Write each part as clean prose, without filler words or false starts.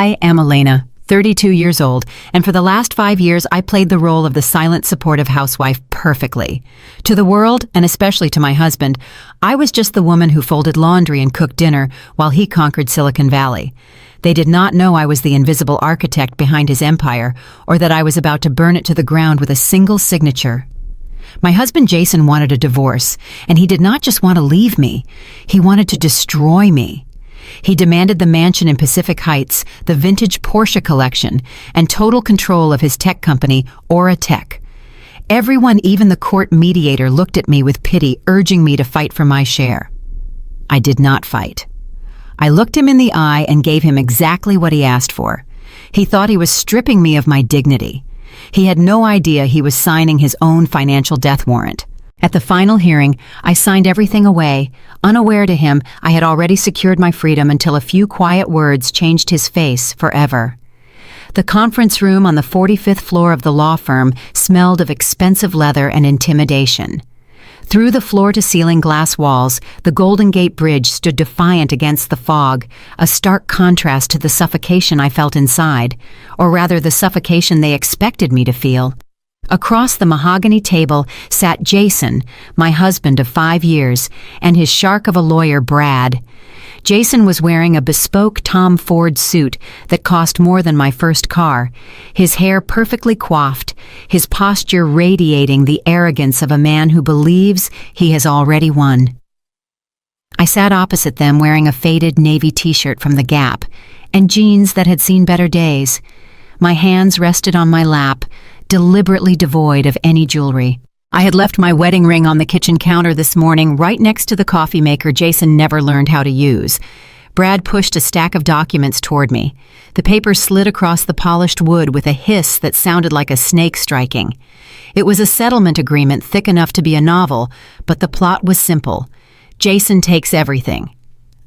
I am Elena, 32 years old, and for the last 5 years I played the role of the silent, supportive housewife perfectly. To the world, and especially to my husband, I was just the woman who folded laundry and cooked dinner while he conquered Silicon Valley. They did not know I was the invisible architect behind his empire, or that I was about to burn it to the ground with a single signature. My husband Jason wanted a divorce, and he did not just want to leave me, he wanted to destroy me. He demanded the mansion in Pacific Heights, the vintage Porsche collection, and total control of his tech company, Aura Tech. Everyone, even the court mediator, looked at me with pity, urging me to fight for my share. I did not fight. I looked him in the eye and gave him exactly what he asked for. He thought he was stripping me of my dignity. He had no idea he was signing his own financial death warrant. At the final hearing, I signed everything away. Unaware to him, I had already secured my freedom until a few quiet words changed his face forever. The conference room on the 45th floor of the law firm smelled of expensive leather and intimidation. Through the floor-to-ceiling glass walls, the Golden Gate Bridge stood defiant against the fog, a stark contrast to the suffocation I felt inside, or rather the suffocation they expected me to feel. Across the mahogany table sat Jason, my husband of 5 years, and his shark of a lawyer, Brad. Jason was wearing a bespoke Tom Ford suit that cost more than my first car, his hair perfectly coiffed, his posture radiating the arrogance of a man who believes he has already won. I sat opposite them wearing a faded navy t-shirt from The Gap and jeans that had seen better days. My hands rested on my lap, deliberately devoid of any jewelry. I had left my wedding ring on the kitchen counter this morning, right next to the coffee maker Jason never learned how to use. Brad pushed a stack of documents toward me. The paper slid across the polished wood with a hiss that sounded like a snake striking. It was a settlement agreement thick enough to be a novel, but the plot was simple. Jason takes everything.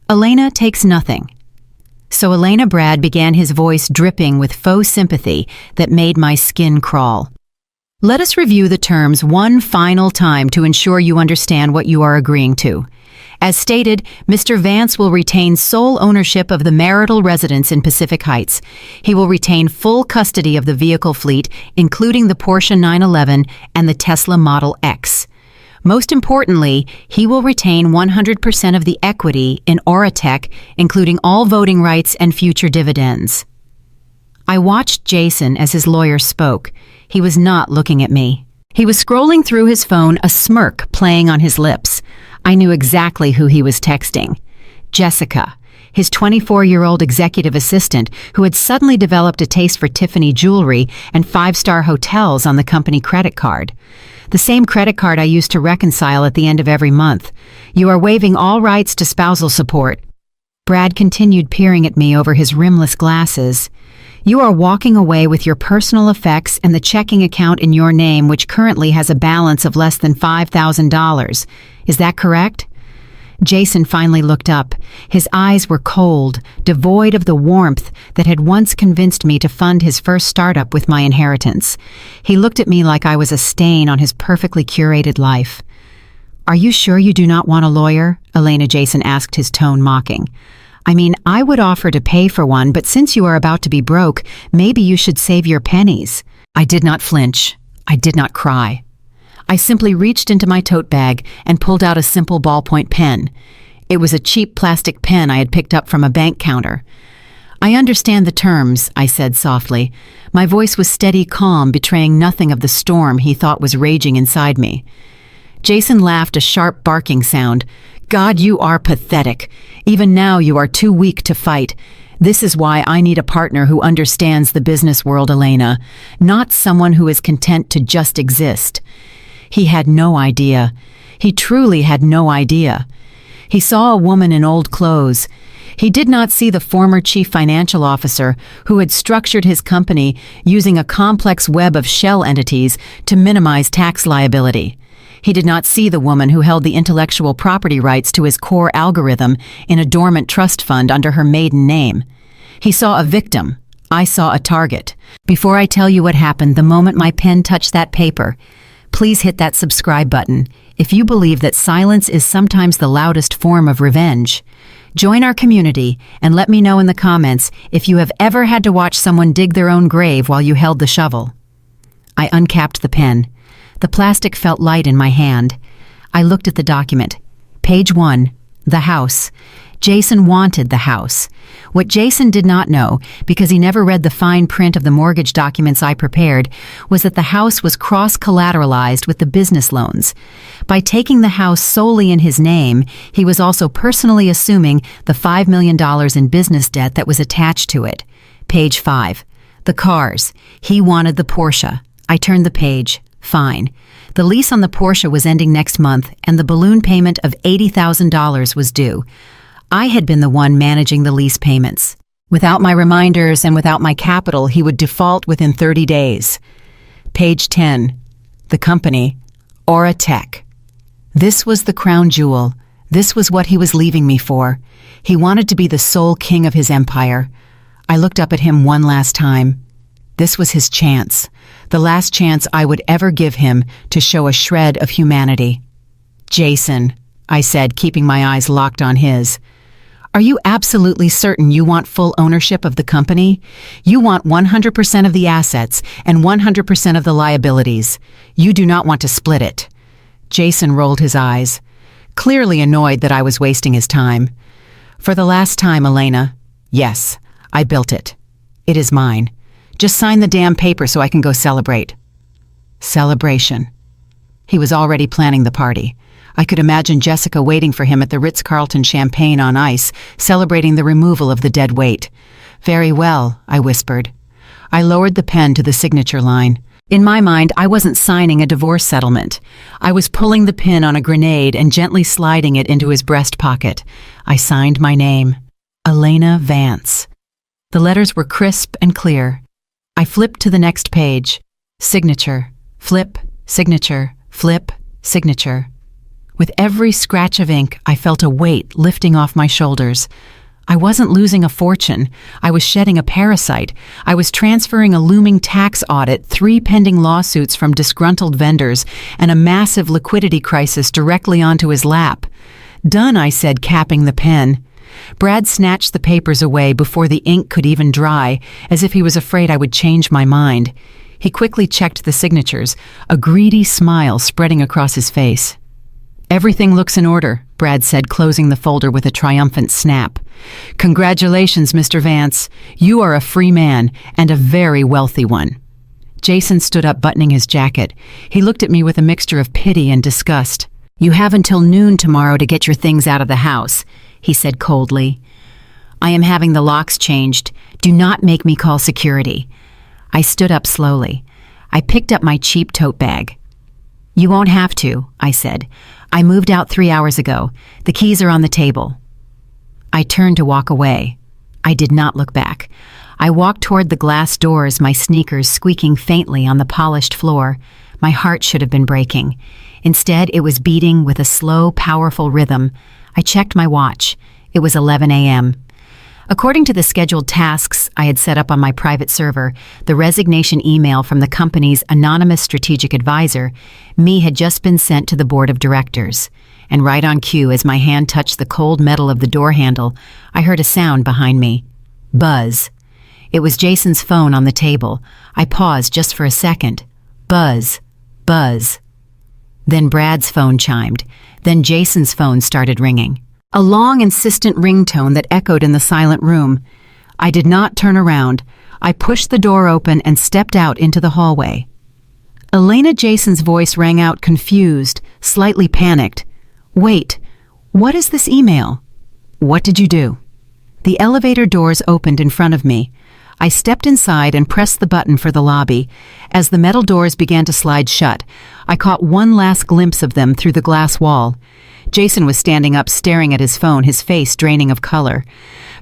Elena takes nothing. So Elena Brad began, his voice dripping with faux sympathy that made my skin crawl. Let us review the terms one final time to ensure you understand what you are agreeing to. As stated, Mr. Vance will retain sole ownership of the marital residence in Pacific Heights. He will retain full custody of the vehicle fleet, including the Porsche 911 and the Tesla Model X. Most importantly, he will retain 100% of the equity in Aura Tech, including all voting rights and future dividends. I watched Jason as his lawyer spoke. He was not looking at me. He was scrolling through his phone, a smirk playing on his lips. I knew exactly who he was texting. Jessica, his 24-year-old executive assistant who had suddenly developed a taste for Tiffany jewelry and 5-star hotels on the company credit card. The same credit card I used to reconcile at the end of every month. You are waiving all rights to spousal support. Brad continued peering at me over his rimless glasses. You are walking away with your personal effects and the checking account in your name, which currently has a balance of less than $5,000. Is that correct? Jason finally looked up. His eyes were cold, devoid of the warmth that had once convinced me to fund his first startup with my inheritance. He looked at me like I was a stain on his perfectly curated life. Are you sure you do not want a lawyer? Elena, Jason asked, his tone mocking. I mean, I would offer to pay for one, but since you are about to be broke, maybe you should save your pennies. I did not flinch. I did not cry. I simply reached into my tote bag and pulled out a simple ballpoint pen. It was a cheap plastic pen I had picked up from a bank counter. I understand the terms, I said softly. My voice was steady, calm, betraying nothing of the storm he thought was raging inside me. Jason laughed, a sharp barking sound. God, you are pathetic. Even now you are too weak to fight. This is why I need a partner who understands the business world, Elena, not someone who is content to just exist. He had no idea. He truly had no idea. He saw a woman in old clothes. He did not see the former chief financial officer who had structured his company using a complex web of shell entities to minimize tax liability. He did not see the woman who held the intellectual property rights to his core algorithm in a dormant trust fund under her maiden name. He saw a victim. I saw a target. Before I tell you what happened the moment my pen touched that paper, please hit that subscribe button if you believe that silence is sometimes the loudest form of revenge. Join our community and let me know in the comments if you have ever had to watch someone dig their own grave while you held the shovel. I uncapped the pen. The plastic felt light in my hand. I looked at the document. Page 1. The house. Jason wanted the house. What Jason did not know, because he never read the fine print of the mortgage documents I prepared, was that the house was cross-collateralized with the business loans. By taking the house solely in his name, he was also personally assuming the $5 million in business debt that was attached to it. Page 5. The cars. He wanted the Porsche. I turned the page. Fine. The lease on the Porsche was ending next month, and the balloon payment of $80,000 was due. I had been the one managing the lease payments. Without my reminders and without my capital, he would default within 30 days. Page 10. The company. Aura Tech. This was the crown jewel. This was what he was leaving me for. He wanted to be the sole king of his empire. I looked up at him one last time. This was his chance. The last chance I would ever give him to show a shred of humanity. Jason, I said, keeping my eyes locked on his. Are you absolutely certain you want full ownership of the company? You want 100% of the assets and 100% of the liabilities. You do not want to split it. Jason rolled his eyes, clearly annoyed that I was wasting his time. For the last time, Elena, yes, I built it. It is mine. Just sign the damn paper so I can go celebrate. Celebration. He was already planning the party. I could imagine Jessica waiting for him at the Ritz-Carlton Champagne on Ice, celebrating the removal of the dead weight. Very well, I whispered. I lowered the pen to the signature line. In my mind, I wasn't signing a divorce settlement. I was pulling the pin on a grenade and gently sliding it into his breast pocket. I signed my name. Elena Vance. The letters were crisp and clear. I flipped to the next page. Signature. Flip. Signature. Flip. Signature. With every scratch of ink, I felt a weight lifting off my shoulders. I wasn't losing a fortune. I was shedding a parasite. I was transferring a looming tax audit, 3 pending lawsuits from disgruntled vendors, and a massive liquidity crisis directly onto his lap. Done, I said, capping the pen. Brad snatched the papers away before the ink could even dry, as if he was afraid I would change my mind. He quickly checked the signatures, a greedy smile spreading across his face. Everything looks in order, Brad said, closing the folder with a triumphant snap. Congratulations, Mr. Vance. You are a free man, and a very wealthy one. Jason stood up, buttoning his jacket. He looked at me with a mixture of pity and disgust. You have until noon tomorrow to get your things out of the house, he said coldly. I am having the locks changed. Do not make me call security. I stood up slowly. I picked up my cheap tote bag. You won't have to, I said. I moved out 3 hours ago. The keys are on the table. I turned to walk away. I did not look back. I walked toward the glass doors, my sneakers squeaking faintly on the polished floor. My heart should have been breaking. Instead, it was beating with a slow, powerful rhythm. I checked my watch. It was 11 a.m. According to the scheduled tasks I had set up on my private server, the resignation email from the company's anonymous strategic advisor, me, had just been sent to the board of directors. And right on cue, as my hand touched the cold metal of the door handle, I heard a sound behind me. Buzz. It was Jason's phone on the table. I paused just for a second. Buzz. Buzz. Then Brad's phone chimed. Then Jason's phone started ringing. A long, insistent ringtone that echoed in the silent room. I did not turn around. I pushed the door open and stepped out into the hallway. Elena Jason's voice rang out, confused, slightly panicked. Wait, what is this email? What did you do? The elevator doors opened in front of me. I stepped inside and pressed the button for the lobby. As the metal doors began to slide shut, I caught one last glimpse of them through the glass wall. Jason was standing up, staring at his phone, his face draining of color.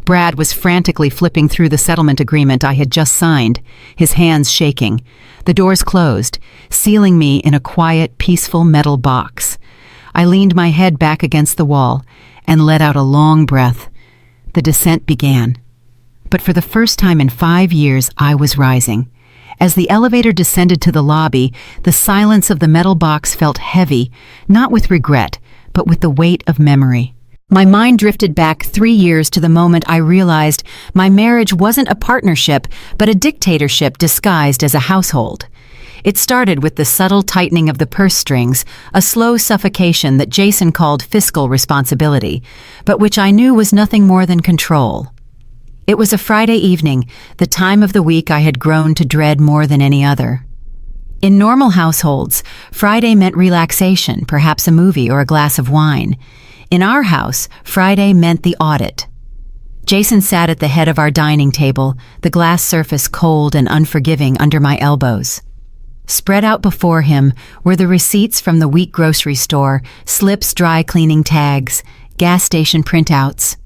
Brad was frantically flipping through the settlement agreement I had just signed, his hands shaking. The doors closed, sealing me in a quiet, peaceful metal box. I leaned my head back against the wall and let out a long breath. The descent began. But for the first time in 5 years, I was rising. As the elevator descended to the lobby, the silence of the metal box felt heavy, not with regret, but with the weight of memory. My mind drifted back 3 years to the moment I realized my marriage wasn't a partnership, but a dictatorship disguised as a household. It started with the subtle tightening of the purse strings, a slow suffocation that Jason called fiscal responsibility, but which I knew was nothing more than control. It was a Friday evening, the time of the week I had grown to dread more than any other. In normal households, Friday meant relaxation, perhaps a movie or a glass of wine. In our house, Friday meant the audit. Jason sat at the head of our dining table, the glass surface cold and unforgiving under my elbows. Spread out before him were the receipts from the week grocery store, slips, dry cleaning tags, gas station printouts.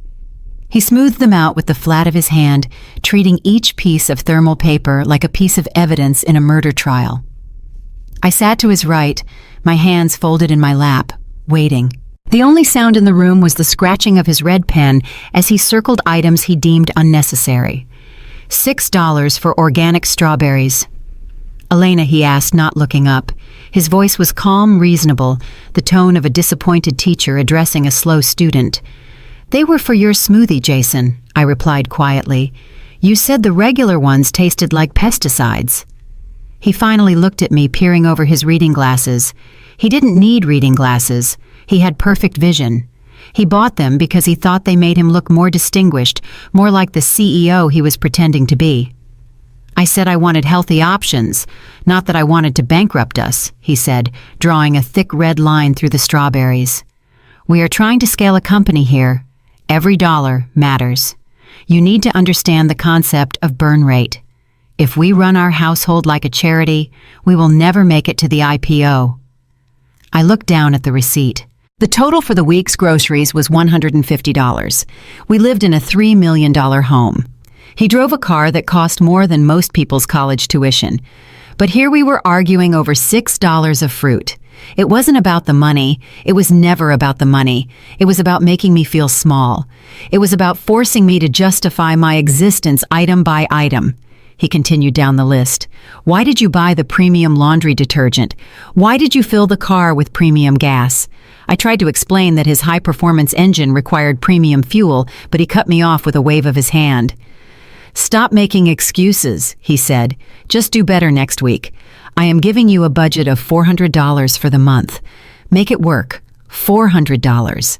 He smoothed them out with the flat of his hand, treating each piece of thermal paper like a piece of evidence in a murder trial. I sat to his right, my hands folded in my lap, waiting. The only sound in the room was the scratching of his red pen as he circled items he deemed unnecessary. $6 for organic strawberries. Elena, he asked, not looking up. His voice was calm, reasonable, the tone of a disappointed teacher addressing a slow student. They were for your smoothie, Jason, I replied quietly. You said the regular ones tasted like pesticides. He finally looked at me, peering over his reading glasses. He didn't need reading glasses. He had perfect vision. He bought them because he thought they made him look more distinguished, more like the CEO he was pretending to be. I said I wanted healthy options, not that I wanted to bankrupt us, he said, drawing a thick red line through the strawberries. We are trying to scale a company here. Every dollar matters. You need to understand the concept of burn rate. If we run our household like a charity, we will never make it to the IPO. I looked down at the receipt. The total for the week's groceries was $150. We lived in a $3 million home. He drove a car that cost more than most people's college tuition. But here we were arguing over $6 of fruit. It wasn't about the money. It was never about the money. It was about making me feel small. It was about forcing me to justify my existence item by item. He continued down the list. Why did you buy the premium laundry detergent? Why did you fill the car with premium gas? I tried to explain that his high-performance engine required premium fuel, but he cut me off with a wave of his hand. Stop making excuses, he said. Just do better next week. I am giving you a budget of $400 for the month. Make it work. $400.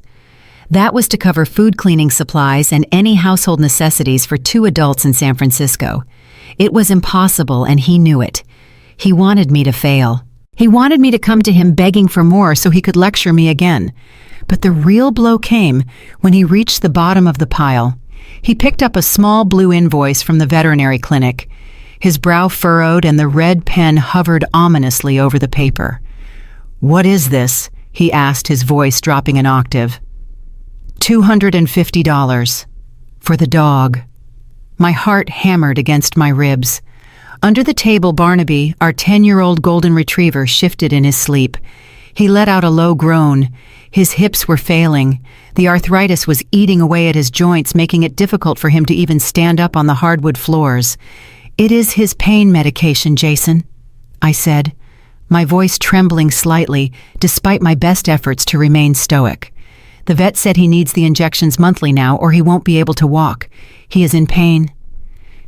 That was to cover food cleaning supplies and any household necessities for 2 adults in San Francisco. It was impossible, and he knew it. He wanted me to fail. He wanted me to come to him begging for more so he could lecture me again. But the real blow came when he reached the bottom of the pile. He picked up a small blue invoice from the veterinary clinic. His brow furrowed and the red pen hovered ominously over the paper. "What is this?" he asked, his voice dropping an octave. $250. For the dog. My heart hammered against my ribs. Under the table, Barnaby, our 10-year-old golden retriever, shifted in his sleep. He let out a low groan. His hips were failing. The arthritis was eating away at his joints, making it difficult for him to even stand up on the hardwood floors. "It is his pain medication, Jason," I said, my voice trembling slightly, despite my best efforts to remain stoic. "The vet said he needs the injections monthly now, or he won't be able to walk. He is in pain."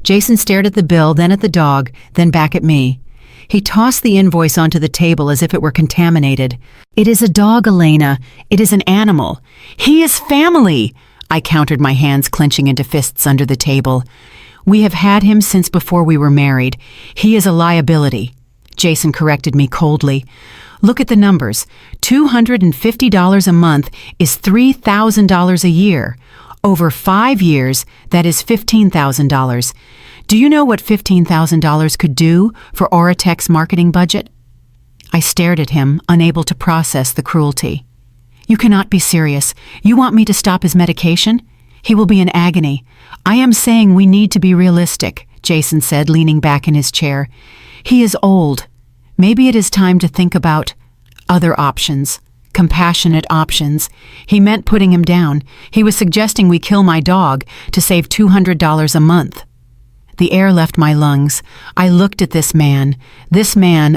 Jason stared at the bill, then at the dog, then back at me. He tossed the invoice onto the table as if it were contaminated. "It is a dog, Elena. It is an animal. He is family," I countered, my hands clenching into fists under the table. "We have had him since before we were married. He is a liability." Jason corrected me coldly. "Look at the numbers. $250 a month is $3,000 a year. Over 5 years, that is $15,000. Do you know what $15,000 could do for Oratech's marketing budget?" I stared at him, unable to process the cruelty. "You cannot be serious. You want me to stop his medication? He will be in agony. I am saying we need to be realistic," Jason said, leaning back in his chair. "He is old. Maybe it is time to think about other options. Compassionate options." He meant putting him down. He was suggesting we kill my dog to save $200 a month. The air left my lungs. I looked at this man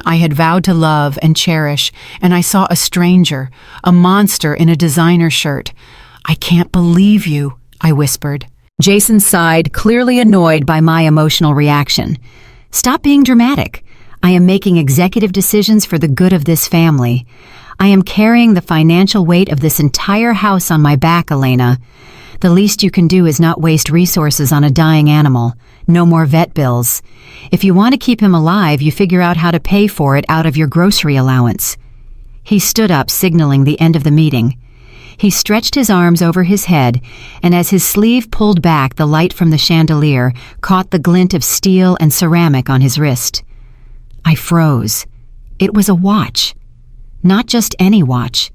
I had vowed to love and cherish, and I saw a stranger, a monster in a designer shirt. "I can't believe you," I whispered. Jason sighed, clearly annoyed by my emotional reaction. "Stop being dramatic. I am making executive decisions for the good of this family. I am carrying the financial weight of this entire house on my back, Elena. The least you can do is not waste resources on a dying animal. No more vet bills. If you want to keep him alive, you figure out how to pay for it out of your grocery allowance." He stood up, signaling the end of the meeting. He stretched his arms over his head, and as his sleeve pulled back, the light from the chandelier caught the glint of steel and ceramic on his wrist. I froze. It was a watch. Not just any watch.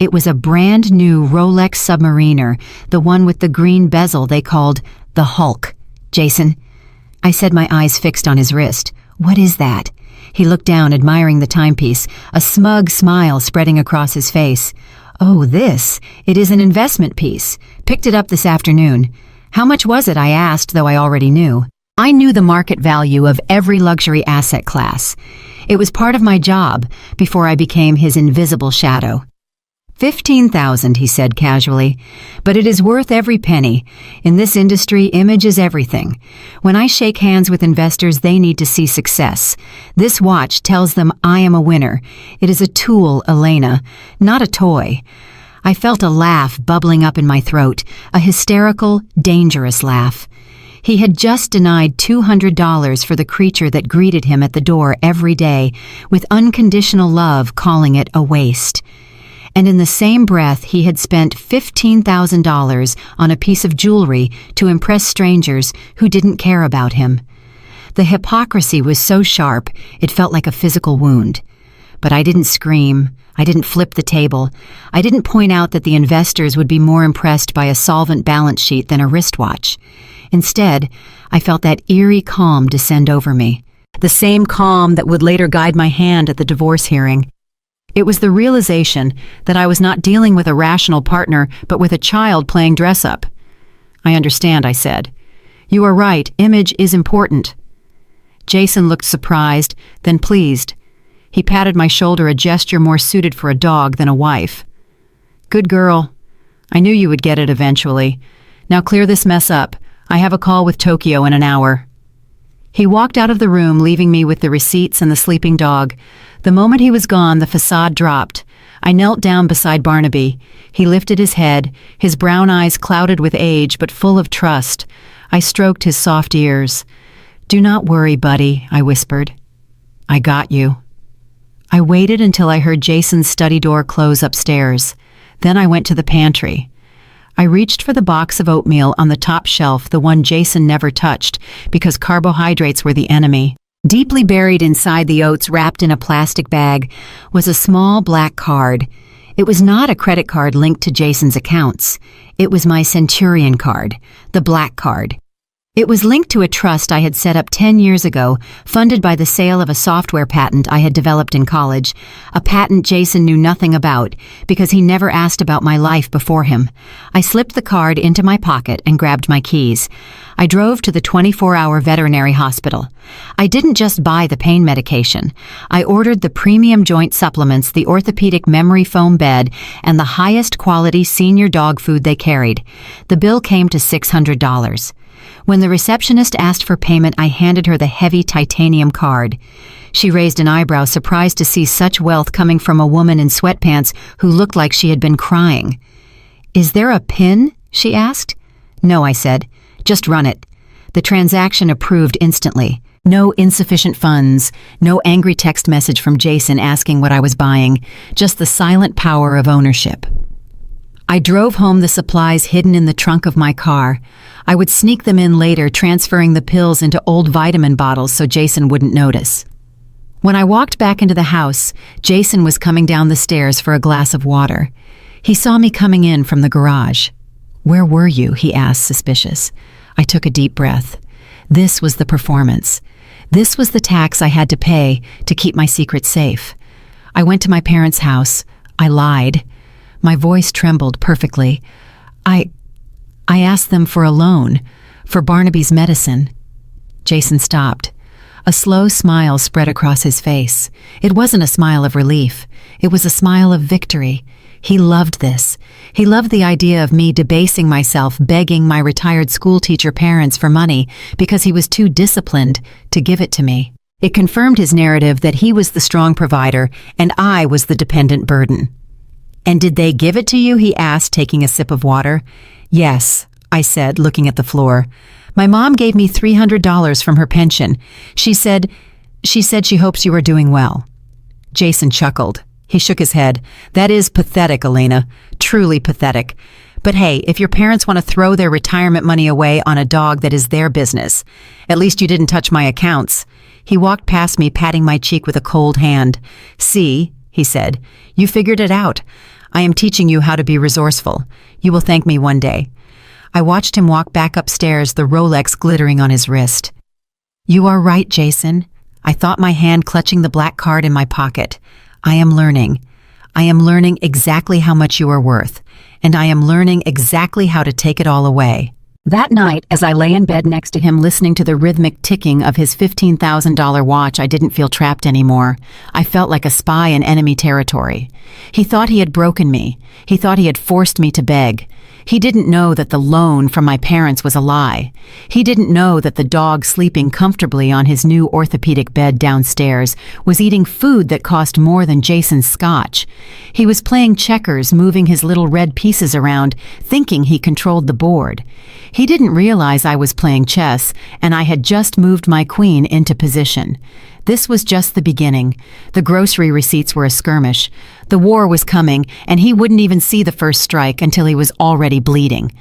It was a brand new Rolex Submariner, the one with the green bezel they called the Hulk. "Jason," I said, my eyes fixed on his wrist. "What is that?" He looked down, admiring the timepiece, a smug smile spreading across his face. "Oh, it is an investment piece. Picked it up this afternoon." "How much was it?" I asked, though I already knew. I knew the market value of every luxury asset class. It was part of my job before I became his invisible shadow. 15,000, he said casually. "But it is worth every penny. In this industry, image is everything. When I shake hands with investors, they need to see success. This watch tells them I am a winner. It is a tool, Elena, not a toy." I felt a laugh bubbling up in my throat, a hysterical, dangerous laugh. He had just denied $200 for the creature that greeted him at the door every day, with unconditional love calling it a waste. And in the same breath, he had spent $15,000 on a piece of jewelry to impress strangers who didn't care about him. The hypocrisy was so sharp, it felt like a physical wound. But I didn't scream. I didn't flip the table. I didn't point out that the investors would be more impressed by a solvent balance sheet than a wristwatch. Instead, I felt that eerie calm descend over me, the same calm that would later guide my hand at the divorce hearing. It was the realization that I was not dealing with a rational partner, but with a child playing dress-up. "I understand," I said. "You are right, image is important." Jason looked surprised, then pleased. He patted my shoulder, a gesture more suited for a dog than a wife. "Good girl. I knew you would get it eventually. Now clear this mess up. I have a call with Tokyo in an hour." He walked out of the room, leaving me with the receipts and the sleeping dog. The moment he was gone, the facade dropped. I knelt down beside Barnaby. He lifted his head, his brown eyes clouded with age but full of trust. I stroked his soft ears. "Do not worry, buddy," I whispered. "I got you." I waited until I heard Jason's study door close upstairs. Then I went to the pantry. I reached for the box of oatmeal on the top shelf, the one Jason never touched, because carbohydrates were the enemy. Deeply buried inside the oats, wrapped in a plastic bag, was a small black card. It was not a credit card linked to Jason's accounts. It was my Centurion card, the black card. It was linked to a trust I had set up 10 years ago, funded by the sale of a software patent I had developed in college, a patent Jason knew nothing about because he never asked about my life before him. I slipped the card into my pocket and grabbed my keys. I drove to the 24-hour veterinary hospital. I didn't just buy the pain medication. I ordered the premium joint supplements, the orthopedic memory foam bed, and the highest quality senior dog food they carried. The bill came to $600. When the receptionist asked for payment, I handed her the heavy titanium card. She raised an eyebrow, surprised to see such wealth coming from a woman in sweatpants who looked like she had been crying. "Is there a PIN?" she asked. "No," I said. "Just run it." The transaction approved instantly. No insufficient funds, no angry text message from Jason asking what I was buying, just the silent power of ownership. I drove home, the supplies hidden in the trunk of my car. I would sneak them in later, transferring the pills into old vitamin bottles so Jason wouldn't notice. When I walked back into the house, Jason was coming down the stairs for a glass of water. He saw me coming in from the garage. "Where were you?" he asked, suspicious. I took a deep breath. This was the performance. This was the tax I had to pay to keep my secret safe. I went to my parents' house. I lied. My voice trembled perfectly. I asked them for a loan, for Barnaby's medicine. Jason stopped. A slow smile spread across his face. It wasn't a smile of relief. It was a smile of victory. He loved this. He loved the idea of me debasing myself, begging my retired schoolteacher parents for money because he was too disciplined to give it to me. It confirmed his narrative that he was the strong provider and I was the dependent burden. "And did they give it to you?" he asked, taking a sip of water. "Yes," I said, looking at the floor. "My mom gave me $300 from her pension. She said she hopes you are doing well." Jason chuckled. He shook his head. "That is pathetic, Elena. Truly pathetic. But hey, if your parents want to throw their retirement money away on a dog, that is their business. At least you didn't touch my accounts." He walked past me, patting my cheek with a cold hand. "See," he said, "you figured it out. I am teaching you how to be resourceful. You will thank me one day." I watched him walk back upstairs, the Rolex glittering on his wrist. "You are right, Jason." I thought, my hand clutching the black card in my pocket. "I am learning. I am learning exactly how much you are worth, and I am learning exactly how to take it all away." That night, as I lay in bed next to him listening to the rhythmic ticking of his $15,000 watch, I didn't feel trapped anymore. I felt like a spy in enemy territory. He thought he had broken me. He thought he had forced me to beg. He didn't know that the loan from my parents was a lie. He didn't know that the dog sleeping comfortably on his new orthopedic bed downstairs was eating food that cost more than Jason's scotch. He was playing checkers, moving his little red pieces around, thinking he controlled the board. He didn't realize I was playing chess, and I had just moved my queen into position. This was just the beginning. The grocery receipts were a skirmish. The war was coming, and he wouldn't even see the first strike until he was already bleeding.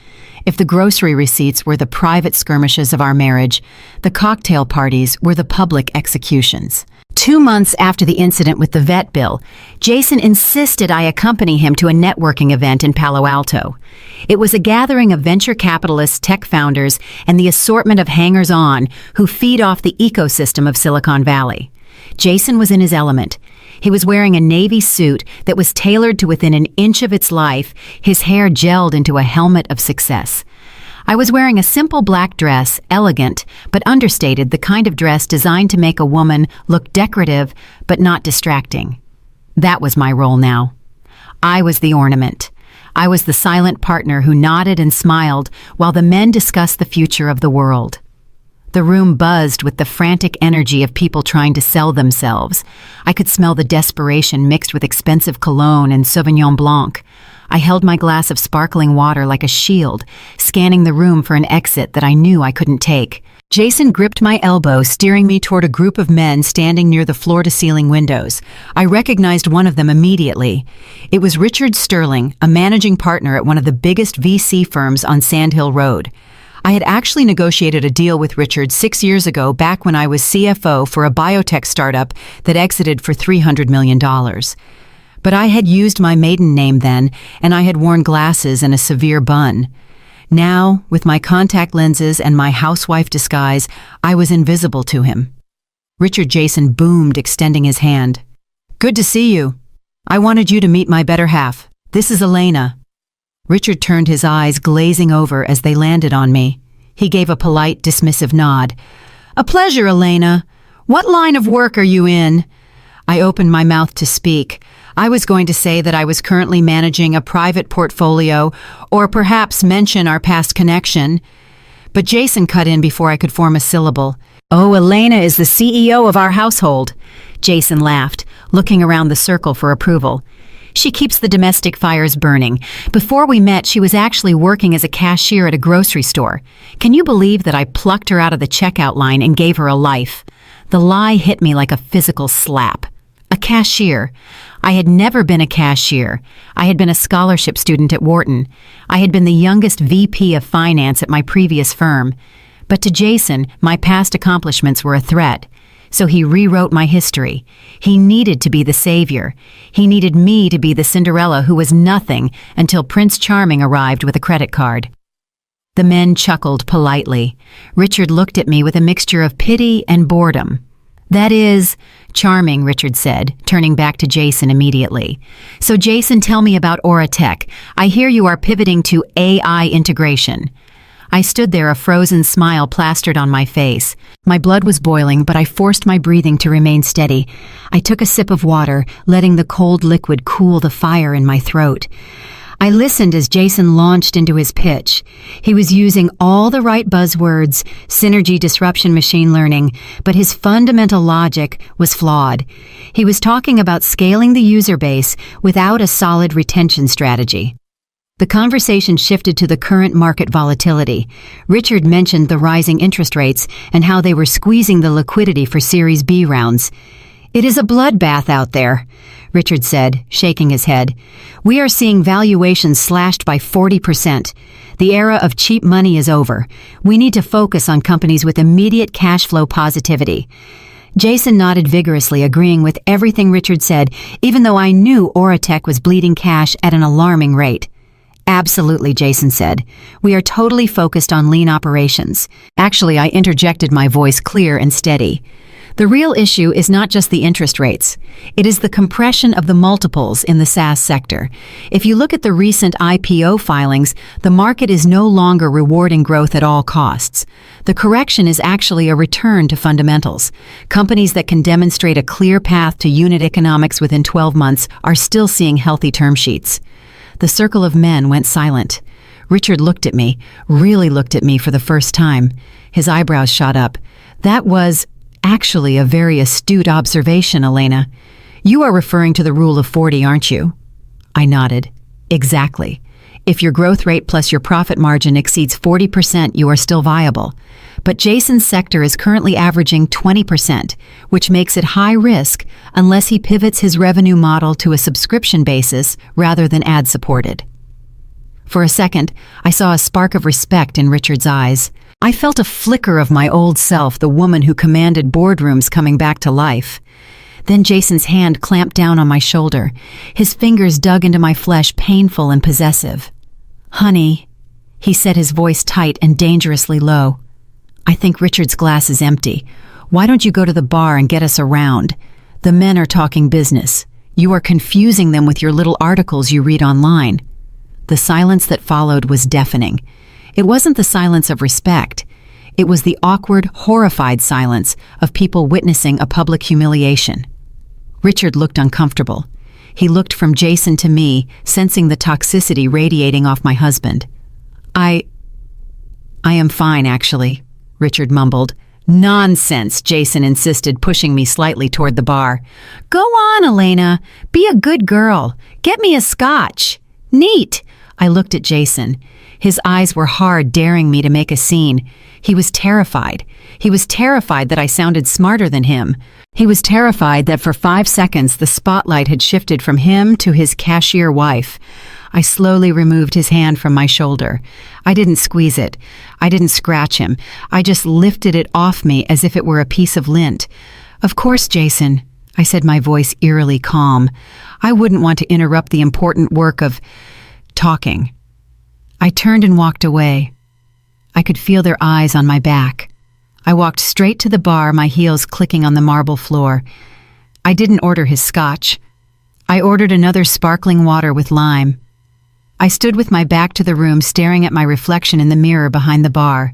If the grocery receipts were the private skirmishes of our marriage, the cocktail parties were the public executions. 2 months after the incident with the vet bill, Jason insisted I accompany him to a networking event in Palo Alto. It was a gathering of venture capitalists, tech founders, and the assortment of hangers-on who feed off the ecosystem of Silicon Valley. Jason was in his element. He was wearing a navy suit that was tailored to within an inch of its life, his hair gelled into a helmet of success. I was wearing a simple black dress, elegant, but understated, the kind of dress designed to make a woman look decorative, but not distracting. That was my role now. I was the ornament. I was the silent partner who nodded and smiled while the men discussed the future of the world. The room buzzed with the frantic energy of people trying to sell themselves. I could smell the desperation mixed with expensive cologne and Sauvignon Blanc. I held my glass of sparkling water like a shield, scanning the room for an exit that I knew I couldn't take. Jason gripped my elbow, steering me toward a group of men standing near the floor-to-ceiling windows. I recognized one of them immediately. It was Richard Sterling, a managing partner at one of the biggest VC firms on Sand Hill Road. I had actually negotiated a deal with Richard 6 years ago, back when I was CFO for a biotech startup that exited for $300 million. But I had used my maiden name then, and I had worn glasses and a severe bun. Now, with my contact lenses and my housewife disguise, I was invisible to him. Richard Jason boomed, extending his hand. "Good to see you. I wanted you to meet my better half. This is Elena." Richard turned, his eyes glazing over as they landed on me. He gave a polite, dismissive nod. "A pleasure, Elena. What line of work are you in?" I opened my mouth to speak. I was going to say that I was currently managing a private portfolio, or perhaps mention our past connection. But Jason cut in before I could form a syllable. "Oh, Elena is the CEO of our household." Jason laughed, looking around the circle for approval. "She keeps the domestic fires burning. Before we met, she was actually working as a cashier at a grocery store. Can you believe that I plucked her out of the checkout line and gave her a life?" The lie hit me like a physical slap. A cashier. I had never been a cashier. I had been a scholarship student at Wharton. I had been the youngest VP of finance at my previous firm. But to Jason, my past accomplishments were a threat. So he rewrote my history. He needed to be the savior. He needed me to be the Cinderella who was nothing until Prince Charming arrived with a credit card. The men chuckled politely. Richard looked at me with a mixture of pity and boredom. "That is charming," Richard said, turning back to Jason immediately. "So Jason, tell me about Aura Tech. I hear you are pivoting to AI integration." I stood there, a frozen smile plastered on my face. My blood was boiling, but I forced my breathing to remain steady. I took a sip of water, letting the cold liquid cool the fire in my throat. I listened as Jason launched into his pitch. He was using all the right buzzwords, synergy, disruption, machine learning, but his fundamental logic was flawed. He was talking about scaling the user base without a solid retention strategy. The conversation shifted to the current market volatility. Richard mentioned the rising interest rates and how they were squeezing the liquidity for Series B rounds. "It is a bloodbath out there," Richard said, shaking his head. "We are seeing valuations slashed by 40%. The era of cheap money is over. We need to focus on companies with immediate cash flow positivity." Jason nodded vigorously, agreeing with everything Richard said, even though I knew Oratech was bleeding cash at an alarming rate. "Absolutely," Jason said. "We are totally focused on lean operations." Actually, I interjected, my voice clear and steady. "The real issue is not just the interest rates. It is the compression of the multiples in the SaaS sector. If you look at the recent IPO filings, the market is no longer rewarding growth at all costs. The correction is actually a return to fundamentals. Companies that can demonstrate a clear path to unit economics within 12 months are still seeing healthy term sheets." The circle of men went silent. Richard looked at me, really looked at me for the first time. His eyebrows shot up. "That was actually a very astute observation, Elena. You are referring to the rule of 40, aren't you?" I nodded. "Exactly. If your growth rate plus your profit margin exceeds 40%, you are still viable. But Jason's sector is currently averaging 20%, which makes it high risk unless he pivots his revenue model to a subscription basis rather than ad-supported." For a second, I saw a spark of respect in Richard's eyes. I felt a flicker of my old self, the woman who commanded boardrooms, coming back to life. Then Jason's hand clamped down on my shoulder. His fingers dug into my flesh, painful and possessive. "Honey," he said, his voice tight and dangerously low. "I think Richard's glass is empty. Why don't you go to the bar and get us a round? The men are talking business. You are confusing them with your little articles you read online." The silence that followed was deafening. It wasn't the silence of respect. It was the awkward, horrified silence of people witnessing a public humiliation. Richard looked uncomfortable. He looked from Jason to me, sensing the toxicity radiating off my husband. I am fine, actually," Richard mumbled. "Nonsense," Jason insisted, pushing me slightly toward the bar. "Go on, Elena. Be a good girl. Get me a scotch." "Neat." I looked at Jason. His eyes were hard, daring me to make a scene. He was terrified. He was terrified that I sounded smarter than him. He was terrified that for 5 seconds the spotlight had shifted from him to his cashier wife. I slowly removed his hand from my shoulder. I didn't squeeze it. I didn't scratch him. I just lifted it off me as if it were a piece of lint. "Of course, Jason," I said, my voice eerily calm. "I wouldn't want to interrupt the important work of talking." I turned and walked away. I could feel their eyes on my back. I walked straight to the bar, my heels clicking on the marble floor. I didn't order his scotch. I ordered another sparkling water with lime. I stood with my back to the room, staring at my reflection in the mirror behind the bar.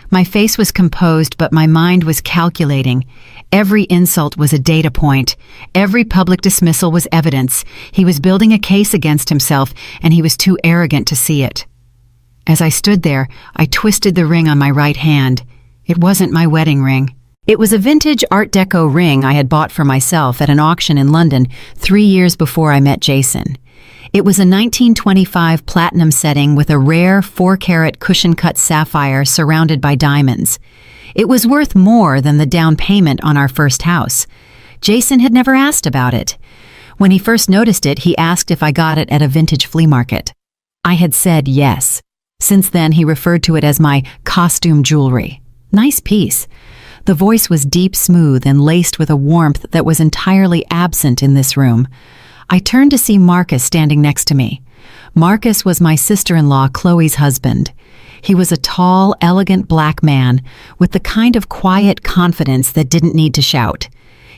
My face was composed, but my mind was calculating. Every insult was a data point. Every public dismissal was evidence. He was building a case against himself, and he was too arrogant to see it. As I stood there, I twisted the ring on my right hand. It wasn't my wedding ring. It was a vintage Art Deco ring I had bought for myself at an auction in London 3 years before I met Jason. It was a 1925 platinum setting with a rare 4-carat cushion-cut sapphire surrounded by diamonds. It was worth more than the down payment on our first house. Jason had never asked about it. When he first noticed it, he asked if I got it at a vintage flea market. I had said yes. Since then, he referred to it as my costume jewelry. Nice piece. The voice was deep, smooth, and laced with a warmth that was entirely absent in this room. I turned to see Marcus standing next to me. Marcus was my sister-in-law, Chloe's husband. He was a tall, elegant black man with the kind of quiet confidence that didn't need to shout.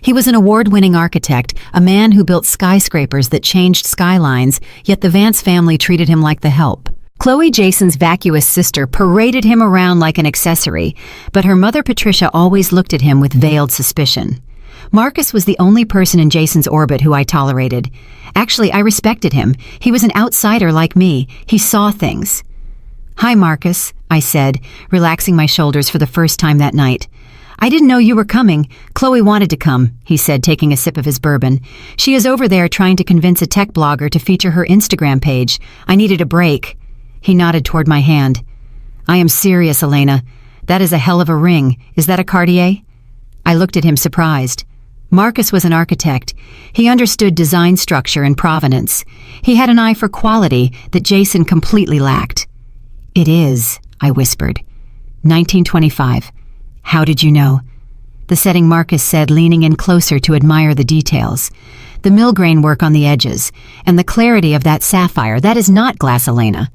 He was an award-winning architect, a man who built skyscrapers that changed skylines, yet the Vance family treated him like the help. Chloe, Jason's vacuous sister, paraded him around like an accessory, but her mother Patricia always looked at him with veiled suspicion. Marcus was the only person in Jason's orbit who I tolerated. Actually, I respected him. He was an outsider like me. He saw things. "Hi, Marcus," I said, relaxing my shoulders for the first time that night. "I didn't know you were coming. Chloe wanted to come," he said, taking a sip of his bourbon. "She is over there trying to convince a tech blogger to feature her Instagram page. I needed a break." He nodded toward my hand. "I am serious, Elena. That is a hell of a ring. Is that a Cartier?" I looked at him surprised. Marcus was an architect. He understood design structure and provenance. He had an eye for quality that Jason completely lacked. "It is," I whispered. 1925. "How did you know?" The setting, Marcus said, leaning in closer to admire the details. "The millgrain work on the edges, and the clarity of that sapphire. That is not glass, Elena.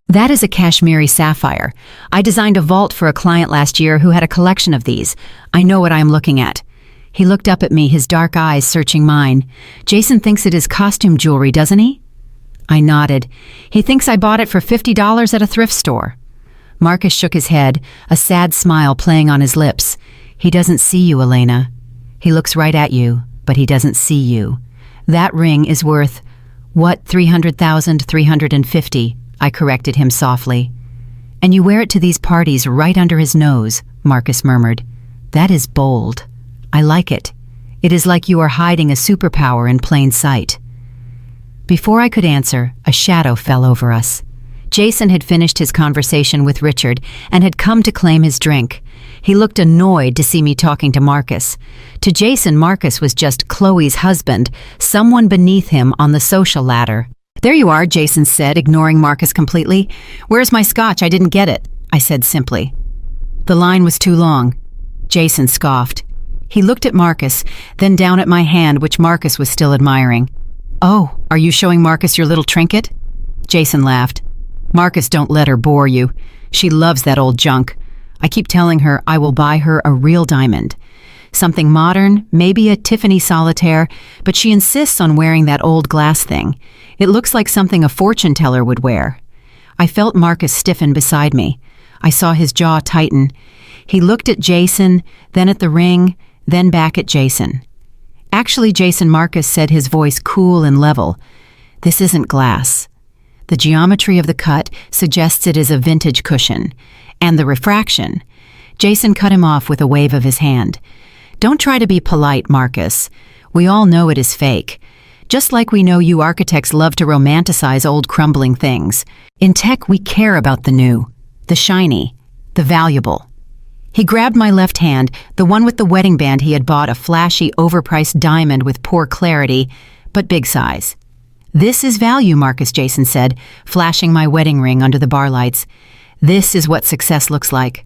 That is a Kashmiri sapphire. I designed a vault for a client last year who had a collection of these. I know what I am looking at." He looked up at me, his dark eyes searching mine. "Jason thinks it is costume jewelry, doesn't he?" I nodded. "He thinks I bought it for $50 at a thrift store." Marcus shook his head, a sad smile playing on his lips. "He doesn't see you, Elena. He looks right at you, but he doesn't see you. That ring is worth, what, 300,000, 350, I corrected him softly. "And you wear it to these parties right under his nose," Marcus murmured. "That is bold. I like it. It is like you are hiding a superpower in plain sight." Before I could answer, a shadow fell over us. Jason had finished his conversation with Richard and had come to claim his drink. He looked annoyed to see me talking to Marcus. To Jason, Marcus was just Chloe's husband, someone beneath him on the social ladder. "There you are," Jason said, ignoring Marcus completely. "Where's my scotch? I didn't get it," I said simply. The line was too long. Jason scoffed. He looked at Marcus, then down at my hand, which Marcus was still admiring. "Oh, are you showing Marcus your little trinket?" Jason laughed. "Marcus, don't let her bore you. She loves that old junk. I keep telling her I will buy her a real diamond. Something modern, maybe a Tiffany solitaire, but she insists on wearing that old glass thing. It looks like something a fortune teller would wear." I felt Marcus stiffen beside me. I saw his jaw tighten. He looked at Jason, then at the ring, then back at Jason. "Actually, Jason," Marcus said, his voice cool and level, "this isn't glass. The geometry of the cut suggests it is a vintage cushion. And the refraction." Jason cut him off with a wave of his hand. "Don't try to be polite, Marcus. We all know it is fake. Just like we know you architects love to romanticize old crumbling things. In tech, we care about the new, the shiny, the valuable." He grabbed my left hand, the one with the wedding band he had bought, a flashy, overpriced diamond with poor clarity, but big size. "This is value, Marcus," Jason said, flashing my wedding ring under the bar lights. "This is what success looks like."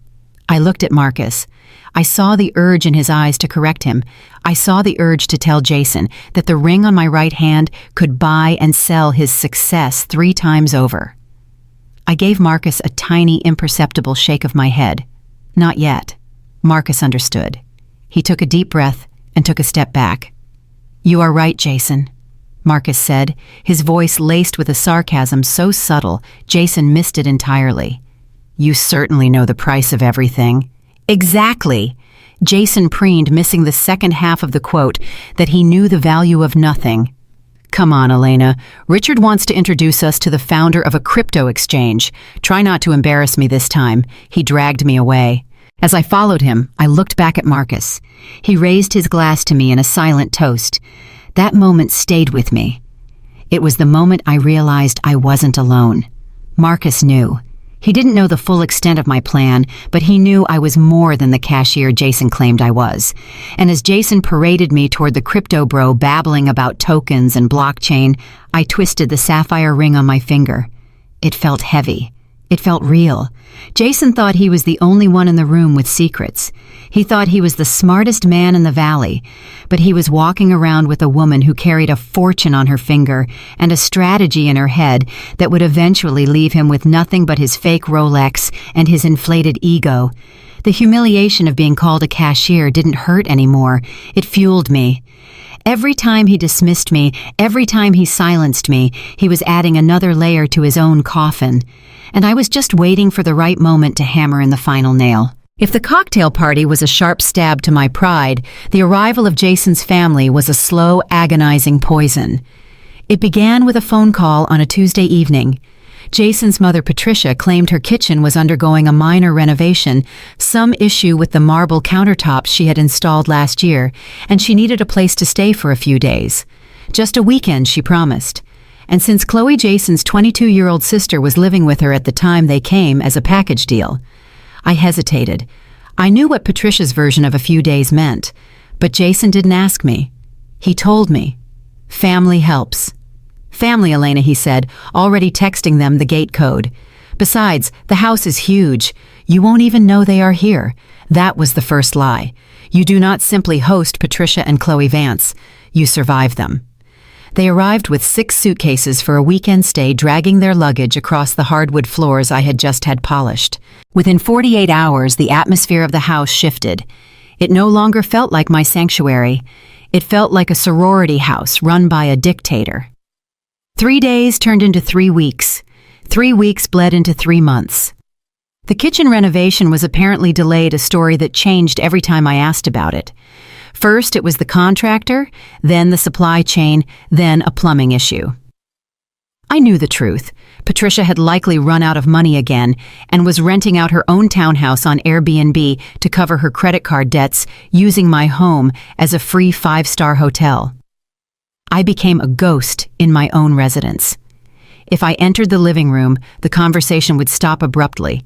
I looked at Marcus. I saw the urge in his eyes to correct him. I saw the urge to tell Jason that the ring on my right hand could buy and sell his success 3 times over. I gave Marcus a tiny, imperceptible shake of my head. "Not yet." Marcus understood. He took a deep breath and took a step back. "You are right, Jason," Marcus said, his voice laced with a sarcasm so subtle Jason missed it entirely. "You certainly know the price of everything." "Exactly." Jason preened, missing the second half of the quote, that he knew the value of nothing. "Come on, Elena. Richard wants to introduce us to the founder of a crypto exchange. Try not to embarrass me this time." He dragged me away. As I followed him, I looked back at Marcus. He raised his glass to me in a silent toast. That moment stayed with me. It was the moment I realized I wasn't alone. Marcus knew. He didn't know the full extent of my plan, but he knew I was more than the cashier Jason claimed I was. And as Jason paraded me toward the crypto bro babbling about tokens and blockchain, I twisted the sapphire ring on my finger. It felt heavy. It felt real. Jason thought he was the only one in the room with secrets. He thought he was the smartest man in the valley, but he was walking around with a woman who carried a fortune on her finger and a strategy in her head that would eventually leave him with nothing but his fake Rolex and his inflated ego. The humiliation of being called a cashier didn't hurt anymore. It fueled me. Every time he dismissed me, every time he silenced me, he was adding another layer to his own coffin. And I was just waiting for the right moment to hammer in the final nail. If the cocktail party was a sharp stab to my pride, the arrival of Jason's family was a slow, agonizing poison. It began with a phone call on a Tuesday evening. Jason's mother, Patricia, claimed her kitchen was undergoing a minor renovation, some issue with the marble countertops she had installed last year, and she needed a place to stay for a few days. Just a weekend, she promised. And since Chloe Jason's 22-year-old sister was living with her at the time they came as a package deal, I hesitated. I knew what Patricia's version of a few days meant, but Jason didn't ask me. He told me. Family helps. Family, Elena, he said, already texting them the gate code. Besides, the house is huge. You won't even know they are here. That was the first lie. You do not simply host Patricia and Chloe Vance. You survive them. They arrived with 6 suitcases for a weekend stay, dragging their luggage across the hardwood floors I had just had polished. Within 48 hours, the atmosphere of the house shifted. It no longer felt like my sanctuary. It felt like a sorority house run by a dictator. 3 days turned into 3 weeks. 3 weeks bled into 3 months. The kitchen renovation was apparently delayed, a story that changed every time I asked about it. First, it was the contractor, then the supply chain, then a plumbing issue. I knew the truth. Patricia had likely run out of money again and was renting out her own townhouse on Airbnb to cover her credit card debts, using my home as a free 5-star hotel. I became a ghost in my own residence. If I entered the living room, the conversation would stop abruptly.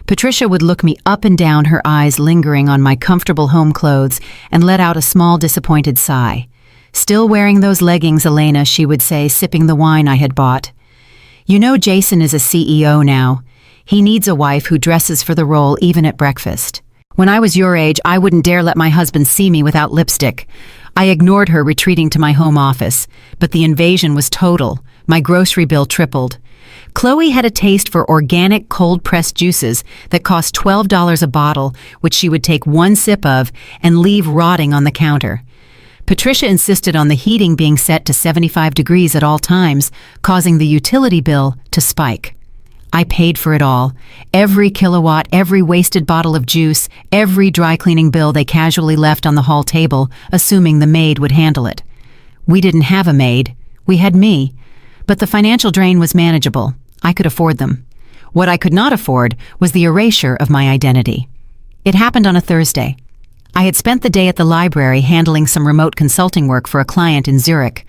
Patricia would look me up and down, her eyes lingering on my comfortable home clothes, and let out a small disappointed sigh. "Still wearing those leggings, Elena," she would say, sipping the wine I had bought. "You know Jason is a CEO now. He needs a wife who dresses for the role even at breakfast. When I was your age, I wouldn't dare let my husband see me without lipstick." I ignored her, retreating to my home office, but the invasion was total. My grocery bill tripled. Chloe had a taste for organic cold-pressed juices that cost $12 a bottle, which she would take one sip of and leave rotting on the counter. Patricia insisted on the heating being set to 75 degrees at all times, causing the utility bill to spike. I paid for it all. Every kilowatt, every wasted bottle of juice, every dry cleaning bill they casually left on the hall table, assuming the maid would handle it. We didn't have a maid. We had me. But the financial drain was manageable. I could afford them. What I could not afford was the erasure of my identity. It happened on a Thursday. I had spent the day at the library handling some remote consulting work for a client in Zurich.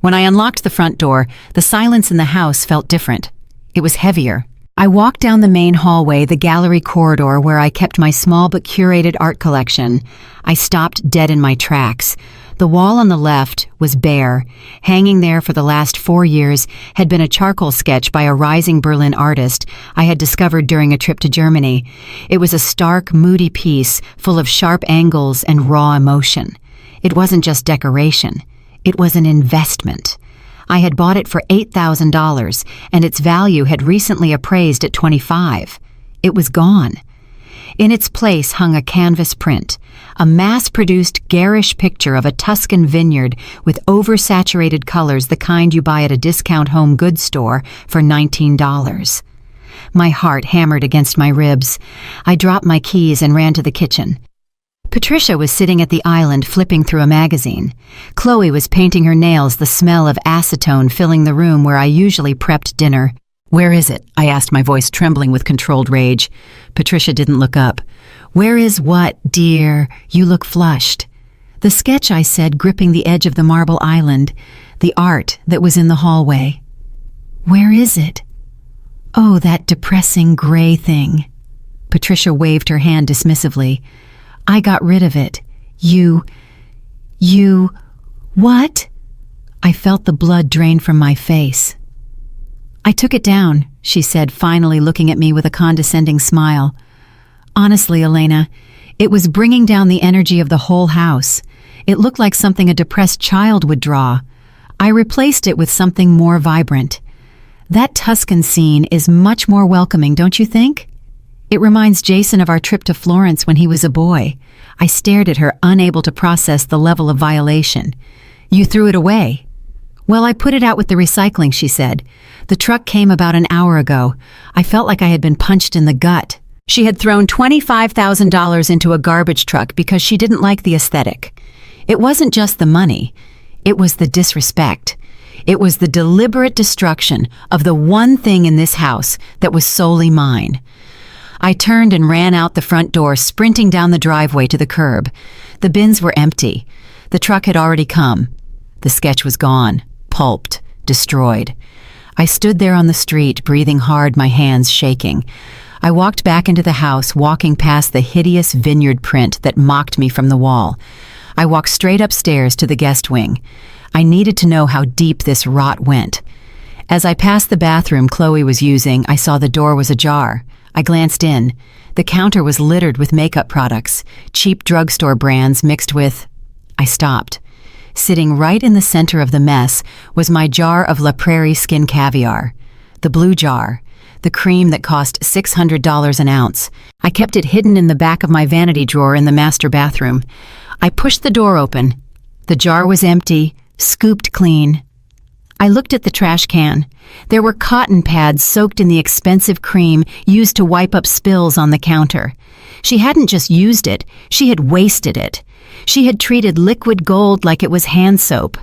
When I unlocked the front door, the silence in the house felt different. It was heavier. I walked down the main hallway, the gallery corridor where I kept my small but curated art collection. I stopped dead in my tracks. The wall on the left was bare. Hanging there for the last 4 years had been a charcoal sketch by a rising Berlin artist I had discovered during a trip to Germany. It was a stark, moody piece full of sharp angles and raw emotion. It wasn't just decoration. It was an investment. I had bought it for $8,000, and its value had recently appraised at $25,000. It was gone. In its place hung a canvas print, a mass-produced garish picture of a Tuscan vineyard with oversaturated colors, the kind you buy at a discount home goods store for $19. My heart hammered against my ribs. I dropped my keys and ran to the kitchen. Patricia was sitting at the island flipping through a magazine. Chloe was painting her nails, the smell of acetone filling the room where I usually prepped dinner. "Where is it?" I asked, my voice trembling with controlled rage. Patricia didn't look up. "Where is what, dear? You look flushed." "The sketch," I said, gripping the edge of the marble island, the art that was in the hallway. "Where is it?" "Oh, that depressing gray thing." Patricia waved her hand dismissively. "I got rid of it. You, what?" I felt the blood drain from my face. "I took it down," she said, finally looking at me with a condescending smile. "Honestly, Elena, it was bringing down the energy of the whole house. It looked like something a depressed child would draw. I replaced it with something more vibrant. That Tuscan scene is much more welcoming, don't you think?" It reminds Jason of our trip to Florence when he was a boy. I stared at her, unable to process the level of violation. You threw it away. Well, I put it out with the recycling, she said. The truck came about an hour ago. I felt like I had been punched in the gut. She had thrown $25,000 into a garbage truck because she didn't like the aesthetic. It wasn't just the money. It was the disrespect. It was the deliberate destruction of the one thing in this house that was solely mine. I turned and ran out the front door, sprinting down the driveway to the curb. The bins were empty. The truck had already come. The sketch was gone, pulped, destroyed. I stood there on the street, breathing hard, my hands shaking. I walked back into the house, walking past the hideous vineyard print that mocked me from the wall. I walked straight upstairs to the guest wing. I needed to know how deep this rot went. As I passed the bathroom Chloe was using, I saw the door was ajar. I glanced in. The counter was littered with makeup products, cheap drugstore brands mixed with... I stopped. Sitting right in the center of the mess was my jar of La Prairie Skin Caviar. The blue jar. The cream that cost $600 an ounce. I kept it hidden in the back of my vanity drawer in the master bathroom. I pushed the door open. The jar was empty, scooped clean. I looked at the trash can. There were cotton pads soaked in the expensive cream used to wipe up spills on the counter. She hadn't just used it, she had wasted it. She had treated liquid gold like it was hand soap.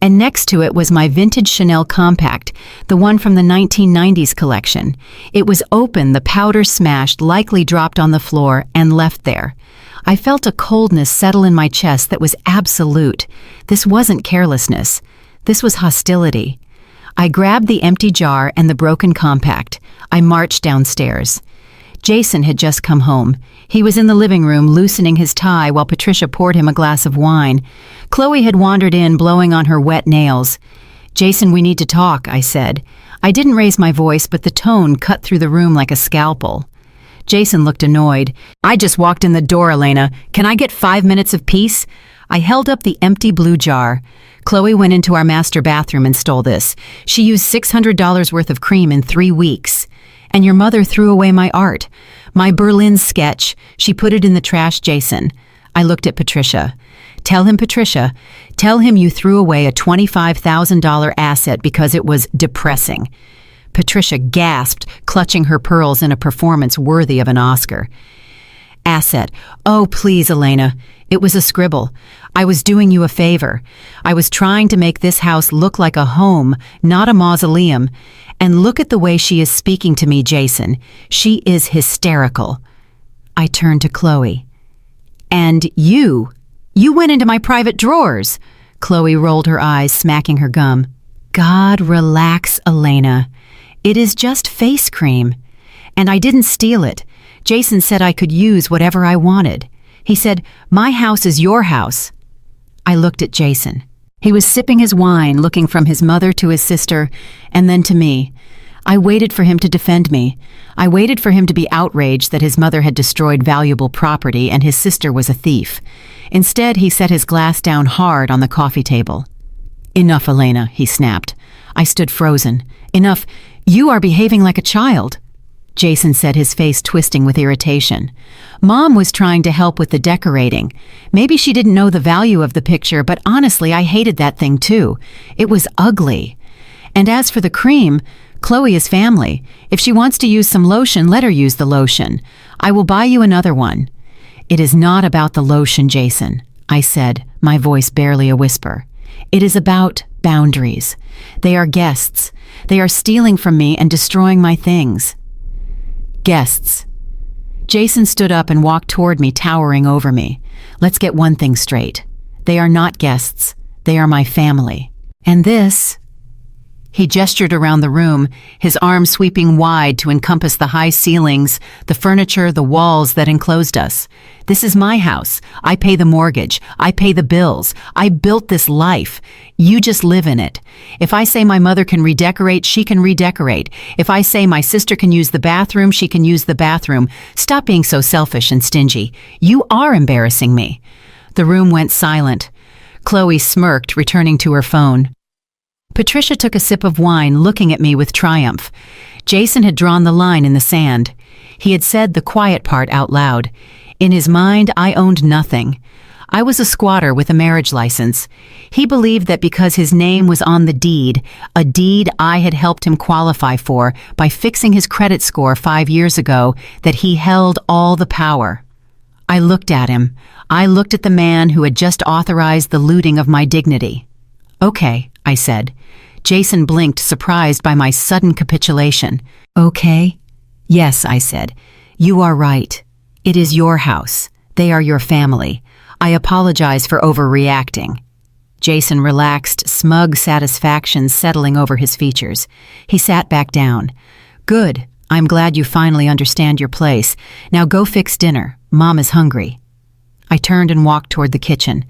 And next to it was my vintage Chanel compact, the one from the 1990s collection. It was open, the powder smashed, likely dropped on the floor, and left there. I felt a coldness settle in my chest that was absolute. This wasn't carelessness. This was hostility. I grabbed the empty jar and the broken compact. I marched downstairs. Jason had just come home. He was in the living room loosening his tie while Patricia poured him a glass of wine. Chloe had wandered in, blowing on her wet nails. "Jason, we need to talk," I said. I didn't raise my voice, but the tone cut through the room like a scalpel. Jason looked annoyed. "I just walked in the door, Elena. Can I get 5 minutes of peace?" I held up the empty blue jar. "Chloe went into our master bathroom and stole this. She used $600 worth of cream in 3 weeks. And your mother threw away my art. My Berlin sketch. She put it in the trash, Jason." I looked at Patricia. "Tell him, Patricia. Tell him you threw away a $25,000 asset because it was depressing." Patricia gasped, clutching her pearls in a performance worthy of an Oscar. "Asset. Oh, please, Elena. It was a scribble. I was doing you a favor. I was trying to make this house look like a home, not a mausoleum. And look at the way she is speaking to me, Jason. She is hysterical." I turned to Chloe. "And you went into my private drawers." Chloe rolled her eyes, smacking her gum. "God, relax, Elena. It is just face cream. And I didn't steal it. Jason said I could use whatever I wanted. He said, 'My house is your house.'" I looked at Jason. He was sipping his wine, looking from his mother to his sister, and then to me. I waited for him to defend me. I waited for him to be outraged that his mother had destroyed valuable property and his sister was a thief. Instead, he set his glass down hard on the coffee table. "Enough, Elena," he snapped. I stood frozen. "Enough. You are behaving like a child." Jason said, his face twisting with irritation. "Mom was trying to help with the decorating. Maybe she didn't know the value of the picture, but honestly, I hated that thing too. It was ugly. And as for the cream, Chloe is family. If she wants to use some lotion, let her use the lotion. I will buy you another one." "It is not about the lotion, Jason," I said, my voice barely a whisper. "It is about boundaries. They are guests. They are stealing from me and destroying my things." "Guests." Jason stood up and walked toward me, towering over me. "Let's get one thing straight. They are not guests. They are my family. And this..." He gestured around the room, his arms sweeping wide to encompass the high ceilings, the furniture, the walls that enclosed us. "This is my house. I pay the mortgage. I pay the bills. I built this life. You just live in it. If I say my mother can redecorate, she can redecorate. If I say my sister can use the bathroom, she can use the bathroom. Stop being so selfish and stingy. You are embarrassing me." The room went silent. Chloe smirked, returning to her phone. Patricia took a sip of wine, looking at me with triumph. Jason had drawn the line in the sand. He had said the quiet part out loud. In his mind, I owned nothing. I was a squatter with a marriage license. He believed that because his name was on the deed, a deed I had helped him qualify for by fixing his credit score 5 years ago, that he held all the power. I looked at him. I looked at the man who had just authorized the looting of my dignity. "Okay," I said. Jason blinked, surprised by my sudden capitulation. "Okay?" "Yes," I said. "You are right. It is your house. They are your family. I apologize for overreacting." Jason relaxed, smug satisfaction settling over his features. He sat back down. "Good. I'm glad you finally understand your place. Now go fix dinner. Mom is hungry." I turned and walked toward the kitchen.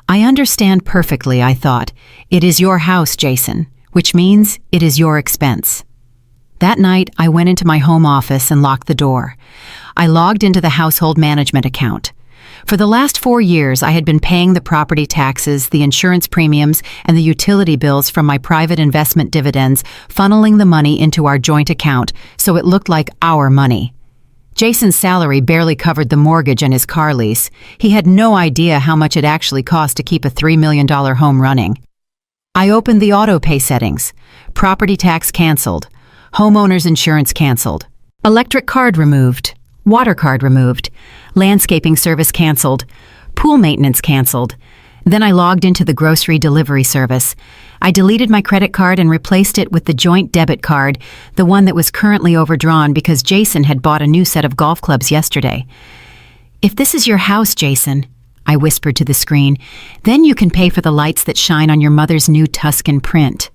I understand perfectly, I thought. It is your house, Jason, which means it is your expense. That night, I went into my home office and locked the door. I logged into the household management account. For the last 4 years, I had been paying the property taxes, the insurance premiums, and the utility bills from my private investment dividends, funneling the money into our joint account, so it looked like our money. Jason's salary barely covered the mortgage and his car lease. He had no idea how much it actually cost to keep a $3 million home running. I opened the auto pay settings. Property tax canceled. Homeowner's insurance canceled. Electric card removed. Water card removed. Landscaping service canceled. Pool maintenance canceled. Then I logged into the grocery delivery service. I deleted my credit card and replaced it with the joint debit card, the one that was currently overdrawn because Jason had bought a new set of golf clubs yesterday. "If this is your house, Jason," I whispered to the screen, "then you can pay for the lights that shine on your mother's new Tuscan print."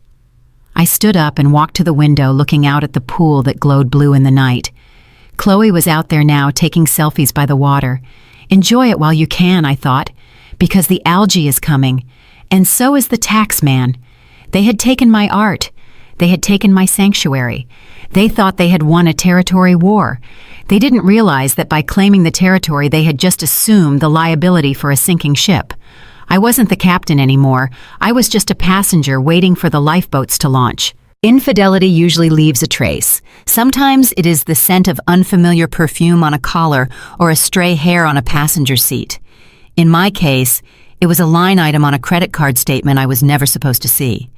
I stood up and walked to the window, looking out at the pool that glowed blue in the night. Chloe was out there now, taking selfies by the water. Enjoy it while you can, I thought, because the algae is coming, and so is the tax man. They had taken my art. They had taken my sanctuary. They thought they had won a territory war. They didn't realize that by claiming the territory, they had just assumed the liability for a sinking ship. I wasn't the captain anymore. I was just a passenger waiting for the lifeboats to launch. Infidelity usually leaves a trace. Sometimes it is the scent of unfamiliar perfume on a collar or a stray hair on a passenger seat. In my case, it was a line item on a credit card statement I was never supposed to see.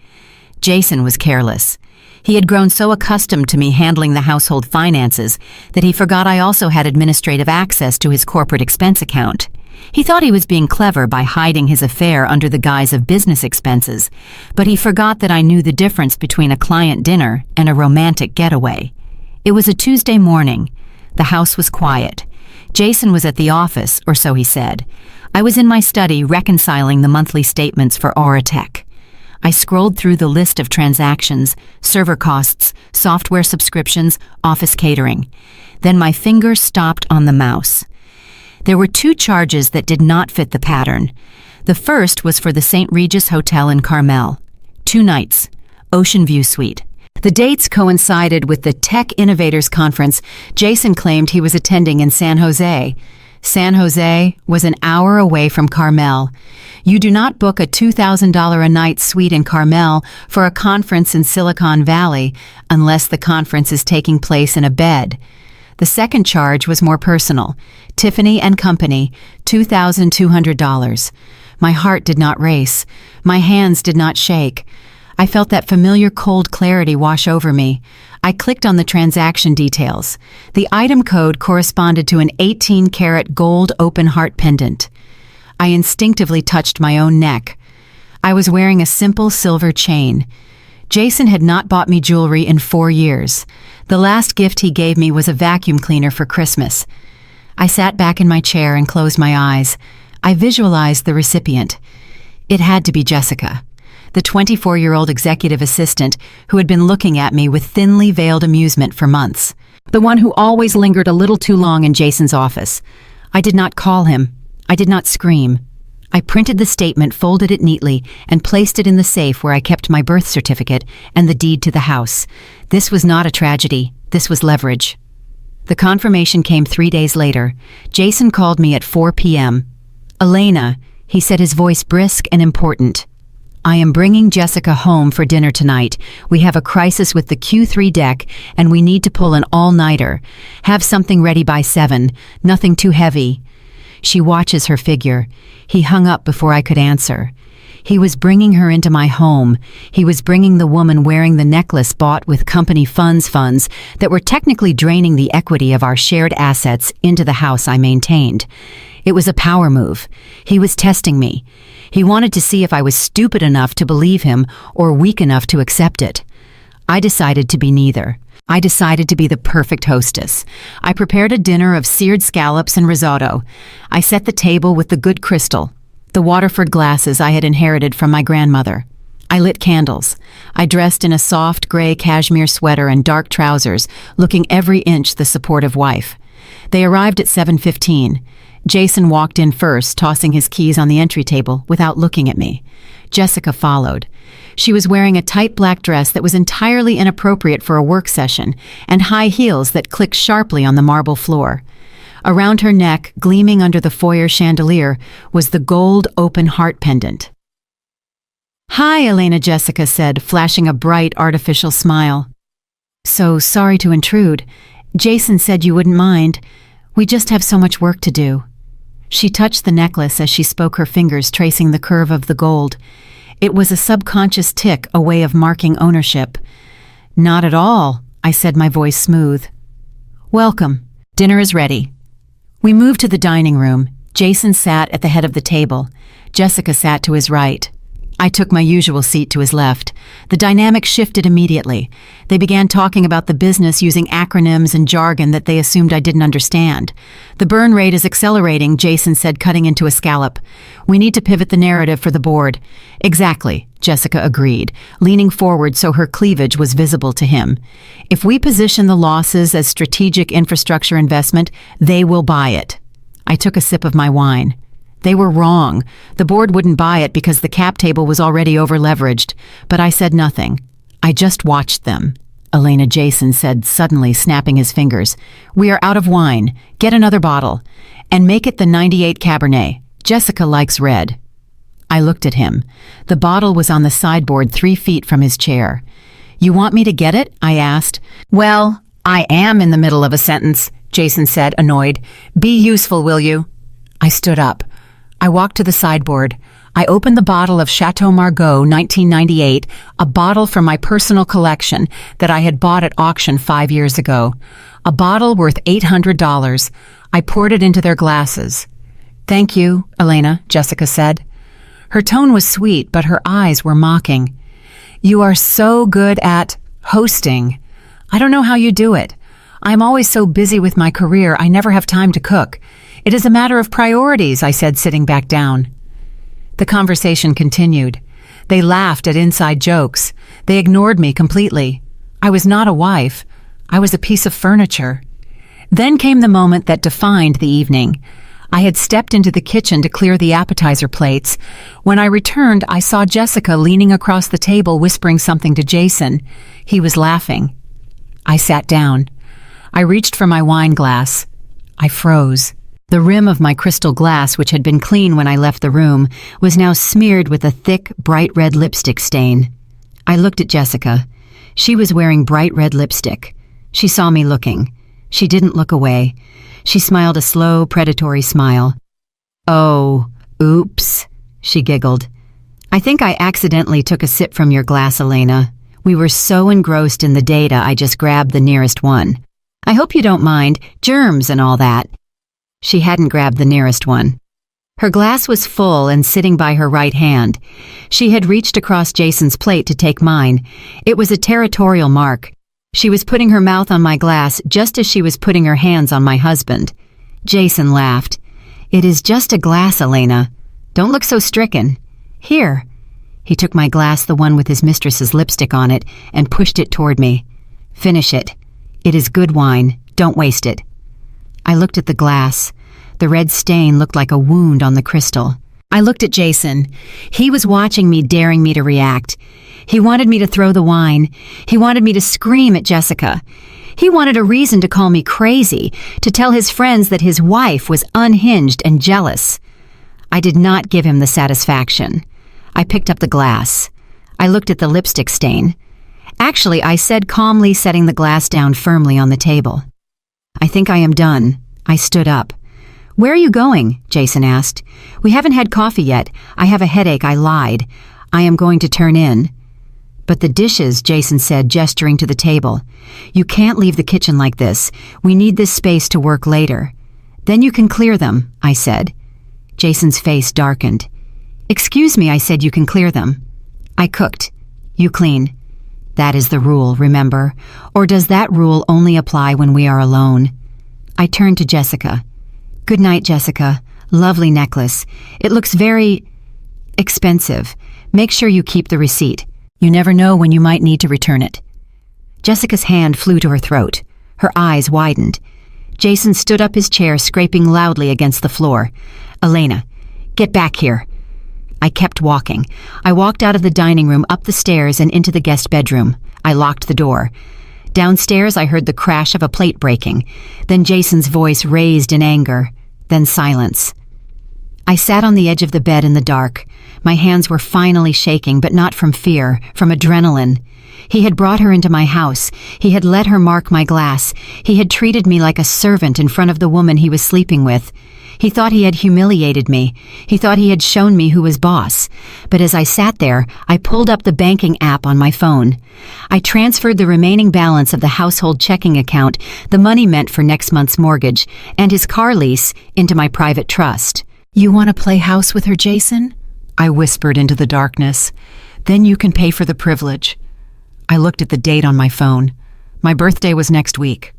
Jason was careless. He had grown so accustomed to me handling the household finances that he forgot I also had administrative access to his corporate expense account. He thought he was being clever by hiding his affair under the guise of business expenses, but he forgot that I knew the difference between a client dinner and a romantic getaway. It was a Tuesday morning. The house was quiet. Jason was at the office, or so he said. I was in my study reconciling the monthly statements for Auratech. I scrolled through the list of transactions, server costs, software subscriptions, office catering. Then my finger stopped on the mouse. There were 2 charges that did not fit the pattern. The first was for the St. Regis Hotel in Carmel. 2 nights, Ocean View Suite. The dates coincided with the Tech Innovators Conference Jason claimed he was attending in San Jose. San Jose was an hour away from Carmel. You do not book a $2,000 a night suite in Carmel for a conference in Silicon Valley unless the conference is taking place in a bed. The second charge was more personal. Tiffany and Company, $2,200. My heart did not race. My hands did not shake. I felt that familiar cold clarity wash over me. I clicked on the transaction details. The item code corresponded to an 18-karat gold open heart pendant. I instinctively touched my own neck. I was wearing a simple silver chain. Jason had not bought me jewelry in 4 years. The last gift he gave me was a vacuum cleaner for Christmas. I sat back in my chair and closed my eyes. I visualized the recipient. It had to be Jessica, the 24-year-old executive assistant who had been looking at me with thinly veiled amusement for months. The one who always lingered a little too long in Jason's office. I did not call him. I did not scream. I printed the statement, folded it neatly, and placed it in the safe where I kept my birth certificate and the deed to the house. This was not a tragedy. This was leverage. The confirmation came 3 days later. Jason called me at 4 p.m. "Elena," he said, his voice brisk and important. I am bringing Jessica home for dinner tonight. We have a crisis with the Q3 deck, and we need to pull an all-nighter. Have something ready by 7, nothing too heavy. She watches her figure. He hung up before I could answer. He was bringing her into my home. He was bringing the woman wearing the necklace bought with company funds that were technically draining the equity of our shared assets into the house I maintained. It was a power move. He was testing me. He wanted to see if I was stupid enough to believe him or weak enough to accept it. I decided to be neither. I decided to be the perfect hostess. I prepared a dinner of seared scallops and risotto. I set the table with the good crystal, the Waterford glasses I had inherited from my grandmother. I lit candles. I dressed in a soft gray cashmere sweater and dark trousers, looking every inch the supportive wife. They arrived at 7:15. Jason walked in first, tossing his keys on the entry table without looking at me. Jessica followed. She was wearing a tight black dress that was entirely inappropriate for a work session and high heels that clicked sharply on the marble floor. Around her neck, gleaming under the foyer chandelier, was the gold open heart pendant. "Hi, Elena," Jessica said, flashing a bright, artificial smile. "So sorry to intrude. Jason said you wouldn't mind. We just have so much work to do." She touched the necklace as she spoke, her fingers tracing the curve of the gold. It was a subconscious tick, a way of marking ownership. "Not at all," I said, my voice smooth. "Welcome. Dinner is ready." We moved to the dining room. Jason sat at the head of the table. Jessica sat to his right. I took my usual seat to his left. The dynamic shifted immediately. They began talking about the business using acronyms and jargon that they assumed I didn't understand. "The burn rate is accelerating," Jason said, cutting into a scallop. "We need to pivot the narrative for the board." "Exactly," Jessica agreed, leaning forward so her cleavage was visible to him. "If we position the losses as strategic infrastructure investment, they will buy it." I took a sip of my wine. They were wrong. The board wouldn't buy it because the cap table was already over-leveraged. But I said nothing. I just watched them. "Elena," Jason said, suddenly snapping his fingers. "We are out of wine. Get another bottle. And make it the 98 Cabernet. Jessica likes red." I looked at him. The bottle was on the sideboard 3 feet from his chair. "You want me to get it?" I asked. "Well, I am in the middle of a sentence," Jason said, annoyed. "Be useful, will you?" I stood up. I walked to the sideboard. I opened the bottle of Chateau Margaux 1998, a bottle from my personal collection that I had bought at auction 5 years ago. A bottle worth $800. I poured it into their glasses. "Thank you, Elena," Jessica said. Her tone was sweet, but her eyes were mocking. "You are so good at hosting. I don't know how you do it. I'm always so busy with my career, I never have time to cook. It is a matter of priorities," I said, sitting back down. The conversation continued. They laughed at inside jokes. They ignored me completely. I was not a wife. I was a piece of furniture. Then came the moment that defined the evening. I had stepped into the kitchen to clear the appetizer plates. When I returned, I saw Jessica leaning across the table, whispering something to Jason. He was laughing. I sat down. I reached for my wine glass. I froze. The rim of my crystal glass, which had been clean when I left the room, was now smeared with a thick, bright red lipstick stain. I looked at Jessica. She was wearing bright red lipstick. She saw me looking. She didn't look away. She smiled a slow, predatory smile. "Oh, oops," she giggled. "I think I accidentally took a sip from your glass, Elena. We were so engrossed in the data, I just grabbed the nearest one. I hope you don't mind, germs and all that." She hadn't grabbed the nearest one. Her glass was full and sitting by her right hand. She had reached across Jason's plate to take mine. It was a territorial mark. She was putting her mouth on my glass just as she was putting her hands on my husband. Jason laughed. "It is just a glass, Elena. Don't look so stricken. Here." He took my glass, the one with his mistress's lipstick on it, and pushed it toward me. "Finish it. It is good wine. Don't waste it." I looked at the glass. The red stain looked like a wound on the crystal. I looked at Jason. He was watching me, daring me to react. He wanted me to throw the wine. He wanted me to scream at Jessica. He wanted a reason to call me crazy, to tell his friends that his wife was unhinged and jealous. I did not give him the satisfaction. I picked up the glass. I looked at the lipstick stain. Actually, I said calmly, setting the glass down firmly on the table. I think I am done. I stood up. Where are you going? Jason asked. We haven't had coffee yet. I have a headache. I lied. I am going to turn in. But the dishes, Jason said, gesturing to the table. You can't leave the kitchen like this. We need this space to work later. Then you can clear them, I said. Jason's face darkened. Excuse me, I said, you can clear them. I cooked. You clean. That is the rule, remember? Or does that rule only apply when we are alone? I turned to Jessica. Good night, Jessica. Lovely necklace. It looks very expensive. Make sure you keep the receipt. You never know when you might need to return it. Jessica's hand flew to her throat. Her eyes widened. Jason stood up his chair, scraping loudly against the floor. Elena, get back here. I kept walking. I walked out of the dining room, up the stairs, and into the guest bedroom. I locked the door. Downstairs, I heard the crash of a plate breaking. Then Jason's voice raised in anger. Then silence. I sat on the edge of the bed in the dark. My hands were finally shaking, but not from fear, from adrenaline. He had brought her into my house. He had let her mark my glass. He had treated me like a servant in front of the woman he was sleeping with. He thought he had humiliated me. He thought he had shown me who was boss. But as I sat there, I pulled up the banking app on my phone. I transferred the remaining balance of the household checking account, the money meant for next month's mortgage, and his car lease, into my private trust. You want to play house with her, Jason? I whispered into the darkness. Then you can pay for the privilege. I looked at the date on my phone. My birthday was next week.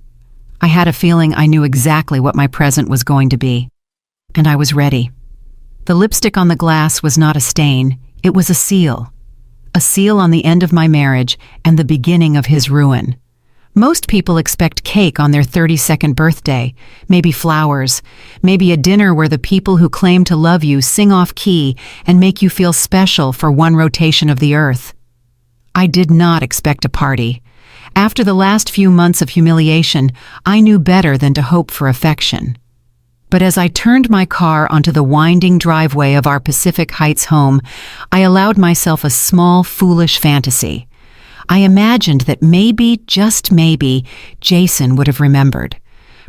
I had a feeling I knew exactly what my present was going to be. And I was ready. The lipstick on the glass was not a stain. It was a seal. A seal on the end of my marriage and the beginning of his ruin. Most people expect cake on their 32nd birthday, maybe flowers, maybe a dinner where the people who claim to love you sing off key and make you feel special for one rotation of the earth. I did not expect a party. After the last few months of humiliation, I knew better than to hope for affection. But as I turned my car onto the winding driveway of our Pacific Heights home, I allowed myself a small, foolish fantasy. I imagined that maybe, just maybe, Jason would have remembered.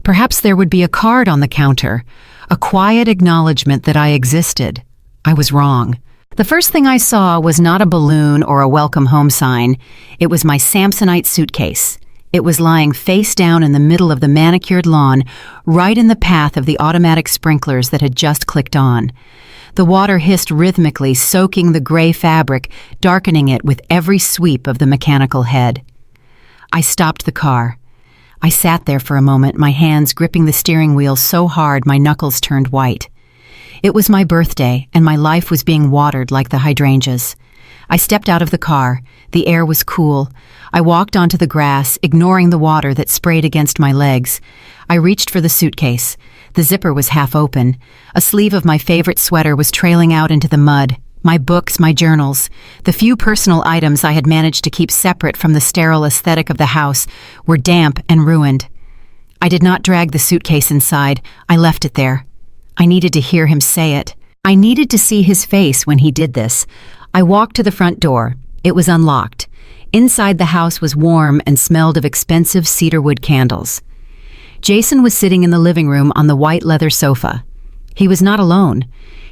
Perhaps there would be a card on the counter, a quiet acknowledgement that I existed. I was wrong. The first thing I saw was not a balloon or a welcome home sign. It was my Samsonite suitcase. It was lying face down in the middle of the manicured lawn, right in the path of the automatic sprinklers that had just clicked on. The water hissed rhythmically, soaking the gray fabric, darkening it with every sweep of the mechanical head. I stopped the car. I sat there for a moment, my hands gripping the steering wheel so hard my knuckles turned white. It was my birthday, and my life was being watered like the hydrangeas. I stepped out of the car. The air was cool. I walked onto the grass, ignoring the water that sprayed against my legs. I reached for the suitcase. The zipper was half open. A sleeve of my favorite sweater was trailing out into the mud. My books, my journals, the few personal items I had managed to keep separate from the sterile aesthetic of the house, were damp and ruined. I did not drag the suitcase inside. I left it there. I needed to hear him say it. I needed to see his face when he did this. I walked to the front door. It was unlocked. Inside the house was warm and smelled of expensive cedarwood candles. Jason was sitting in the living room on the white leather sofa. He was not alone.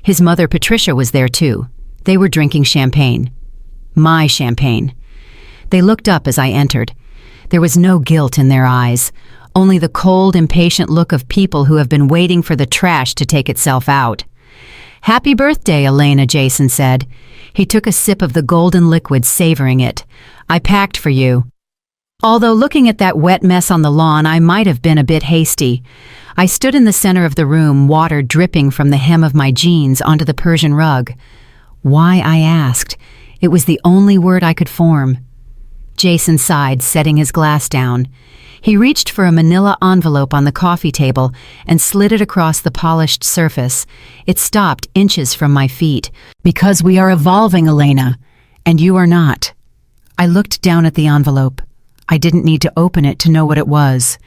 His mother, Patricia, was there too. They were drinking champagne. My champagne. They looked up as I entered. There was no guilt in their eyes, only the cold, impatient look of people who have been waiting for the trash to take itself out. "Happy birthday, Elena," Jason said. He took a sip of the golden liquid, savoring it. "I packed for you." Although looking at that wet mess on the lawn, I might have been a bit hasty. I stood in the center of the room, water dripping from the hem of my jeans onto the Persian rug. Why, I asked. It was the only word I could form. Jason sighed, setting his glass down. He reached for a manila envelope on the coffee table and slid it across the polished surface. It stopped inches from my feet. "Because we are evolving, Elena, and you are not." I looked down at the envelope. I didn't need to open it to know what it was.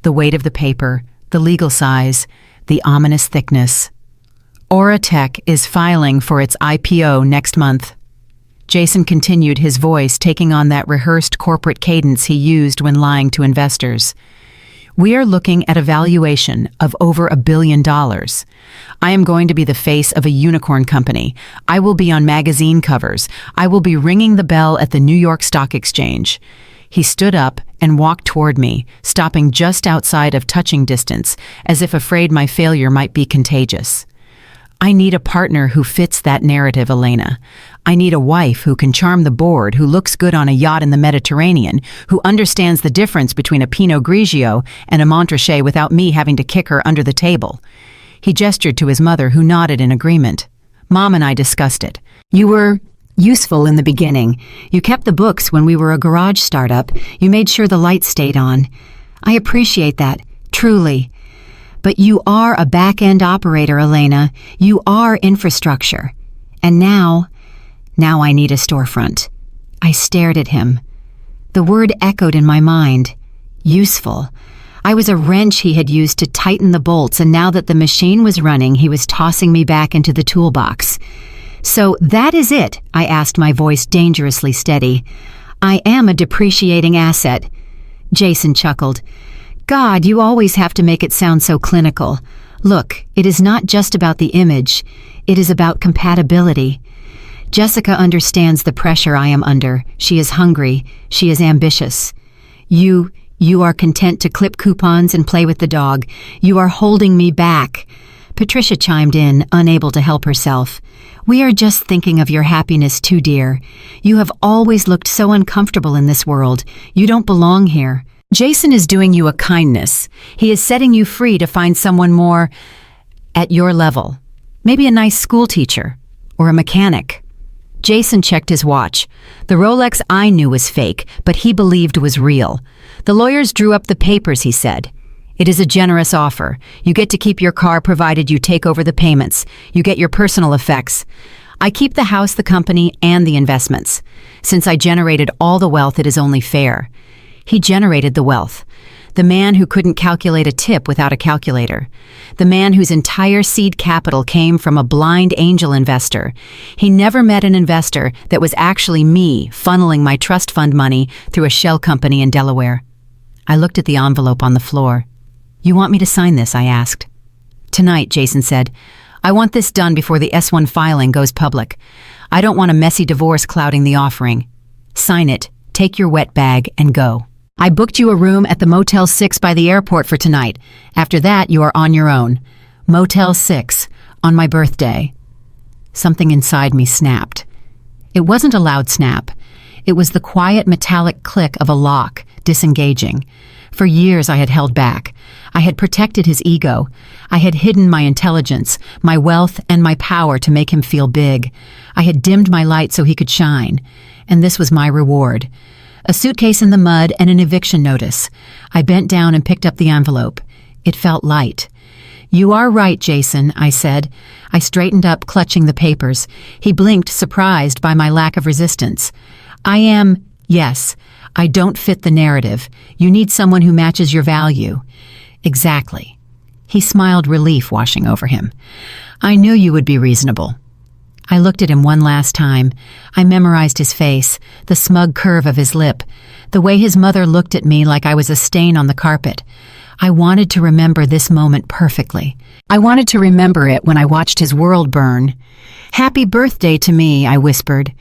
The weight of the paper, the legal size, the ominous thickness. Aura Tech is filing for its IPO next month. Jason continued, his voice taking on that rehearsed corporate cadence he used when lying to investors. We are looking at a valuation of over $1 billion. I am going to be the face of a unicorn company. I will be on magazine covers. I will be ringing the bell at the New York Stock Exchange. He stood up and walked toward me, stopping just outside of touching distance, as if afraid my failure might be contagious. I need a partner who fits that narrative, Elena. I need a wife who can charm the board, who looks good on a yacht in the Mediterranean, who understands the difference between a Pinot Grigio and a Montrachet without me having to kick her under the table. He gestured to his mother, who nodded in agreement. Mom and I discussed it. You were useful in the beginning. You kept the books when we were a garage startup. You made sure the lights stayed on. I appreciate that, truly. But you are a back-end operator, Elena. You are infrastructure. And now I need a storefront. I stared at him. The word echoed in my mind. Useful. I was a wrench he had used to tighten the bolts, and now that the machine was running, he was tossing me back into the toolbox. So that is it, I asked, my voice dangerously steady. I am a depreciating asset. Jason chuckled. God, you always have to make it sound so clinical. Look, it is not just about the image. It is about compatibility. Jessica understands the pressure I am under. She is hungry. She is ambitious. You are content to clip coupons and play with the dog. You are holding me back. Patricia chimed in, unable to help herself. We are just thinking of your happiness too, dear. You have always looked so uncomfortable in this world. You don't belong here. Jason is doing you a kindness. He is setting you free to find someone more at your level. Maybe a nice school teacher or a mechanic. Jason checked his watch. The Rolex I knew was fake, but he believed was real. The lawyers drew up the papers, he said. It is a generous offer. You get to keep your car provided you take over the payments. You get your personal effects. I keep the house, the company, and the investments. Since I generated all the wealth, it is only fair. He generated the wealth. The man who couldn't calculate a tip without a calculator. The man whose entire seed capital came from a blind angel investor. He never met an investor that was actually me funneling my trust fund money through a shell company in Delaware. I looked at the envelope on the floor. You want me to sign this? I asked. Tonight, Jason said. I want this done before the S1 filing goes public. I don't want a messy divorce clouding the offering. Sign it, take your wet bag, and go. I booked you a room at the Motel 6 by the airport for tonight. After that, you are on your own. Motel 6, on my birthday. Something inside me snapped. It wasn't a loud snap. It was the quiet metallic click of a lock, disengaging. For years I had held back. I had protected his ego. I had hidden my intelligence, my wealth, and my power to make him feel big. I had dimmed my light so he could shine. And this was my reward. A suitcase in the mud and an eviction notice. I bent down and picked up the envelope. It felt light. You are right, Jason, I said. I straightened up, clutching the papers. He blinked, surprised by my lack of resistance. Yes, I don't fit the narrative. You need someone who matches your value. Exactly. He smiled, relief washing over him. I knew you would be reasonable. I looked at him one last time. I memorized his face, the smug curve of his lip, the way his mother looked at me like I was a stain on the carpet. I wanted to remember this moment perfectly. I wanted to remember it when I watched his world burn. Happy birthday to me, I whispered.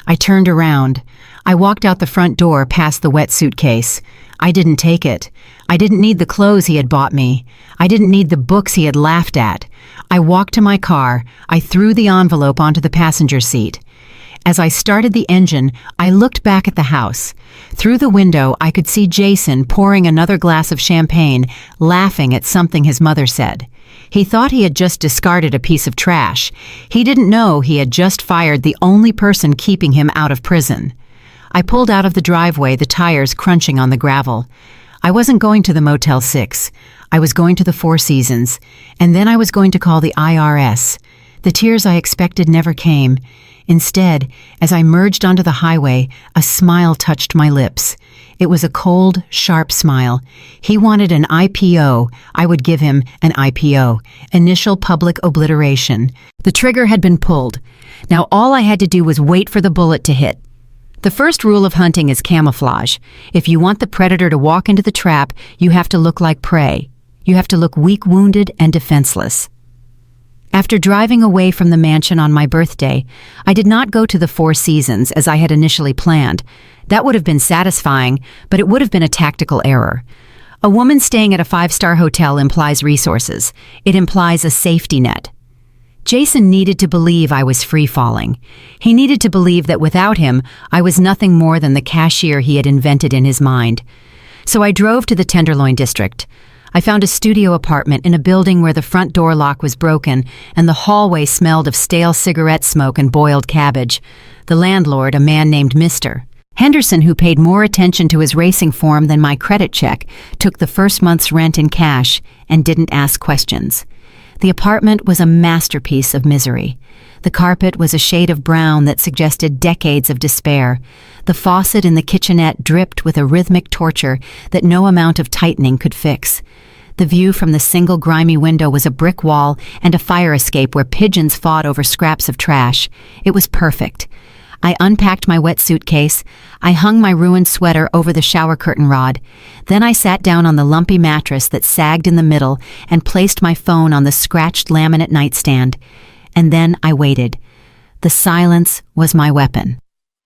I turned around. I walked out the front door past the wet suitcase. I didn't take it. I didn't need the clothes he had bought me. I didn't need the books he had laughed at. I walked to my car. I threw the envelope onto the passenger seat. As I started the engine, I looked back at the house. Through the window, I could see Jason pouring another glass of champagne, laughing at something his mother said. He thought he had just discarded a piece of trash. He didn't know he had just fired the only person keeping him out of prison. I pulled out of the driveway, the tires crunching on the gravel. I wasn't going to the Motel 6. I was going to the Four Seasons, and then I was going to call the IRS. The tears I expected never came. Instead, as I merged onto the highway, a smile touched my lips. It was a cold, sharp smile. He wanted an IPO. I would give him an IPO, initial public obliteration. The trigger had been pulled. Now all I had to do was wait for the bullet to hit. The first rule of hunting is camouflage. If you want the predator to walk into the trap, you have to look like prey. You have to look weak, wounded, and defenseless. After driving away from the mansion on my birthday, I did not go to the Four Seasons as I had initially planned. That would have been satisfying, but it would have been a tactical error. A woman staying at a five-star hotel implies resources. It implies a safety net. Jason needed to believe I was free-falling. He needed to believe that without him, I was nothing more than the cashier he had invented in his mind. So I drove to the Tenderloin district. I found a studio apartment in a building where the front door lock was broken and the hallway smelled of stale cigarette smoke and boiled cabbage. The landlord, a man named Mr. Henderson, who paid more attention to his racing form than my credit check, took the first month's rent in cash and didn't ask questions. The apartment was a masterpiece of misery. The carpet was a shade of brown that suggested decades of despair. The faucet in the kitchenette dripped with a rhythmic torture that no amount of tightening could fix. The view from the single grimy window was a brick wall and a fire escape where pigeons fought over scraps of trash. It was perfect. I unpacked my wet suitcase. I hung my ruined sweater over the shower curtain rod. Then I sat down on the lumpy mattress that sagged in the middle and placed my phone on the scratched laminate nightstand. And then I waited. The silence was my weapon.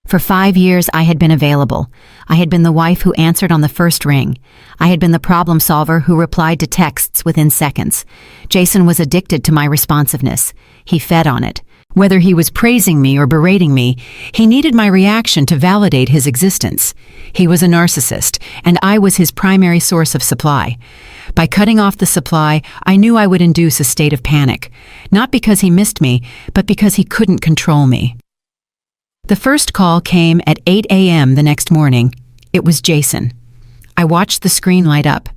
For 5 years, I had been available. I had been the wife who answered on the first ring. I had been the problem solver who replied to texts within seconds. Jason was addicted to my responsiveness. He fed on it. Whether he was praising me or berating me, he needed my reaction to validate his existence. He was a narcissist, and I was his primary source of supply. By cutting off the supply, I knew I would induce a state of panic, not because he missed me, but because he couldn't control me. The first call came at 8 a.m. the next morning. It was Jason. I watched the screen light up.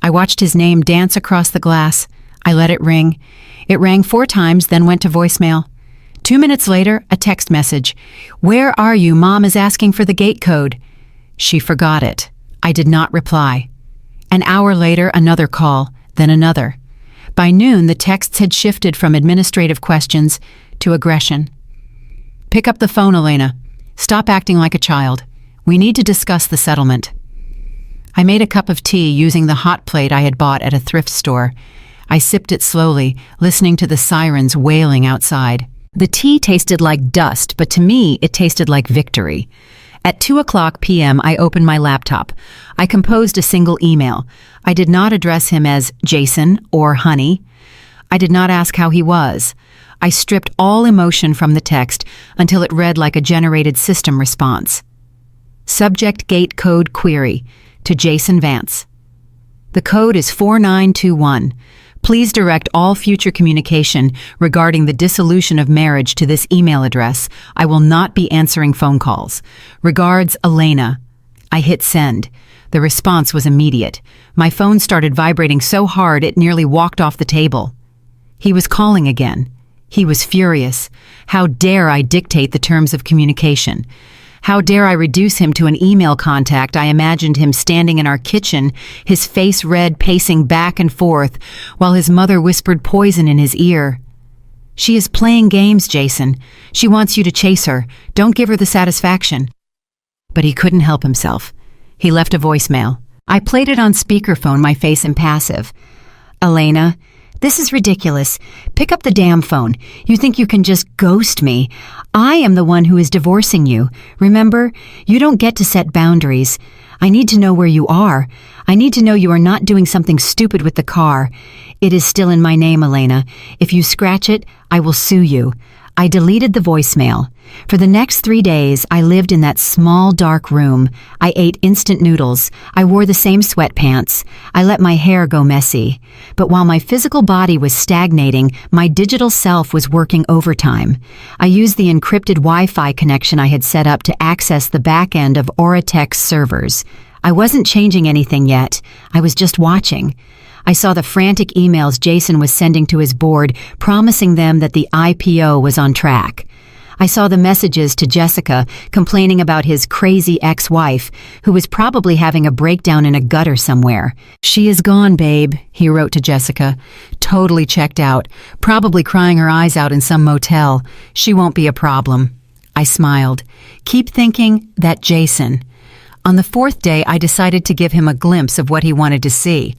I watched his name dance across the glass. I let it ring. It rang 4 times, then went to voicemail. 2 minutes later, a text message. "Where are you? Mom is asking for the gate code." She forgot it. I did not reply. An hour later, another call, then another. By noon, the texts had shifted from administrative questions to aggression. "Pick up the phone, Elena. Stop acting like a child. We need to discuss the settlement." I made a cup of tea using the hot plate I had bought at a thrift store. I sipped it slowly, listening to the sirens wailing outside. The tea tasted like dust, but to me, it tasted like victory. At 2:00 p.m., I opened my laptop. I composed a single email. I did not address him as Jason or Honey. I did not ask how he was. I stripped all emotion from the text until it read like a generated system response. Subject gate code query to Jason Vance. The code is 4921. Please direct all future communication regarding the dissolution of marriage to this email address. I will not be answering phone calls. Regards, Elena. I hit send. The response was immediate. My phone started vibrating so hard it nearly walked off the table. He was calling again. He was furious. How dare I dictate the terms of communication? How dare I reduce him to an email contact? I imagined him standing in our kitchen, his face red, pacing back and forth, while his mother whispered poison in his ear. "She is playing games, Jason. She wants you to chase her. Don't give her the satisfaction." But he couldn't help himself. He left a voicemail. I played it on speakerphone, my face impassive. "Elena, this is ridiculous. Pick up the damn phone. You think you can just ghost me? I am the one who is divorcing you. Remember, you don't get to set boundaries. I need to know where you are. I need to know you are not doing something stupid with the car. It is still in my name, Elena. If you scratch it, I will sue you." I deleted the voicemail. For the next 3 days, I lived in that small, dark room. I ate instant noodles. I wore the same sweatpants. I let my hair go messy. But while my physical body was stagnating, my digital self was working overtime. I used the encrypted Wi-Fi connection I had set up to access the back end of Auratech's servers. I wasn't changing anything yet. I was just watching. I saw the frantic emails Jason was sending to his board, promising them that the IPO was on track. I saw the messages to Jessica complaining about his crazy ex-wife, who was probably having a breakdown in a gutter somewhere. "She is gone, babe," he wrote to Jessica. "Totally checked out, probably crying her eyes out in some motel. She won't be a problem." I smiled. Keep thinking that Jason. On the fourth day, I decided to give him a glimpse of what he wanted to see.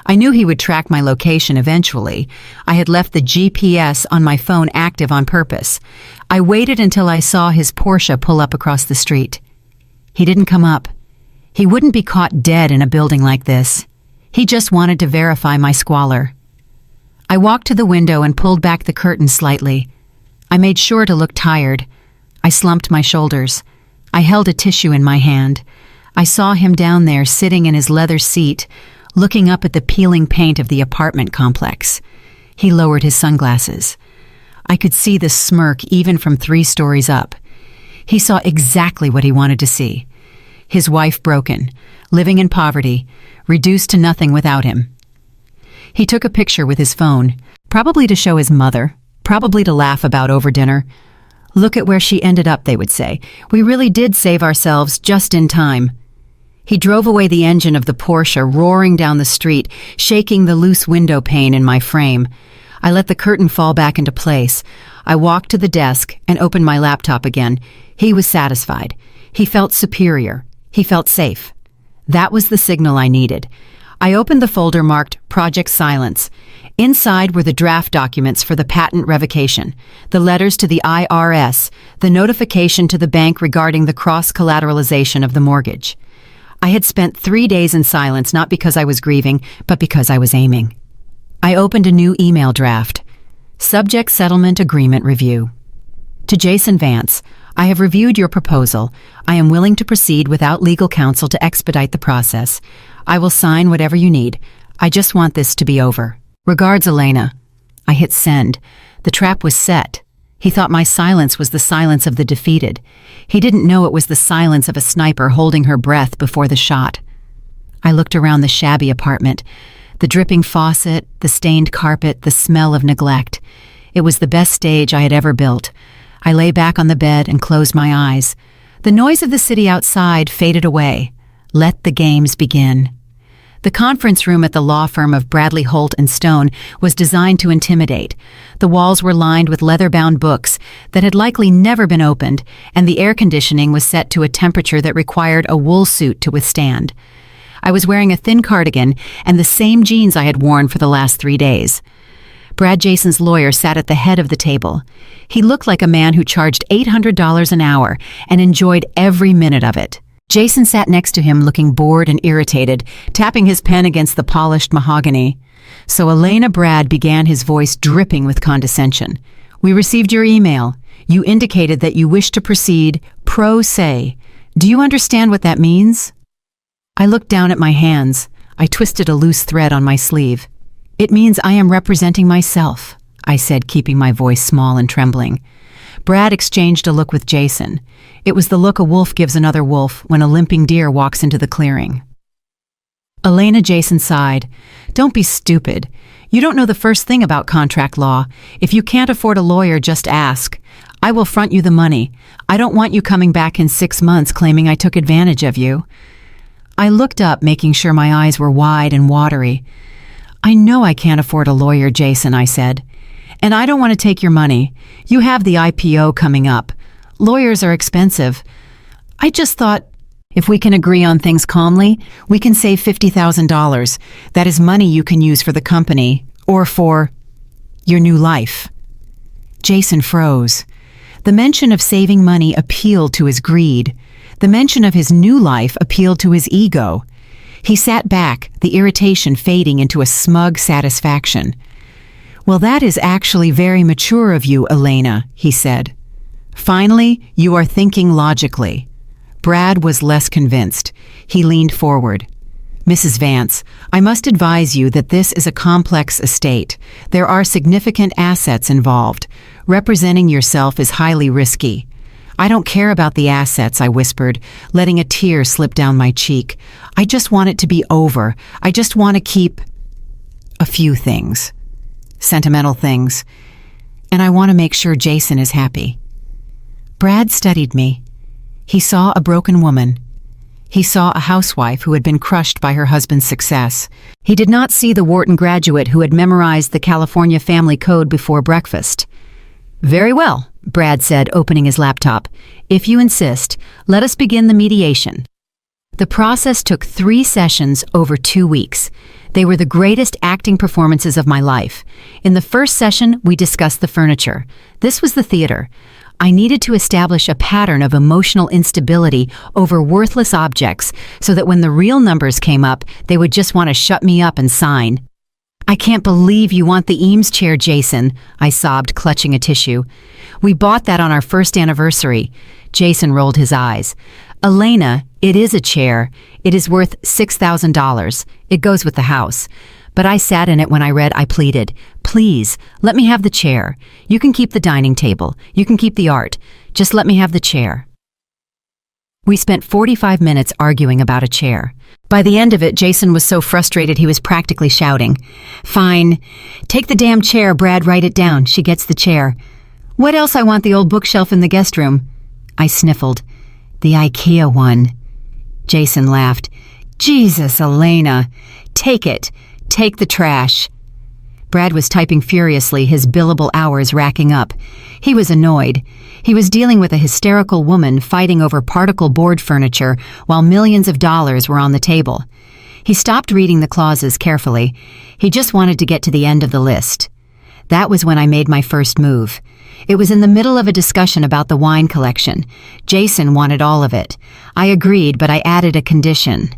I knew he would track my location eventually. I had left the GPS on my phone active on purpose. I waited until I saw his Porsche pull up across the street. He didn't come up. He wouldn't be caught dead in a building like this. He just wanted to verify my squalor. I walked to the window and pulled back the curtain slightly. I made sure to look tired. I slumped my shoulders. I held a tissue in my hand. I saw him down there sitting in his leather seat, looking up at the peeling paint of the apartment complex. He lowered his sunglasses. I could see the smirk even from 3 stories up. He saw exactly what he wanted to see. His wife broken, living in poverty, reduced to nothing without him. He took a picture with his phone, probably to show his mother, probably to laugh about over dinner. "Look at where she ended up," they would say. "We really did save ourselves just in time." He drove away the engine of the Porsche, roaring down the street, shaking the loose window pane in my frame. I let the curtain fall back into place. I walked to the desk and opened my laptop again. He was satisfied. He felt superior. He felt safe. That was the signal I needed. I opened the folder marked Project Silence. Inside were the draft documents for the patent revocation, the letters to the IRS, the notification to the bank regarding the cross-collateralization of the mortgage. I had spent 3 days in silence, not because I was grieving, but because I was aiming. I opened a new email draft. Subject Settlement Agreement Review. To Jason Vance, I have reviewed your proposal. I am willing to proceed without legal counsel to expedite the process. I will sign whatever you need. I just want this to be over. Regards, Elena. I hit send. The trap was set. He thought my silence was the silence of the defeated. He didn't know it was the silence of a sniper holding her breath before the shot. I looked around the shabby apartment. The dripping faucet, the stained carpet, the smell of neglect. It was the best stage I had ever built. I lay back on the bed and closed my eyes. The noise of the city outside faded away. Let the games begin. The conference room at the law firm of Bradley, Holt and Stone was designed to intimidate. The walls were lined with leather-bound books that had likely never been opened, and the air conditioning was set to a temperature that required a wool suit to withstand. I was wearing a thin cardigan and the same jeans I had worn for the last 3 days. Brad Jason's lawyer sat at the head of the table. He looked like a man who charged $800 an hour and enjoyed every minute of it. Jason sat next to him looking bored and irritated, tapping his pen against the polished mahogany. So Elena Brad began, his voice dripping with condescension. "We received your email. You indicated that you wish to proceed pro se. Do you understand what that means?" I looked down at my hands. I twisted a loose thread on my sleeve. "It means I am representing myself," I said, keeping my voice small and trembling. Brad exchanged a look with Jason. It was the look a wolf gives another wolf when a limping deer walks into the clearing. Elena, Jason sighed. "Don't be stupid. You don't know the first thing about contract law. If you can't afford a lawyer, just ask. I will front you the money. I don't want you coming back in 6 months claiming I took advantage of you." I looked up, making sure my eyes were wide and watery. "I know I can't afford a lawyer, Jason," I said. "And I don't want to take your money. You have the IPO coming up. Lawyers are expensive. I just thought, if we can agree on things calmly, we can save $50,000. That is money you can use for the company or for your new life." Jason froze. The mention of saving money appealed to his greed. The mention of his new life appealed to his ego. He sat back, the irritation fading into a smug satisfaction. "Well, that is actually very mature of you, Elena," he said. "Finally, you are thinking logically." Brad was less convinced. He leaned forward. "Mrs. Vance, I must advise you that this is a complex estate. There are significant assets involved. Representing yourself is highly risky." "I don't care about the assets," I whispered, letting a tear slip down my cheek. "I just want it to be over. I just want to keep a few things. Sentimental things. And I want to make sure Jason is happy." Brad studied me. He saw a broken woman. He saw a housewife who had been crushed by her husband's success. He did not see the Wharton graduate who had memorized the California family code before breakfast. "Very well," Brad said, opening his laptop. "If you insist, let us begin the mediation." The process took 3 sessions over 2 weeks. They were the greatest acting performances of my life. In the first session, we discussed the furniture. This was the theater. I needed to establish a pattern of emotional instability over worthless objects so that when the real numbers came up, they would just want to shut me up and sign. "I can't believe you want the Eames chair, Jason," I sobbed, clutching a tissue. "We bought that on our first anniversary." Jason rolled his eyes. "Elena, it is a chair. It is worth $6,000. It goes with the house. But I sat in it when I read. I pleaded, 'Please, let me have the chair. You can keep the dining table. You can keep the art. Just let me have the chair.'" We spent 45 minutes arguing about a chair. By the end of it, Jason was so frustrated he was practically shouting. "Fine. Take the damn chair, Brad, write it down. She gets the chair. What else? I want the old bookshelf in the guest room." I sniffled. "The IKEA one." Jason laughed. "Jesus, Elena. Take it. Take the trash." Brad was typing furiously, his billable hours racking up. He was annoyed. He was dealing with a hysterical woman fighting over particle board furniture while millions of dollars were on the table. He stopped reading the clauses carefully. He just wanted to get to the end of the list. That was when I made my first move. It was in the middle of a discussion about the wine collection. Jason wanted all of it. I agreed, but I added a condition.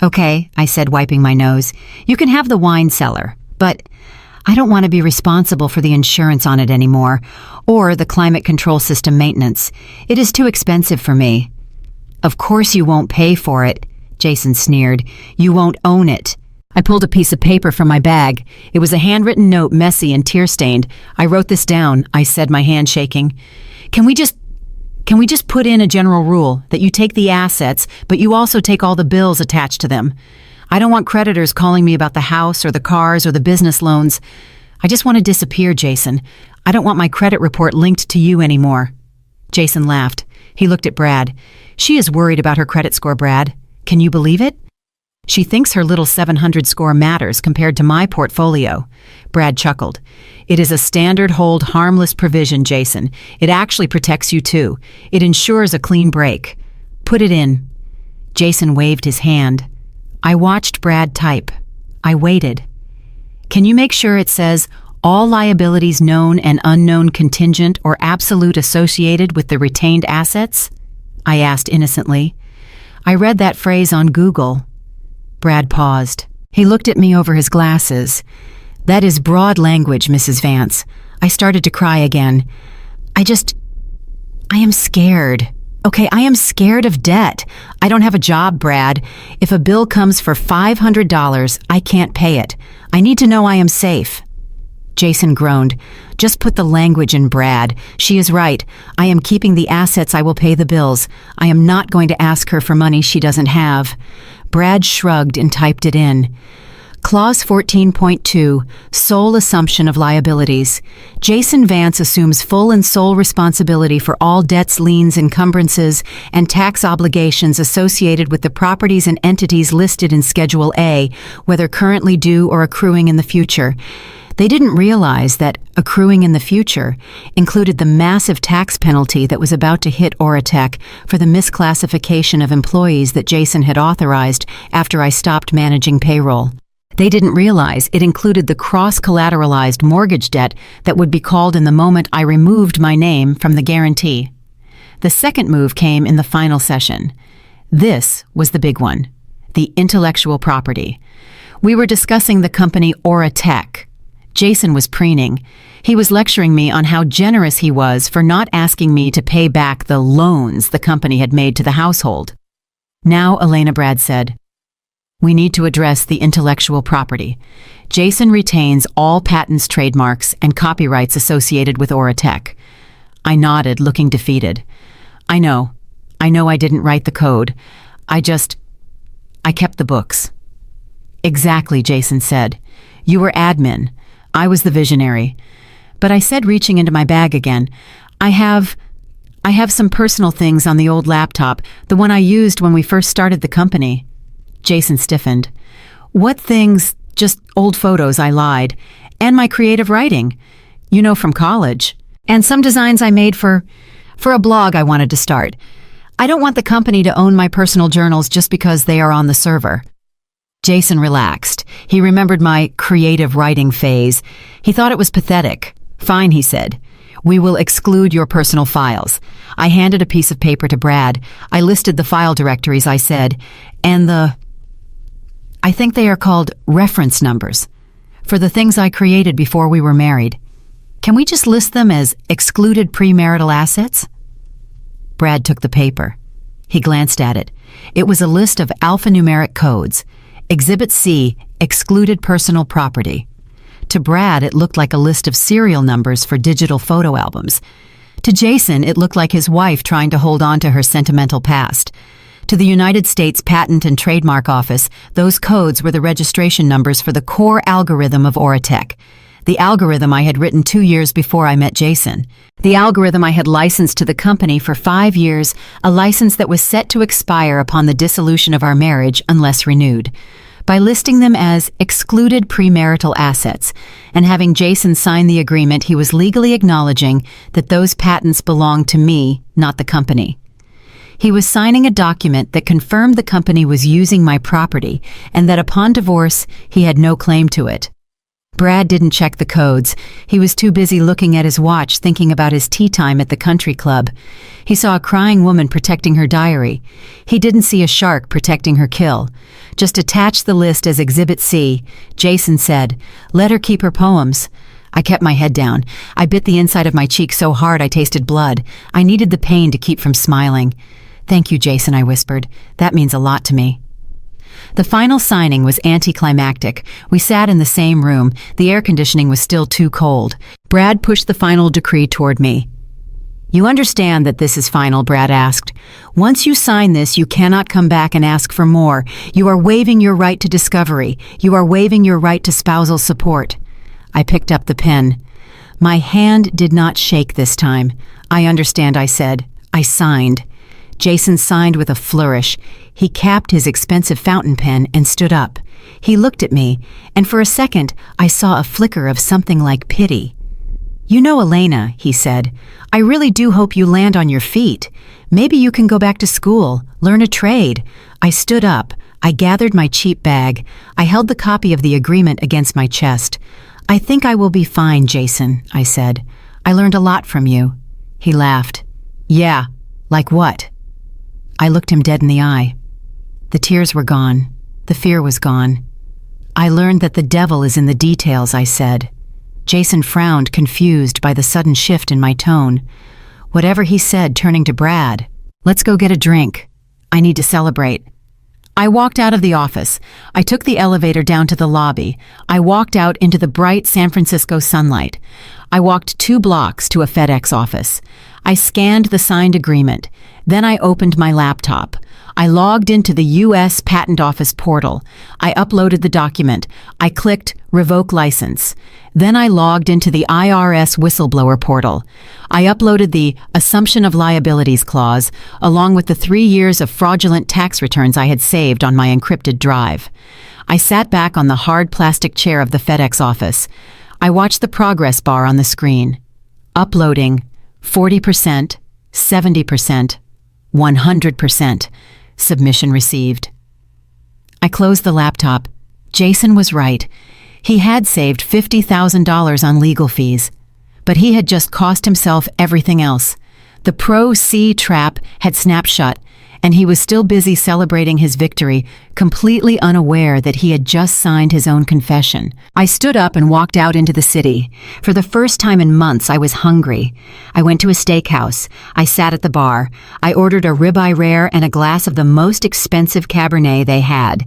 "Okay," I said, wiping my nose. "You can have the wine cellar, but I don't want to be responsible for the insurance on it anymore, or the climate control system maintenance. It is too expensive for me." "Of course you won't pay for it," Jason sneered. "You won't own it." I pulled a piece of paper from my bag. It was a handwritten note, messy and tear-stained. "I wrote this down," I said, my hand shaking. Can we just put in a general rule that you take the assets, but you also take all the bills attached to them? I don't want creditors calling me about the house or the cars or the business loans. I just want to disappear, Jason. I don't want my credit report linked to you anymore." Jason laughed. He looked at Brad. "She is worried about her credit score, Brad. Can you believe it? She thinks her little 700 score matters compared to my portfolio." Brad chuckled. "It is a standard hold harmless provision, Jason. It actually protects you too. It ensures a clean break. Put it in." Jason waved his hand. I watched Brad type. I waited. "Can you make sure it says all liabilities known and unknown contingent or absolute associated with the retained assets?" I asked innocently. "I read that phrase on Google." Brad paused. He looked at me over his glasses. "That is broad language, Mrs. Vance." I started to cry again. I am scared. Okay, I am scared of debt. I don't have a job, Brad. If a bill comes for $500, I can't pay it. I need to know I am safe." Jason groaned. "Just put the language in, Brad. She is right. I am keeping the assets. I will pay the bills. I am not going to ask her for money she doesn't have." Brad shrugged and typed it in. Clause 14.2, Sole Assumption of Liabilities. Jason Vance assumes full and sole responsibility for all debts, liens, encumbrances, and tax obligations associated with the properties and entities listed in Schedule A, whether currently due or accruing in the future. They didn't realize that accruing in the future included the massive tax penalty that was about to hit Oratech for the misclassification of employees that Jason had authorized after I stopped managing payroll. They didn't realize it included the cross-collateralized mortgage debt that would be called in the moment I removed my name from the guarantee. The second move came in the final session. This was the big one, the intellectual property. We were discussing the company Oratech. Jason was preening. He was lecturing me on how generous he was for not asking me to pay back the loans the company had made to the household. "Now, Elena," Brad said, "we need to address the intellectual property. Jason retains all patents, trademarks, and copyrights associated with Oratech." I nodded, looking defeated. I know I didn't write the code. I kept the books." "Exactly," Jason said. "You were admin. I was the visionary." But I said, reaching into my bag again, I have I have some personal things on the old laptop, the one I used when we first started the company. Jason stiffened. What things? Just old photos, I lied. And my creative writing. You know, from college. And some designs I made for a blog I wanted to start. I don't want the company to own my personal journals just because they are on the server. Jason relaxed. He remembered my creative writing phase. He thought it was pathetic. Fine, he said. We will exclude your personal files. I handed a piece of paper to Brad. I listed the file directories, I said, and I think they are called reference numbers, for the things I created before we were married. Can we just list them as excluded premarital assets? Brad took the paper. He glanced at it. It was a list of alphanumeric codes. Exhibit C, excluded personal property. To Brad, it looked like a list of serial numbers for digital photo albums. To Jason, it looked like his wife trying to hold on to her sentimental past. To the United States Patent and Trademark Office, those codes were the registration numbers for the core algorithm of Oratech. The algorithm I had written 2 years before I met Jason. The algorithm I had licensed to the company for 5 years, a license that was set to expire upon the dissolution of our marriage unless renewed. By listing them as excluded premarital assets and having Jason sign the agreement, he was legally acknowledging that those patents belonged to me, not the company. He was signing a document that confirmed the company was using my property and that upon divorce, he had no claim to it. Brad didn't check the codes. He was too busy looking at his watch, thinking about his tea time at the country club. He saw a crying woman protecting her diary. He didn't see a shark protecting her kill. Just attach the list as Exhibit C. Jason said, "Let her keep her poems." I kept my head down. I bit the inside of my cheek so hard I tasted blood. I needed the pain to keep from smiling. "Thank you, Jason," I whispered. "That means a lot to me." The final signing was anticlimactic. We sat in the same room. The air conditioning was still too cold. Brad pushed the final decree toward me. "You understand that this is final?" Brad asked. "Once you sign this, you cannot come back and ask for more. You are waiving your right to discovery. You are waiving your right to spousal support." I picked up the pen. My hand did not shake this time. "I understand," I said. I signed. Jason signed with a flourish. He capped his expensive fountain pen and stood up. He looked at me, and for a second I saw a flicker of something like pity. "You know, Elena," he said, "I really do hope you land on your feet. Maybe you can go back to school, learn a trade." I stood up. I gathered my cheap bag. I held the copy of the agreement against my chest. "I think I will be fine, Jason," I said. "I learned a lot from you." He laughed. "Yeah, like what?" I looked him dead in the eye. The tears were gone. The fear was gone. "I learned that the devil is in the details," I said. Jason frowned, confused by the sudden shift in my tone. Whatever he said, turning to Brad, "Let's go get a drink. I need to celebrate." I walked out of the office. I took the elevator down to the lobby. I walked out into the bright San Francisco sunlight. I walked 2 blocks to a FedEx office. I scanned the signed agreement. Then I opened my laptop. I logged into the U.S. Patent Office portal. I uploaded the document. I clicked Revoke License. Then I logged into the IRS Whistleblower portal. I uploaded the Assumption of Liabilities clause, along with the 3 years of fraudulent tax returns I had saved on my encrypted drive. I sat back on the hard plastic chair of the FedEx office. I watched the progress bar on the screen. Uploading 40%, 70%, 100%. Submission received. I closed the laptop. Jason was right. He had saved $50,000 on legal fees, but he had just cost himself everything else. The Pro-C trap had snapped shut, and he was still busy celebrating his victory, completely unaware that he had just signed his own confession. I stood up and walked out into the city. For the first time in months, I was hungry. I went to a steakhouse. I sat at the bar. I ordered a ribeye rare and a glass of the most expensive Cabernet they had.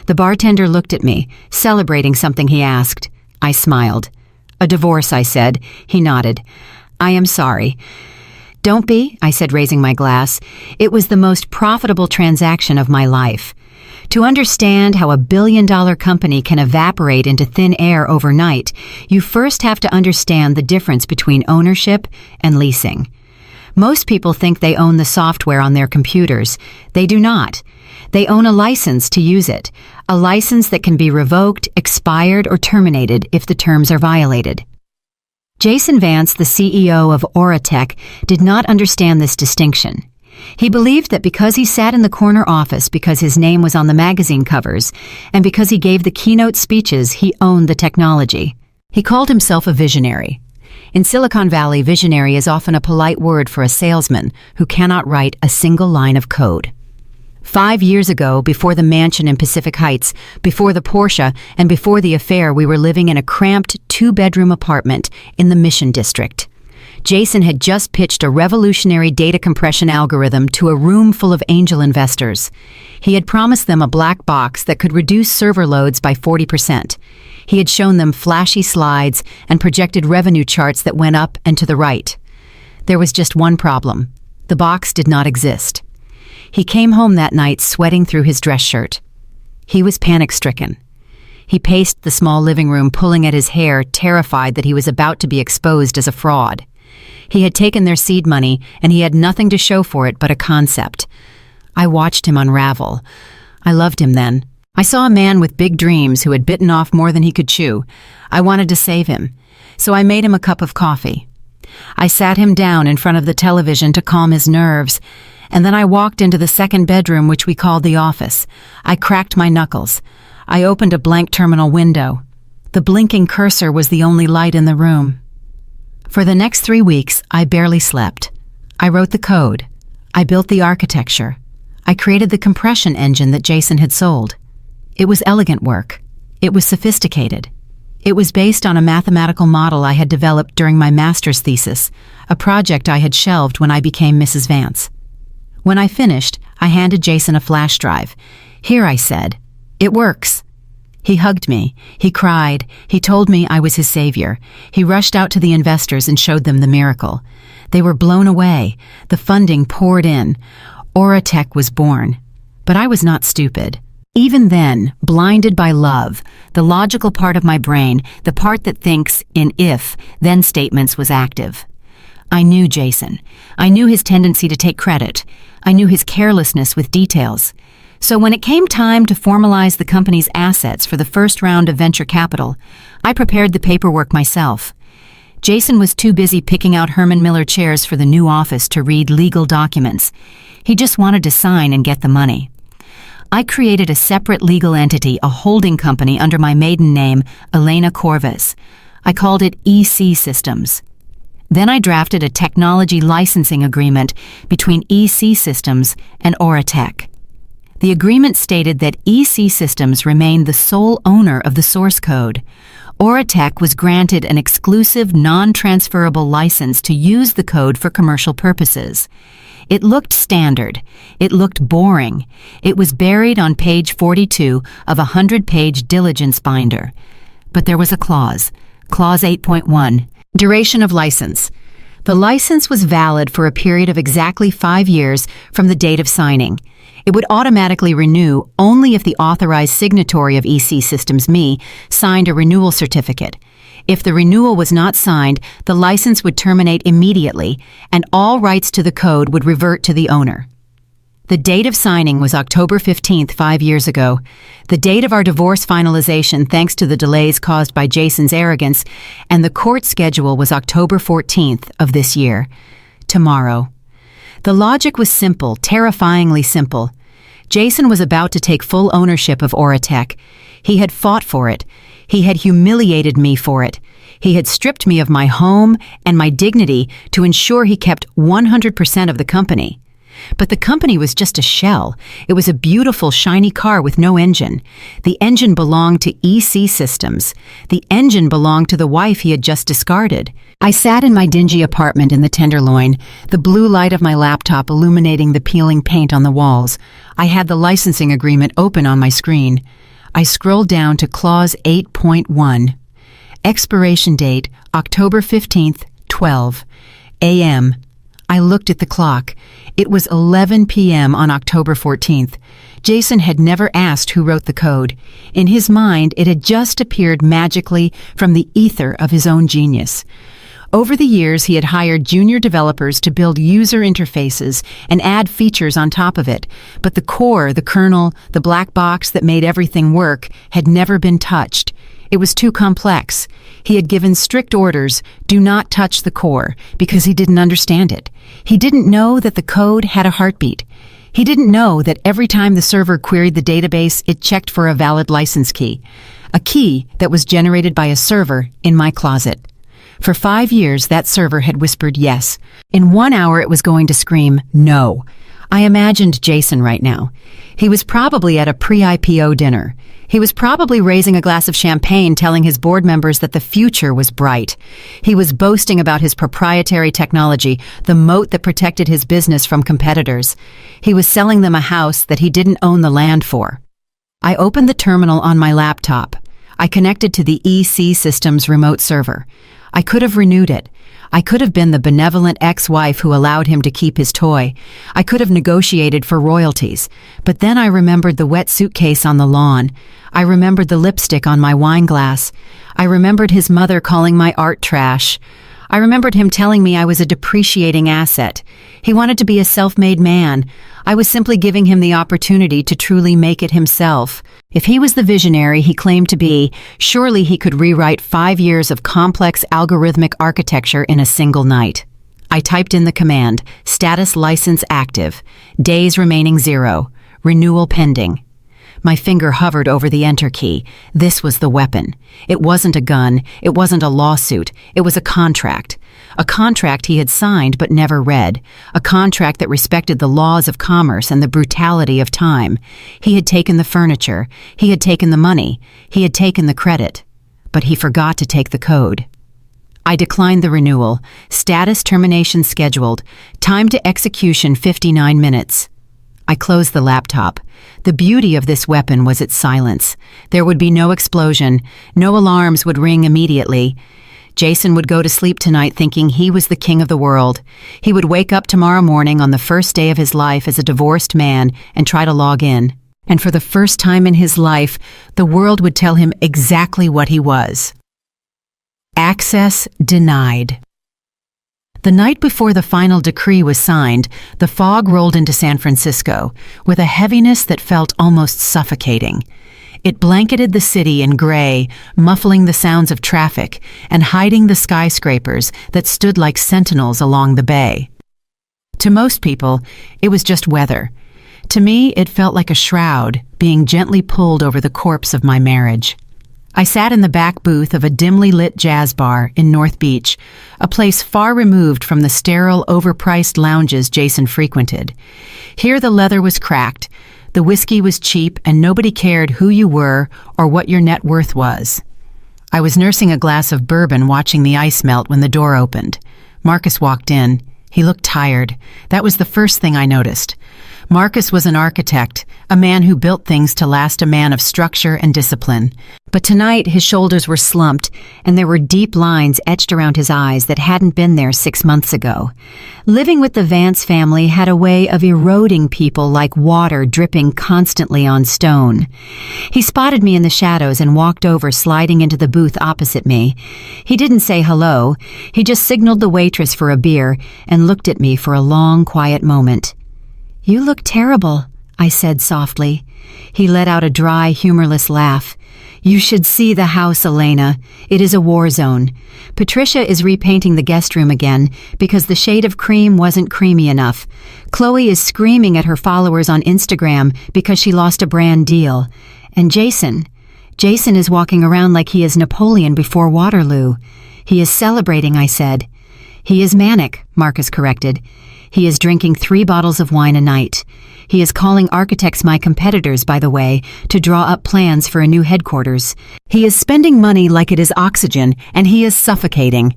The bartender looked at me, celebrating something he asked. I smiled. "A divorce," I said. He nodded. "I am sorry." "Don't be," I said, raising my glass. "It was the most profitable transaction of my life." To understand how a billion-dollar company can evaporate into thin air overnight, you first have to understand the difference between ownership and leasing. Most people think they own the software on their computers. They do not. They own a license to use it, a license that can be revoked, expired, or terminated if the terms are violated. Jason Vance, the CEO of Auratech, did not understand this distinction. He believed that because he sat in the corner office because his name was on the magazine covers, and because he gave the keynote speeches, he owned the technology. He called himself a visionary. In Silicon Valley, visionary is often a polite word for a salesman who cannot write a single line of code. 5 years ago, before the mansion in Pacific Heights, before the Porsche, and before the affair, we were living in a cramped 2-bedroom apartment in the Mission District. Jason had just pitched a revolutionary data compression algorithm to a room full of angel investors. He had promised them a black box that could reduce server loads by 40%. He had shown them flashy slides and projected revenue charts that went up and to the right. There was just one problem. The box did not exist. He came home that night sweating through his dress shirt. He was panic-stricken. He paced the small living room, pulling at his hair, terrified that he was about to be exposed as a fraud. He had taken their seed money, and he had nothing to show for it but a concept. I watched him unravel. I loved him then. I saw a man with big dreams who had bitten off more than he could chew. I wanted to save him, so I made him a cup of coffee. I sat him down in front of the television to calm his nerves, and then I walked into the second bedroom, which we called the office. I cracked my knuckles. I opened a blank terminal window. The blinking cursor was the only light in the room. For the next 3 weeks, I barely slept. I wrote the code. I built the architecture. I created the compression engine that Jason had sold. It was elegant work. It was sophisticated. It was based on a mathematical model I had developed during my master's thesis, a project I had shelved when I became Mrs. Vance. When I finished, I handed Jason a flash drive. "Here," I said. "It works." He hugged me. He cried. He told me I was his savior. He rushed out to the investors and showed them the miracle. They were blown away. The funding poured in. Auratech was born. But I was not stupid. Even then, blinded by love, the logical part of my brain, the part that thinks in if-then statements, was active. I knew Jason. I knew his tendency to take credit. I knew his carelessness with details. So when it came time to formalize the company's assets for the first round of venture capital, I prepared the paperwork myself. Jason was too busy picking out Herman Miller chairs for the new office to read legal documents. He just wanted to sign and get the money. I created a separate legal entity, a holding company under my maiden name, Elena Corvus. I called it EC Systems. Then I drafted a technology licensing agreement between EC Systems and Auratech. The agreement stated that EC Systems remained the sole owner of the source code. Auratech was granted an exclusive, non-transferable license to use the code for commercial purposes. It looked standard. It looked boring. It was buried on page 42 of a 100-page diligence binder. But there was a clause, Clause 8.1, duration of license. The license was valid for a period of exactly 5 years from the date of signing. It would automatically renew only if the authorized signatory of EC Systems, me, signed a renewal certificate. If the renewal was not signed, the license would terminate immediately, and all rights to the code would revert to the owner. The date of signing was October 15th, 5 years ago. The date of our divorce finalization, thanks to the delays caused by Jason's arrogance, and the court schedule was October 14th of this year. Tomorrow. The logic was simple, terrifyingly simple. Jason was about to take full ownership of Auratech. He had fought for it. He had humiliated me for it. He had stripped me of my home and my dignity to ensure he kept 100% of the company. But the company was just a shell. It was a beautiful, shiny car with no engine. The engine belonged to EC Systems. The engine belonged to the wife he had just discarded. I sat in my dingy apartment in the Tenderloin, the blue light of my laptop illuminating the peeling paint on the walls. I had the licensing agreement open on my screen. I scrolled down to Clause 8.1. Expiration date, October 15th, 12 a.m. I looked at the clock. It was 11 p.m. on October 14th. Jason had never asked who wrote the code. In his mind, it had just appeared magically from the ether of his own genius. Over the years, he had hired junior developers to build user interfaces and add features on top of it, but the core, the kernel, the black box that made everything work, had never been touched. It was too complex. He had given strict orders, do not touch the core, because he didn't understand it. He didn't know that the code had a heartbeat. He didn't know that every time the server queried the database, it checked for a valid license key, a key that was generated by a server in my closet. For 5 years, that server had whispered yes. In 1 hour, it was going to scream no. I imagined Jason right now. He was probably at a pre-IPO dinner. He was probably raising a glass of champagne telling his board members that the future was bright. He was boasting about his proprietary technology, the moat that protected his business from competitors. He was selling them a house that he didn't own the land for. I opened the terminal on my laptop. I connected to the EC Systems remote server. I could have renewed it. I could have been the benevolent ex-wife who allowed him to keep his toy. I could have negotiated for royalties. But then I remembered the wet suitcase on the lawn. I remembered the lipstick on my wine glass. I remembered his mother calling my art trash. I remembered him telling me I was a depreciating asset. He wanted to be a self-made man. I was simply giving him the opportunity to truly make it himself. If he was the visionary he claimed to be, surely he could rewrite 5 years of complex algorithmic architecture in a single night. I typed in the command, status license active, days remaining 0, renewal pending. My finger hovered over the enter key. This was the weapon. It wasn't a gun. It wasn't a lawsuit. It was a contract. A contract he had signed but never read. A contract that respected the laws of commerce and the brutality of time. He had taken the furniture. He had taken the money. He had taken the credit. But he forgot to take the code. I declined the renewal. Status termination scheduled. Time to execution 59 minutes. I closed the laptop. The beauty of this weapon was its silence. There would be no explosion. No alarms would ring immediately. Jason would go to sleep tonight thinking he was the king of the world. He would wake up tomorrow morning on the first day of his life as a divorced man and try to log in. And for the first time in his life, the world would tell him exactly what he was. Access denied. The night before the final decree was signed, the fog rolled into San Francisco with a heaviness that felt almost suffocating. It blanketed the city in gray, muffling the sounds of traffic and hiding the skyscrapers that stood like sentinels along the bay. To most people, it was just weather. To me, it felt like a shroud being gently pulled over the corpse of my marriage. I sat in the back booth of a dimly lit jazz bar in North Beach, a place far removed from the sterile, overpriced lounges Jason frequented. Here the leather was cracked, the whiskey was cheap, and nobody cared who you were or what your net worth was. I was nursing a glass of bourbon watching the ice melt when the door opened. Marcus walked in. He looked tired. That was the first thing I noticed. Marcus was an architect, a man who built things to last, a man of structure and discipline. But tonight his shoulders were slumped, and there were deep lines etched around his eyes that hadn't been there 6 months ago. Living with the Vance family had a way of eroding people like water dripping constantly on stone. He spotted me in the shadows and walked over, sliding into the booth opposite me. He didn't say hello. He just signaled the waitress for a beer and looked at me for a long, quiet moment. "You look terrible," I said softly. He let out a dry, humorless laugh. "You should see the house, Elena. It is a war zone. Patricia is repainting the guest room again because the shade of cream wasn't creamy enough. Chloe is screaming at her followers on Instagram because she lost a brand deal. And Jason is walking around like he is Napoleon before Waterloo. He is celebrating," I said. "He is manic," Marcus corrected. "He is drinking 3 bottles of wine a night. He is calling architects my competitors, by the way, to draw up plans for a new headquarters. He is spending money like it is oxygen, and he is suffocating."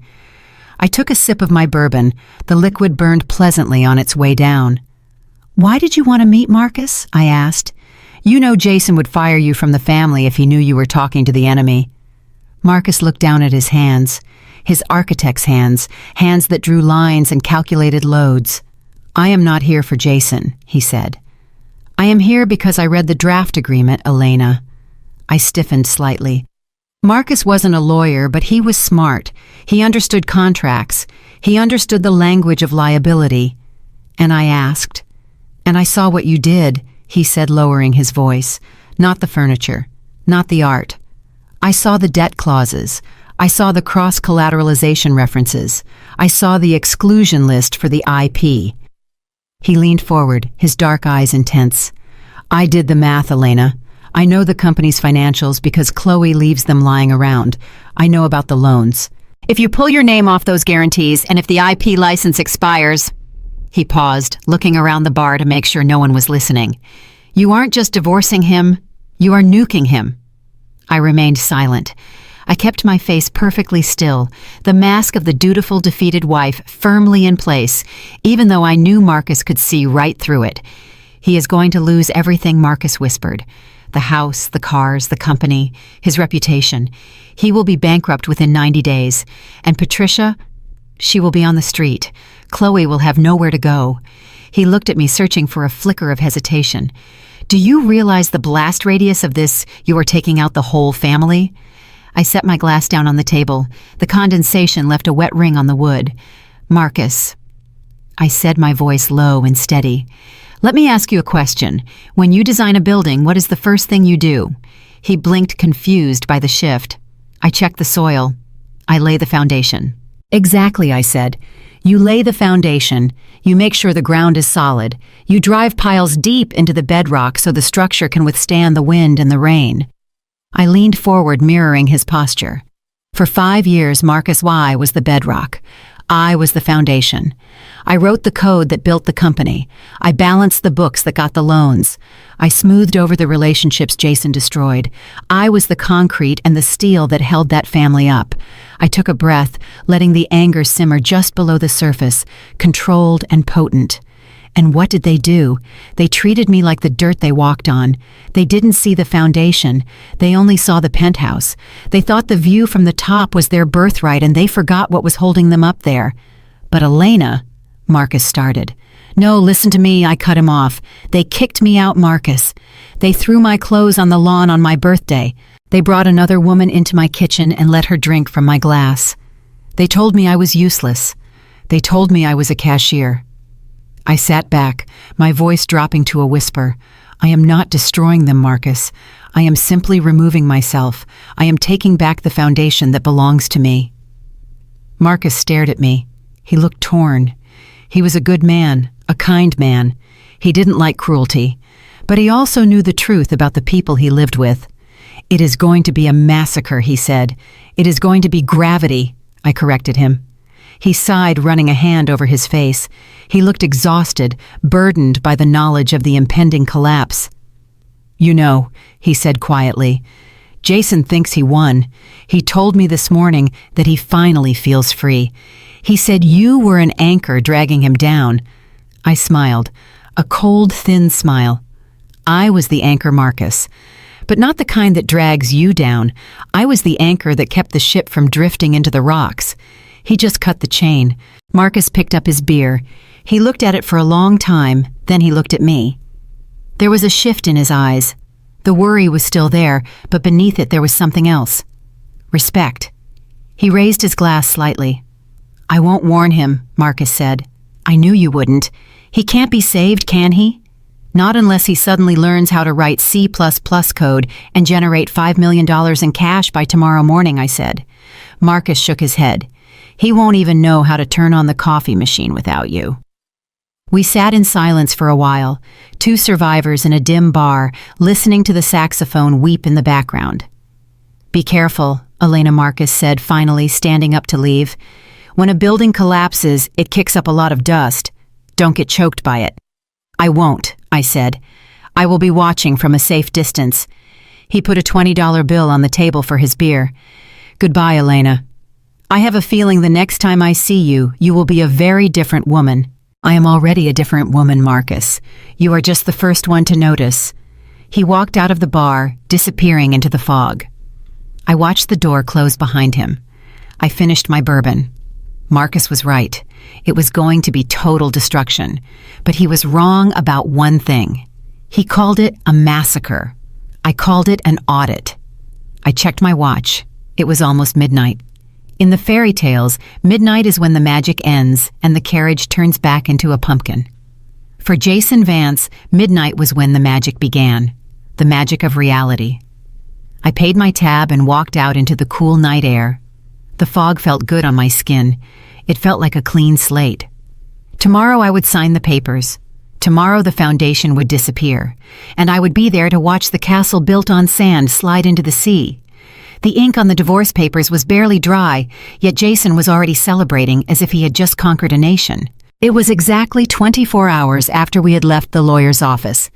I took a sip of my bourbon. The liquid burned pleasantly on its way down. "Why did you want to meet Marcus?" I asked. "You know Jason would fire you from the family if he knew you were talking to the enemy." Marcus looked down at his hands. His architect's hands, hands that drew lines and calculated loads. "I am not here for Jason," he said. "I am here because I read the draft agreement, Elena." I stiffened slightly. Marcus wasn't a lawyer, but he was smart. He understood contracts. He understood the language of liability. And I asked, "And I saw what you did," he said, lowering his voice. "Not the furniture, not the art. I saw the debt clauses. I saw the cross-collateralization references. I saw the exclusion list for the IP." He leaned forward, his dark eyes intense. "I did the math, Elena. I know the company's financials because Chloe leaves them lying around. I know about the loans. If you pull your name off those guarantees and if the IP license expires..." He paused, looking around the bar to make sure no one was listening. "You aren't just divorcing him, you are nuking him." I remained silent. I kept my face perfectly still, the mask of the dutiful, defeated wife firmly in place, even though I knew Marcus could see right through it. "He is going to lose everything," Marcus whispered. "The house, the cars, the company, his reputation. He will be bankrupt within 90 days. And Patricia, she will be on the street. Chloe will have nowhere to go." He looked at me, searching for a flicker of hesitation. "Do you realize the blast radius of this? You are taking out the whole family?" I set my glass down on the table. The condensation left a wet ring on the wood. "Marcus," I said, my voice low and steady, "let me ask you a question. When you design a building, what is the first thing you do?" He blinked, confused by the shift. "I check the soil. I lay the foundation." "Exactly," I said. "You lay the foundation. You make sure the ground is solid. You drive piles deep into the bedrock so the structure can withstand the wind and the rain." I leaned forward, mirroring his posture. For 5 years, Marcus Y was the bedrock. I was the foundation. I wrote the code that built the company. I balanced the books that got the loans. I smoothed over the relationships Jason destroyed. I was the concrete and the steel that held that family up. I took a breath, letting the anger simmer just below the surface, controlled and potent. And what did they do? They treated me like the dirt they walked on. They didn't see the foundation. They only saw the penthouse. They thought the view from the top was their birthright, and they forgot what was holding them up there. "But Elena," Marcus started. "No, listen to me," I cut him off. "They kicked me out, Marcus. They threw my clothes on the lawn on my birthday. They brought another woman into my kitchen and let her drink from my glass. They told me I was useless. They told me I was a cashier." I sat back, my voice dropping to a whisper. "I am not destroying them, Marcus. I am simply removing myself. I am taking back the foundation that belongs to me." Marcus stared at me. He looked torn. He was a good man, a kind man. He didn't like cruelty. But he also knew the truth about the people he lived with. "It is going to be a massacre," he said. "It is going to be gravity," I corrected him. He sighed, running a hand over his face. He looked exhausted, burdened by the knowledge of the impending collapse. "You know," he said quietly, "Jason thinks he won. He told me this morning that he finally feels free. He said you were an anchor dragging him down." I smiled, a cold, thin smile. "I was the anchor, Marcus. But not the kind that drags you down. I was the anchor that kept the ship from drifting into the rocks." He just cut the chain. Marcus picked up his beer. He looked at it for a long time, then he looked at me. There was a shift in his eyes. The worry was still there, but beneath it there was something else. Respect. He raised his glass slightly. "I won't warn him," Marcus said. "I knew you wouldn't. He can't be saved, can he? Not unless he suddenly learns how to write C++ code and generate $5 million in cash by tomorrow morning," I said. Marcus shook his head. "He won't even know how to turn on the coffee machine without you." We sat in silence for a while, two survivors in a dim bar, listening to the saxophone weep in the background. "Be careful," Elena Marcus said, finally standing up to leave. "When a building collapses, it kicks up a lot of dust. Don't get choked by it." "I won't," I said. "I will be watching from a safe distance." He put a $20 bill on the table for his beer. "Goodbye, Elena. I have a feeling the next time I see you, you will be a very different woman." "I am already a different woman, Marcus. You are just the first one to notice." He walked out of the bar, disappearing into the fog. I watched the door close behind him. I finished my bourbon. Marcus was right. It was going to be total destruction. But he was wrong about one thing. He called it a massacre. I called it an audit. I checked my watch. It was almost midnight. In the fairy tales, midnight is when the magic ends and the carriage turns back into a pumpkin. For Jason Vance, midnight was when the magic began, the magic of reality. I paid my tab and walked out into the cool night air. The fog felt good on my skin. It felt like a clean slate. Tomorrow I would sign the papers. Tomorrow the foundation would disappear, and I would be there to watch the castle built on sand slide into the sea. The ink on the divorce papers was barely dry, yet Jason was already celebrating as if he had just conquered a nation. It was exactly 24 hours after we had left the lawyer's office.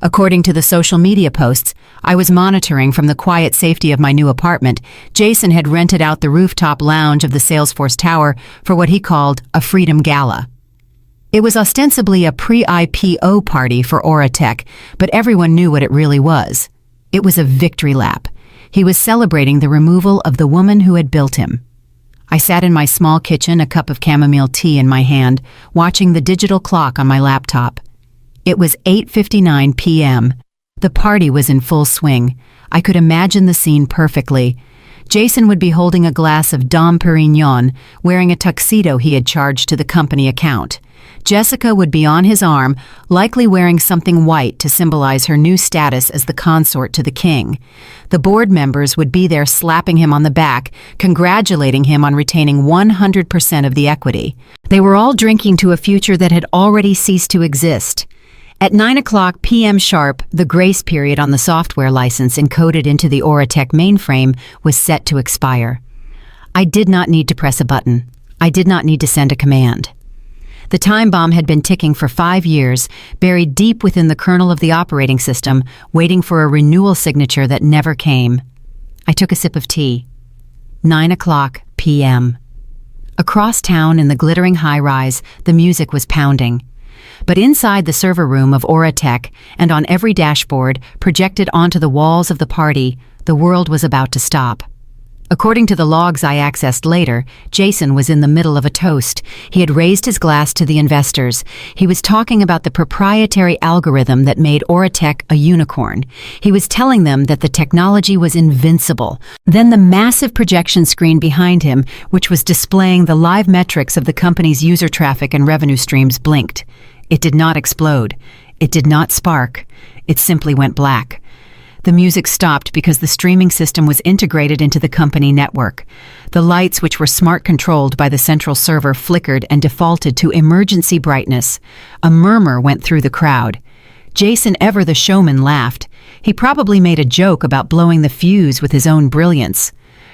According to the social media posts I was monitoring from the quiet safety of my new apartment, Jason had rented out the rooftop lounge of the Salesforce Tower for what he called a Freedom Gala. It was ostensibly a pre-IPO party for Oratech, but everyone knew what it really was. It was a victory lap. He was celebrating the removal of the woman who had built him. I sat in my small kitchen, a cup of chamomile tea in my hand, watching the digital clock on my laptop. It was 8:59 p.m. The party was in full swing. I could imagine the scene perfectly. Jason would be holding a glass of Dom Perignon, wearing a tuxedo he had charged to the company account. Jessica would be on his arm, likely wearing something white to symbolize her new status as the consort to the king. The board members would be there slapping him on the back, congratulating him on retaining 100% of the equity. They were all drinking to a future that had already ceased to exist. At 9:00 p.m. sharp, the grace period on the software license encoded into the Oratech mainframe was set to expire. I did not need to press a button. I did not need to send a command. The time bomb had been ticking for 5 years, buried deep within the kernel of the operating system, waiting for a renewal signature that never came. I took a sip of tea. 9:00 p.m. Across town in the glittering high-rise, the music was pounding. But inside the server room of Oratech and on every dashboard, projected onto the walls of the party, the world was about to stop. According to the logs I accessed later, Jason was in the middle of a toast. He had raised his glass to the investors. He was talking about the proprietary algorithm that made Oratech a unicorn. He was telling them that the technology was invincible. Then the massive projection screen behind him, which was displaying the live metrics of the company's user traffic and revenue streams, blinked. It did not explode. It did not spark. It simply went black. The music stopped because the streaming system was integrated into the company network. The lights, which were smart-controlled by the central server, flickered and defaulted to emergency brightness. A murmur went through the crowd. Jason, ever the showman, laughed. He probably made a joke about blowing the fuse with his own brilliance.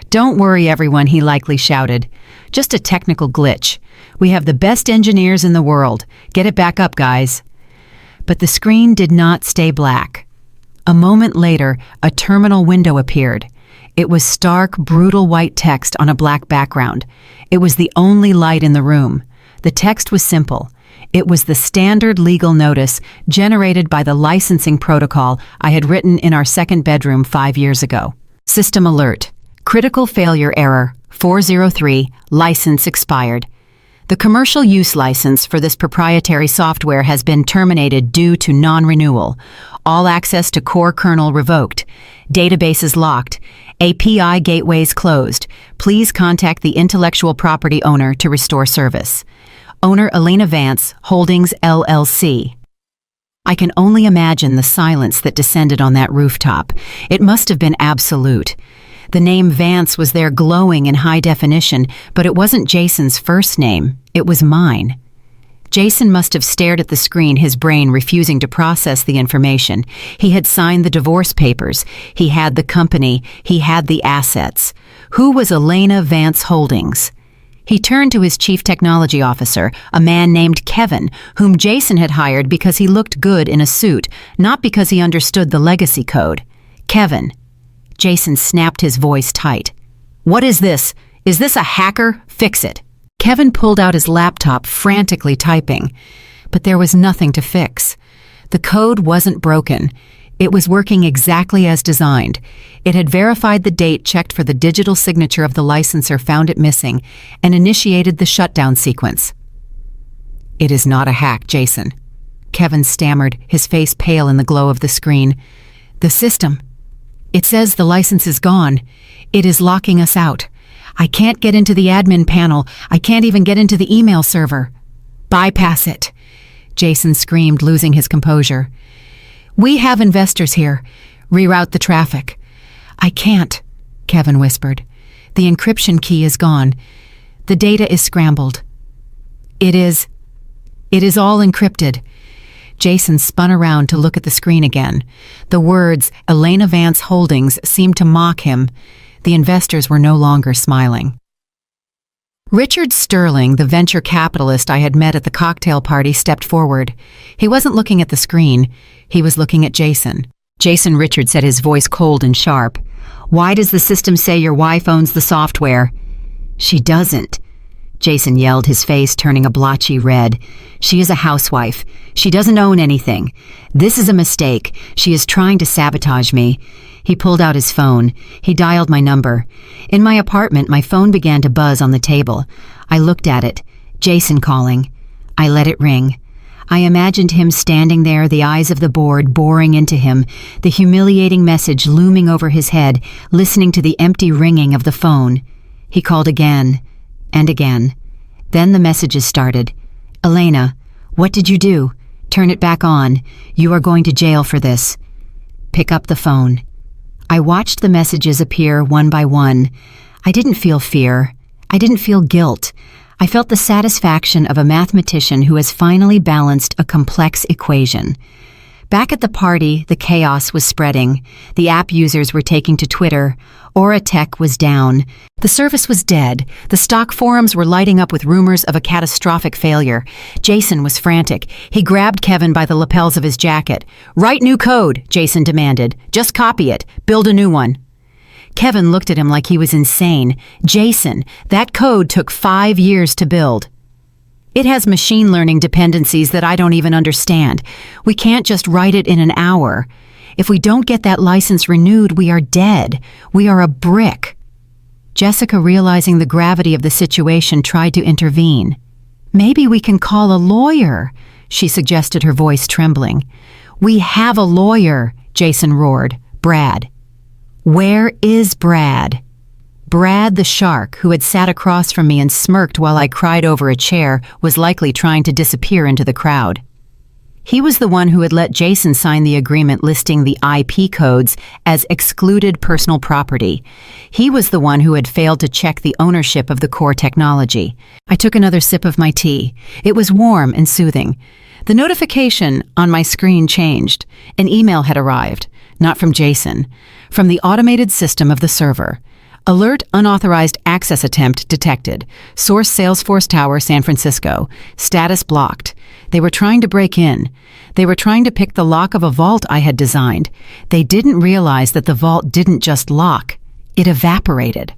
"Don't worry, everyone," he likely shouted. "Just a technical glitch. We have the best engineers in the world. Get it back up, guys." But the screen did not stay black. A moment later, a terminal window appeared. It was stark, brutal white text on a black background. It was the only light in the room. The text was simple. It was the standard legal notice generated by the licensing protocol I had written in our second bedroom 5 years ago. System alert. Critical failure error. 403. License expired. The commercial use license for this proprietary software has been terminated due to non-renewal. All access to core kernel revoked. Databases locked. API gateways closed. Please contact the intellectual property owner to restore service. Owner Elena Vance, Holdings LLC. I can only imagine the silence that descended on that rooftop. It must have been absolute. The name Vance was there glowing in high definition, but it wasn't Jason's first name. It was mine. Jason must have stared at the screen, his brain refusing to process the information. He had signed the divorce papers. He had the company. He had the assets. Who was Elena Vance Holdings? He turned to his chief technology officer, a man named Kevin, whom Jason had hired because he looked good in a suit, not because he understood the legacy code. Kevin. Jason snapped his voice tight. "What is this? Is this a hacker? Fix it." Kevin pulled out his laptop, frantically typing. But there was nothing to fix. The code wasn't broken. It was working exactly as designed. It had verified the date, checked for the digital signature of the licenser, found it missing, and initiated the shutdown sequence. "It is not a hack, Jason," Kevin stammered, his face pale in the glow of the screen. "The system. It says the license is gone. It is locking us out. I can't get into the admin panel. I can't even get into the email server. Bypass it, Jason screamed, losing his composure. We have investors here. Reroute the traffic. I can't, Kevin whispered. The encryption key is gone. The data is scrambled. It is all encrypted. Jason spun around to look at the screen again. The words Elena Vance Holdings seemed to mock him. The investors were no longer smiling. Richard Sterling, the venture capitalist I had met at the cocktail party, stepped forward. He wasn't looking at the screen. He was looking at Jason. Jason, Richard said, his voice cold and sharp. Why does the system say your wife owns the software? She doesn't. Jason yelled, his face turning a blotchy red. She is a housewife. She doesn't own anything. This is a mistake. She is trying to sabotage me. He pulled out his phone. He dialed my number. In my apartment, my phone began to buzz on the table. I looked at it. Jason calling. I let it ring. I imagined him standing there, the eyes of the board boring into him, the humiliating message looming over his head, listening to the empty ringing of the phone. He called again and again. Then the messages started. Elena, what did you do? Turn it back on. You are going to jail for this. Pick up the phone. I watched the messages appear one by one. I didn't feel fear. I didn't feel guilt. I felt the satisfaction of a mathematician who has finally balanced a complex equation. Back at the party, the chaos was spreading. The app users were taking to Twitter. Aura Tech was down. The service was dead. The stock forums were lighting up with rumors of a catastrophic failure. Jason was frantic. He grabbed Kevin by the lapels of his jacket. Write new code, Jason demanded. Just copy it. Build a new one. Kevin looked at him like he was insane. Jason, that code took 5 years to build. It has machine learning dependencies that I don't even understand. We can't just write it in an hour. If we don't get that license renewed, we are dead. We are a brick. Jessica, realizing the gravity of the situation, tried to intervene. Maybe we can call a lawyer, she suggested, her voice trembling. We have a lawyer, Jason roared. Brad. Where is Brad? Brad the shark, who had sat across from me and smirked while I cried over a chair, was likely trying to disappear into the crowd. He was the one who had let Jason sign the agreement listing the IP codes as excluded personal property. He was the one who had failed to check the ownership of the core technology. I took another sip of my tea. It was warm and soothing. The notification on my screen changed. An email had arrived, not from Jason, from the automated system of the server. Alert: unauthorized access attempt detected. Source: Salesforce Tower, San Francisco. Status: blocked. They were trying to break in. They were trying to pick the lock of a vault I had designed. They didn't realize that the vault didn't just lock. It evaporated.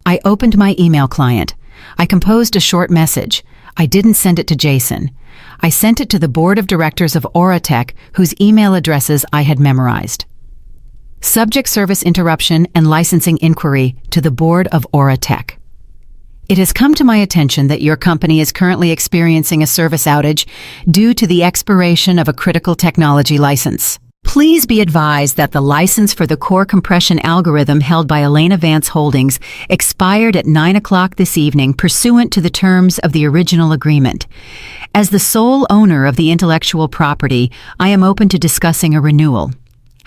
I opened my email client. I composed a short message. I didn't send it to Jason. I sent it to the board of directors of Aura Tech, whose email addresses I had memorized. Subject: service interruption and licensing inquiry to the board of Aura Tech. It has come to my attention that your company is currently experiencing a service outage due to the expiration of a critical technology license. Please be advised that the license for the core compression algorithm held by Elena Vance Holdings expired at 9 o'clock this evening pursuant to the terms of the original agreement. As the sole owner of the intellectual property, I am open to discussing a renewal.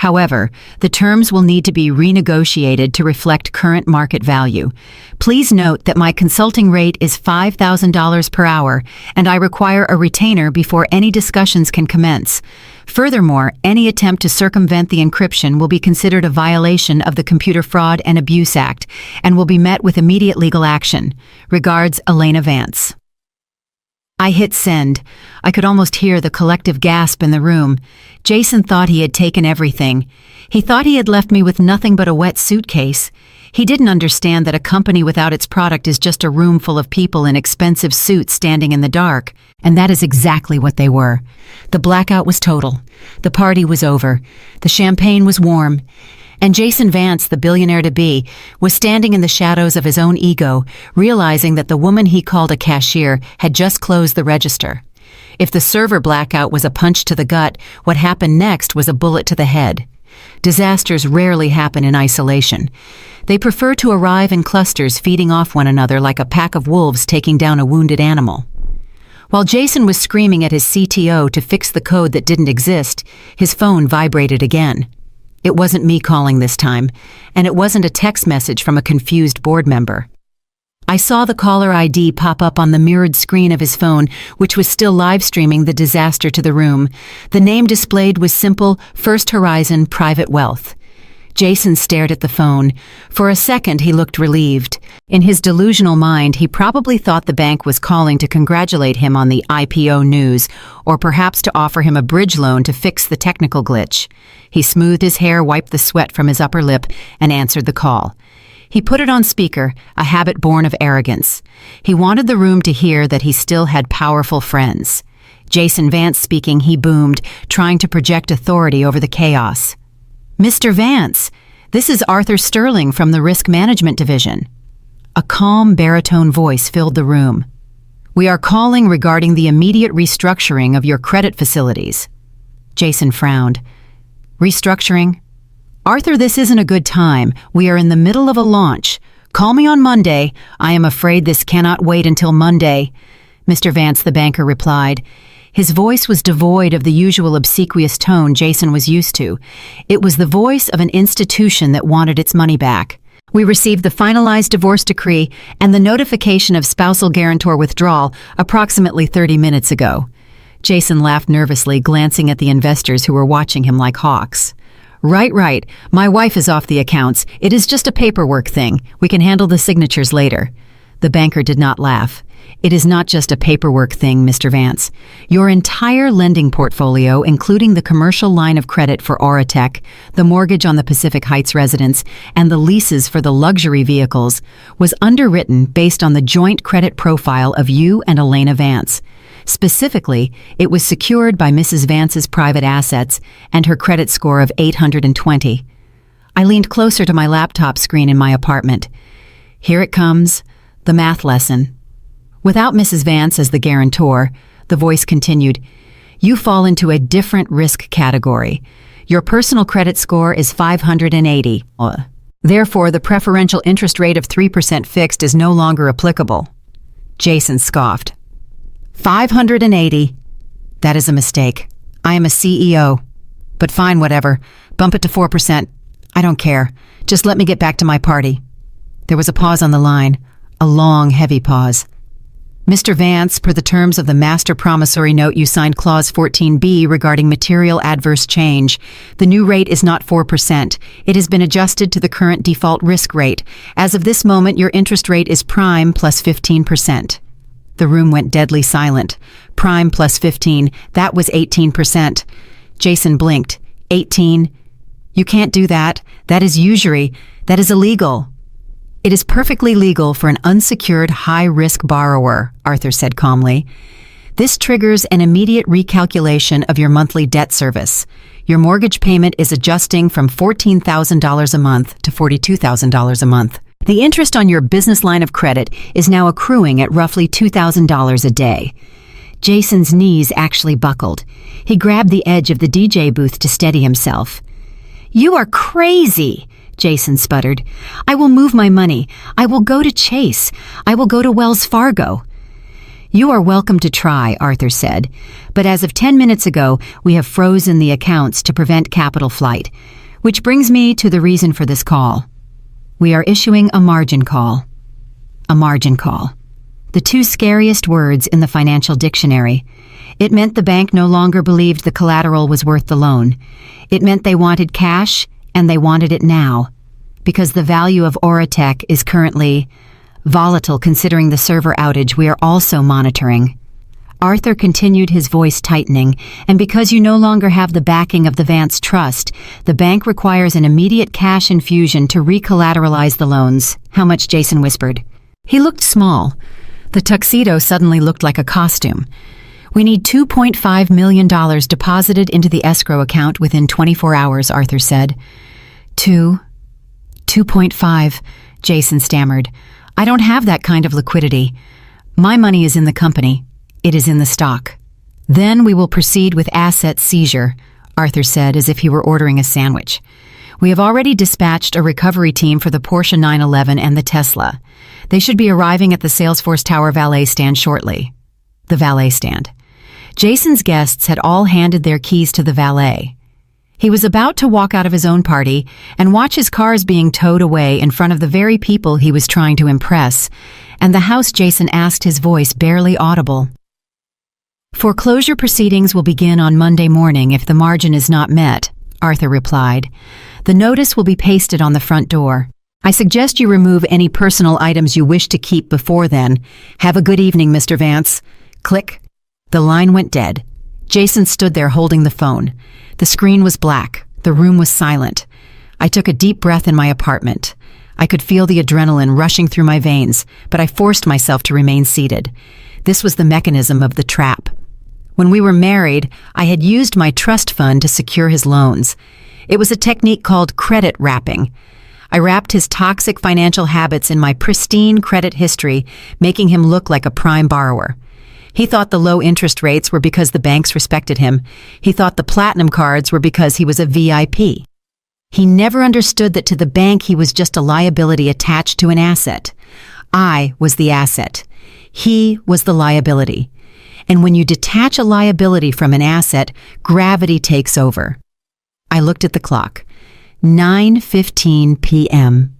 However, the terms will need to be renegotiated to reflect current market value. Please note that my consulting rate is $5,000 per hour, and I require a retainer before any discussions can commence. Furthermore, any attempt to circumvent the encryption will be considered a violation of the Computer Fraud and Abuse Act and will be met with immediate legal action. Regards, Elena Vance. I hit send. I could almost hear the collective gasp in the room. Jason thought he had taken everything. He thought he had left me with nothing but a wet suitcase. He didn't understand that a company without its product is just a room full of people in expensive suits standing in the dark. And that is exactly what they were. The blackout was total. The party was over. The champagne was warm. And Jason Vance, the billionaire-to-be, was standing in the shadows of his own ego, realizing that the woman he called a cashier had just closed the register. If the server blackout was a punch to the gut, what happened next was a bullet to the head. Disasters rarely happen in isolation. They prefer to arrive in clusters, feeding off one another like a pack of wolves taking down a wounded animal. While Jason was screaming at his CTO to fix the code that didn't exist, his phone vibrated again. It wasn't me calling this time, and it wasn't a text message from a confused board member. I saw the caller ID pop up on the mirrored screen of his phone, which was still live streaming the disaster to the room. The name displayed was simple: First Horizon Private Wealth. Jason stared at the phone. For a second, he looked relieved. In his delusional mind, he probably thought the bank was calling to congratulate him on the IPO news, or perhaps to offer him a bridge loan to fix the technical glitch. He smoothed his hair, wiped the sweat from his upper lip, and answered the call. He put it on speaker, a habit born of arrogance. He wanted the room to hear that he still had powerful friends. Jason Vance speaking, he boomed, trying to project authority over the chaos. "Mr. Vance, this is Arthur Sterling from the Risk Management Division." A calm baritone voice filled the room. "We are calling regarding the immediate restructuring of your credit facilities." Jason frowned. "Restructuring? Arthur, this isn't a good time. We are in the middle of a launch. Call me on Monday. I am afraid this cannot wait until Monday." Mr. Vance, the banker, replied. His voice was devoid of the usual obsequious tone Jason was used to. It was the voice of an institution that wanted its money back. "We received the finalized divorce decree and the notification of spousal guarantor withdrawal approximately 30 minutes ago." Jason laughed nervously, glancing at the investors who were watching him like hawks. Right. My wife is off the accounts. It is just a paperwork thing. We can handle the signatures later." The banker did not laugh. "It is not just a paperwork thing, Mr. Vance. Your entire lending portfolio, including the commercial line of credit for Auratech, the mortgage on the Pacific Heights residence, and the leases for the luxury vehicles, was underwritten based on the joint credit profile of you and Elena Vance. Specifically, it was secured by Mrs. Vance's private assets and her credit score of 820. I leaned closer to my laptop screen in my apartment. "Here it comes, the math lesson. Without Mrs. Vance as the guarantor," the voice continued, "you fall into a different risk category. Your personal credit score is 580. Therefore, the preferential interest rate of 3% fixed is no longer applicable." Jason scoffed. 580. "That is a mistake. I am a CEO. But fine, whatever. Bump it to 4%. I don't care. Just let me get back to my party." There was a pause on the line, a long, heavy pause. "Mr. Vance, per the terms of the master promissory note, you signed Clause 14B regarding material adverse change. The new rate is not 4%. It has been adjusted to the current default risk rate. As of this moment, your interest rate is prime plus 15%. The room went deadly silent. Prime plus 15, that was 18%. Jason blinked. 18? You can't do that. That is usury. That is illegal. "It is perfectly legal for an unsecured, high-risk borrower," Arthur said calmly. "This triggers an immediate recalculation of your monthly debt service. Your mortgage payment is adjusting from $14,000 a month to $42,000 a month. The interest on your business line of credit is now accruing at roughly $2,000 a day." Jason's knees actually buckled. He grabbed the edge of the DJ booth to steady himself. "You are crazy," Jason sputtered. "I will move my money. I will go to Chase. I will go to Wells Fargo." "You are welcome to try," Arthur said. "But as of 10 minutes ago, we have frozen the accounts to prevent capital flight. Which brings me to the reason for this call. We are issuing a margin call." A margin call. The two scariest words in the financial dictionary. It meant the bank no longer believed the collateral was worth the loan. It meant they wanted cash, and they wanted it now. Because the value of Auratech is currently volatile considering the server outage we are also monitoring. Arthur continued, his voice tightening, "And because you no longer have the backing of the Vance Trust, the bank requires an immediate cash infusion to recollateralize the loans." "How much?" Jason whispered. He looked small. The tuxedo suddenly looked like a costume. "We need $2.5 million deposited into the escrow account within 24 hours, Arthur said. 2.5, Jason stammered. "I don't have that kind of liquidity. My money is in the company. It is in the stock. Then we will proceed with asset seizure." Arthur said as if he were ordering a sandwich. "We have already dispatched a recovery team for the Porsche 911 and the Tesla. They should be arriving at the Salesforce Tower valet stand shortly." The valet stand. Jason's guests had all handed their keys to the valet. He was about to walk out of his own party and watch his cars being towed away in front of the very people he was trying to impress, and the house Jason asked, his voice barely audible. "Foreclosure proceedings will begin on Monday morning if the margin is not met," Arthur replied. "The notice will be pasted on the front door. I suggest you remove any personal items you wish to keep before then. Have a good evening, Mr. Vance." Click. The line went dead. Jason stood there holding the phone. The screen was black. The room was silent. I took a deep breath in my apartment. I could feel the adrenaline rushing through my veins, but I forced myself to remain seated. This was the mechanism of the trap. When we were married, I had used my trust fund to secure his loans. It was a technique called credit wrapping. I wrapped his toxic financial habits in my pristine credit history, making him look like a prime borrower. He thought the low interest rates were because the banks respected him. He thought the platinum cards were because he was a VIP. He never understood that to the bank he was just a liability attached to an asset. I was the asset. He was the liability. And when you detach a liability from an asset, gravity takes over. I looked at the clock. 9:15 p.m.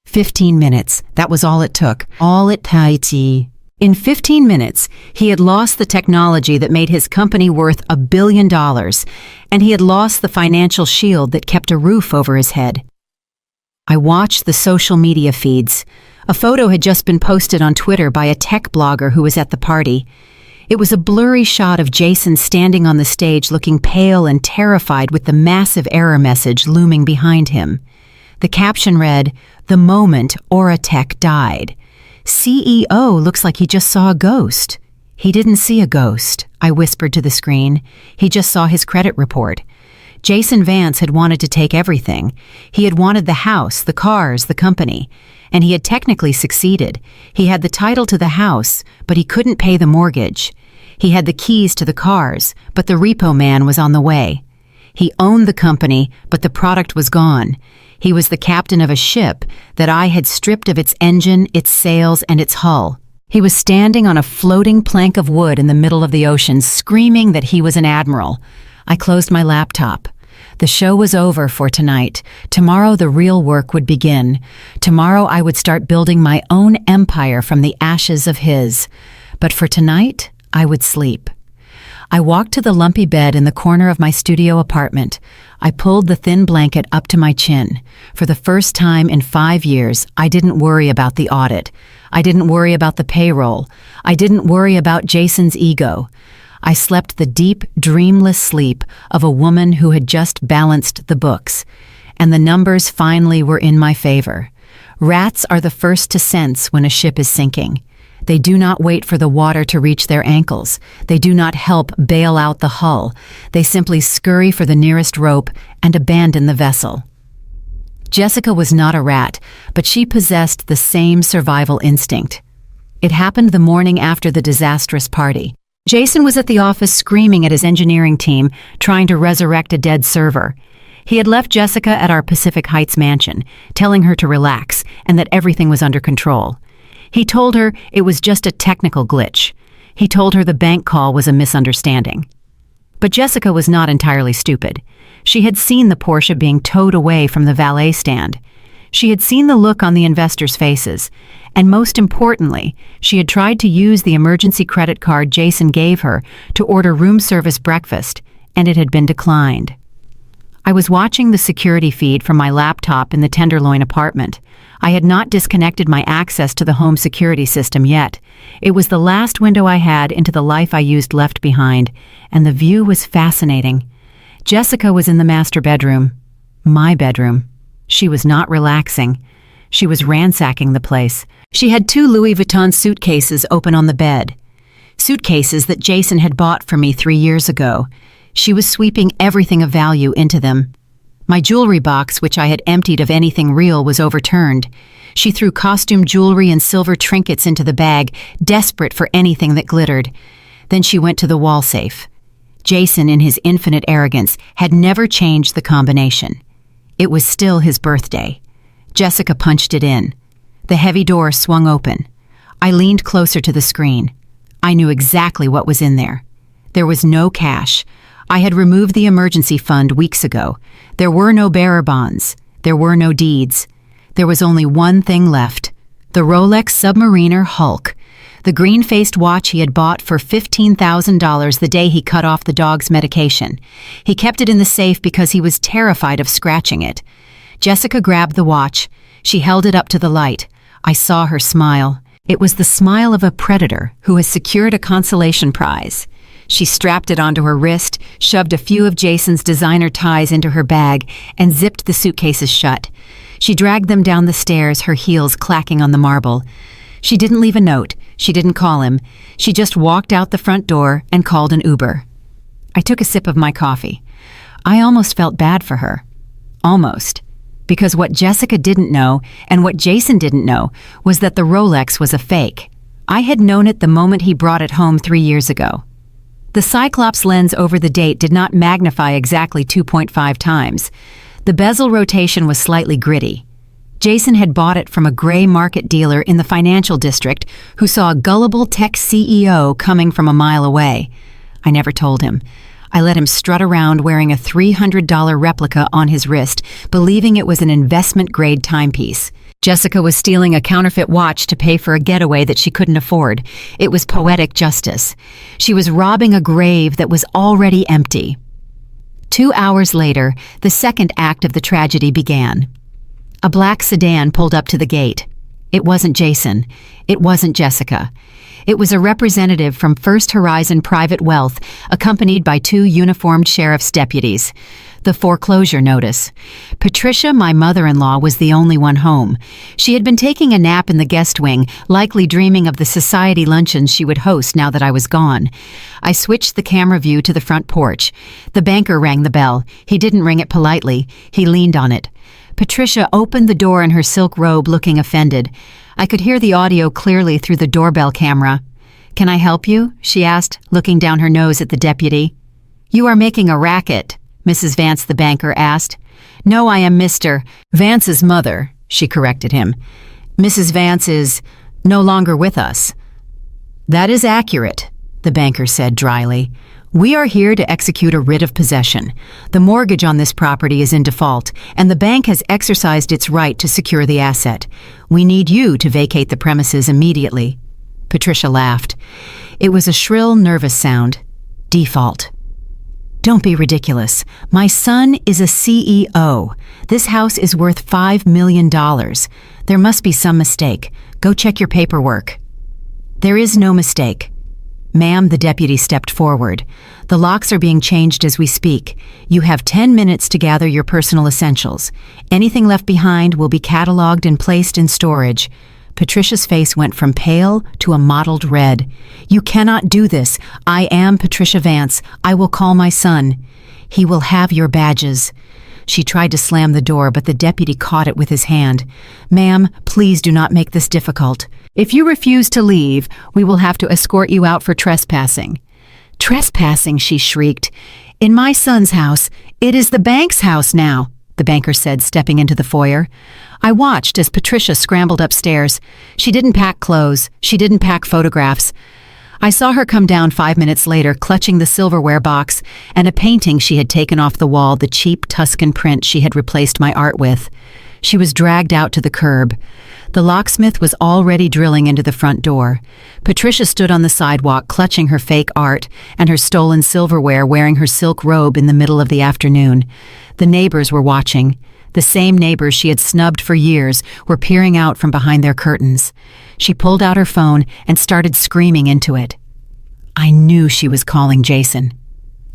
15 minutes. That was all it took. All it took. In 15 minutes, he had lost the technology that made his company worth $1 billion, and he had lost the financial shield that kept a roof over his head. I watched the social media feeds. A photo had just been posted on Twitter by a tech blogger who was at the party. It was a blurry shot of Jason standing on the stage looking pale and terrified with the massive error message looming behind him. The caption read, "The moment Aura Tech died. CEO looks like he just saw a ghost." He didn't see a ghost, I whispered to the screen. He just saw his credit report. Jason Vance had wanted to take everything. He had wanted the house, the cars, the company. And he had technically succeeded. He had the title to the house, but he couldn't pay the mortgage. He had the keys to the cars, but the repo man was on the way. He owned the company, but the product was gone. He was the captain of a ship that I had stripped of its engine, its sails, and its hull. He was standing on a floating plank of wood in the middle of the ocean, screaming that he was an admiral. I closed my laptop. The show was over for tonight. Tomorrow the real work would begin. Tomorrow I would start building my own empire from the ashes of his. But for tonight, I would sleep. I walked to the lumpy bed in the corner of my studio apartment. I pulled the thin blanket up to my chin. For the first time in 5 years, I didn't worry about the audit. I didn't worry about the payroll. I didn't worry about Jason's ego. I slept the deep, dreamless sleep of a woman who had just balanced the books. And the numbers finally were in my favor. Rats are the first to sense when a ship is sinking. They do not wait for the water to reach their ankles. They do not help bail out the hull. They simply scurry for the nearest rope and abandon the vessel. Jessica was not a rat, but she possessed the same survival instinct. It happened the morning after the disastrous party. Jason was at the office screaming at his engineering team, trying to resurrect a dead server. He had left Jessica at our Pacific Heights mansion, telling her to relax and that everything was under control. He told her it was just a technical glitch. He told her the bank call was a misunderstanding. But Jessica was not entirely stupid. She had seen the Porsche being towed away from the valet stand. She had seen the look on the investors' faces. And most importantly, she had tried to use the emergency credit card Jason gave her to order room service breakfast, and it had been declined. I was watching the security feed from my laptop in the Tenderloin apartment. I had not disconnected my access to the home security system yet. It was the last window I had into the life I used left behind, and the view was fascinating. Jessica was in the master bedroom. My bedroom. She was not relaxing. She was ransacking the place. She had 2 Louis Vuitton suitcases open on the bed. Suitcases that Jason had bought for me 3 years ago. She was sweeping everything of value into them. My jewelry box, which I had emptied of anything real, was overturned. She threw costume jewelry and silver trinkets into the bag, desperate for anything that glittered. Then she went to the wall safe. Jason, in his infinite arrogance, had never changed the combination. It was still his birthday. Jessica punched it in. The heavy door swung open. I leaned closer to the screen. I knew exactly what was in there. There was no cash. I had removed the emergency fund weeks ago. There were no bearer bonds. There were no deeds. There was only one thing left. The Rolex Submariner Hulk. The green-faced watch he had bought for $15,000 the day he cut off the dog's medication. He kept it in the safe because he was terrified of scratching it. Jessica grabbed the watch. She held it up to the light. I saw her smile. It was the smile of a predator who has secured a consolation prize. She strapped it onto her wrist, shoved a few of Jason's designer ties into her bag, and zipped the suitcases shut. She dragged them down the stairs, her heels clacking on the marble. She didn't leave a note. She didn't call him. She just walked out the front door and called an Uber. I took a sip of my coffee. I almost felt bad for her. Almost. Because what Jessica didn't know, and what Jason didn't know, was that the Rolex was a fake. I had known it the moment he brought it home 3 years ago. The Cyclops lens over the date did not magnify exactly 2.5 times. The bezel rotation was slightly gritty. Jason had bought it from a gray market dealer in the financial district who saw a gullible tech CEO coming from a mile away. I never told him. I let him strut around wearing a $300 replica on his wrist, believing it was an investment-grade timepiece. Jessica was stealing a counterfeit watch to pay for a getaway that she couldn't afford. It was poetic justice. She was robbing a grave that was already empty. 2 hours later, the second act of the tragedy began. A black sedan pulled up to the gate. It wasn't Jason. It wasn't Jessica. It was a representative from First Horizon Private Wealth, accompanied by 2 uniformed sheriff's deputies. The foreclosure notice. Patricia, my mother-in-law, was the only one home. She had been taking a nap in the guest wing, likely dreaming of the society luncheons she would host now that I was gone. I switched the camera view to the front porch. The banker rang the bell. He didn't ring it politely. He leaned on it. Patricia opened the door in her silk robe, looking offended. I could hear the audio clearly through the doorbell camera. "Can I help you?" she asked, looking down her nose at the deputy. "You are making a racket," Mrs. Vance the banker asked. "No, I am Mr. Vance's mother," she corrected him. "Mrs. Vance is no longer with us." "That is accurate," the banker said dryly. "We are here to execute a writ of possession. The mortgage on this property is in default, and the bank has exercised its right to secure the asset. We need you to vacate the premises immediately." Patricia laughed. It was a shrill, nervous sound. Default. "Don't be ridiculous. My son is a CEO. This house is worth $5 million. There must be some mistake. Go check your paperwork." "There is no mistake." "Ma'am," the deputy stepped forward. "The locks are being changed as we speak. You have 10 minutes to gather your personal essentials. Anything left behind will be cataloged and placed in storage." Patricia's face went from pale to a mottled red. "You cannot do this. I am Patricia Vance. I will call my son. He will have your badges." She tried to slam the door, but the deputy caught it with his hand. "Ma'am, please do not make this difficult. If you refuse to leave, we will have to escort you out for trespassing." "Trespassing," she shrieked. "In my son's house. It is the bank's house now," the banker said, stepping into the foyer. I watched as Patricia scrambled upstairs. She didn't pack clothes. She didn't pack photographs. I saw her come down 5 minutes later, clutching the silverware box and a painting she had taken off the wall, the cheap Tuscan print she had replaced my art with. She was dragged out to the curb. The locksmith was already drilling into the front door. Patricia stood on the sidewalk, clutching her fake art and her stolen silverware, wearing her silk robe in the middle of the afternoon. The neighbors were watching. The same neighbors she had snubbed for years were peering out from behind their curtains. She pulled out her phone and started screaming into it. I knew she was calling Jason.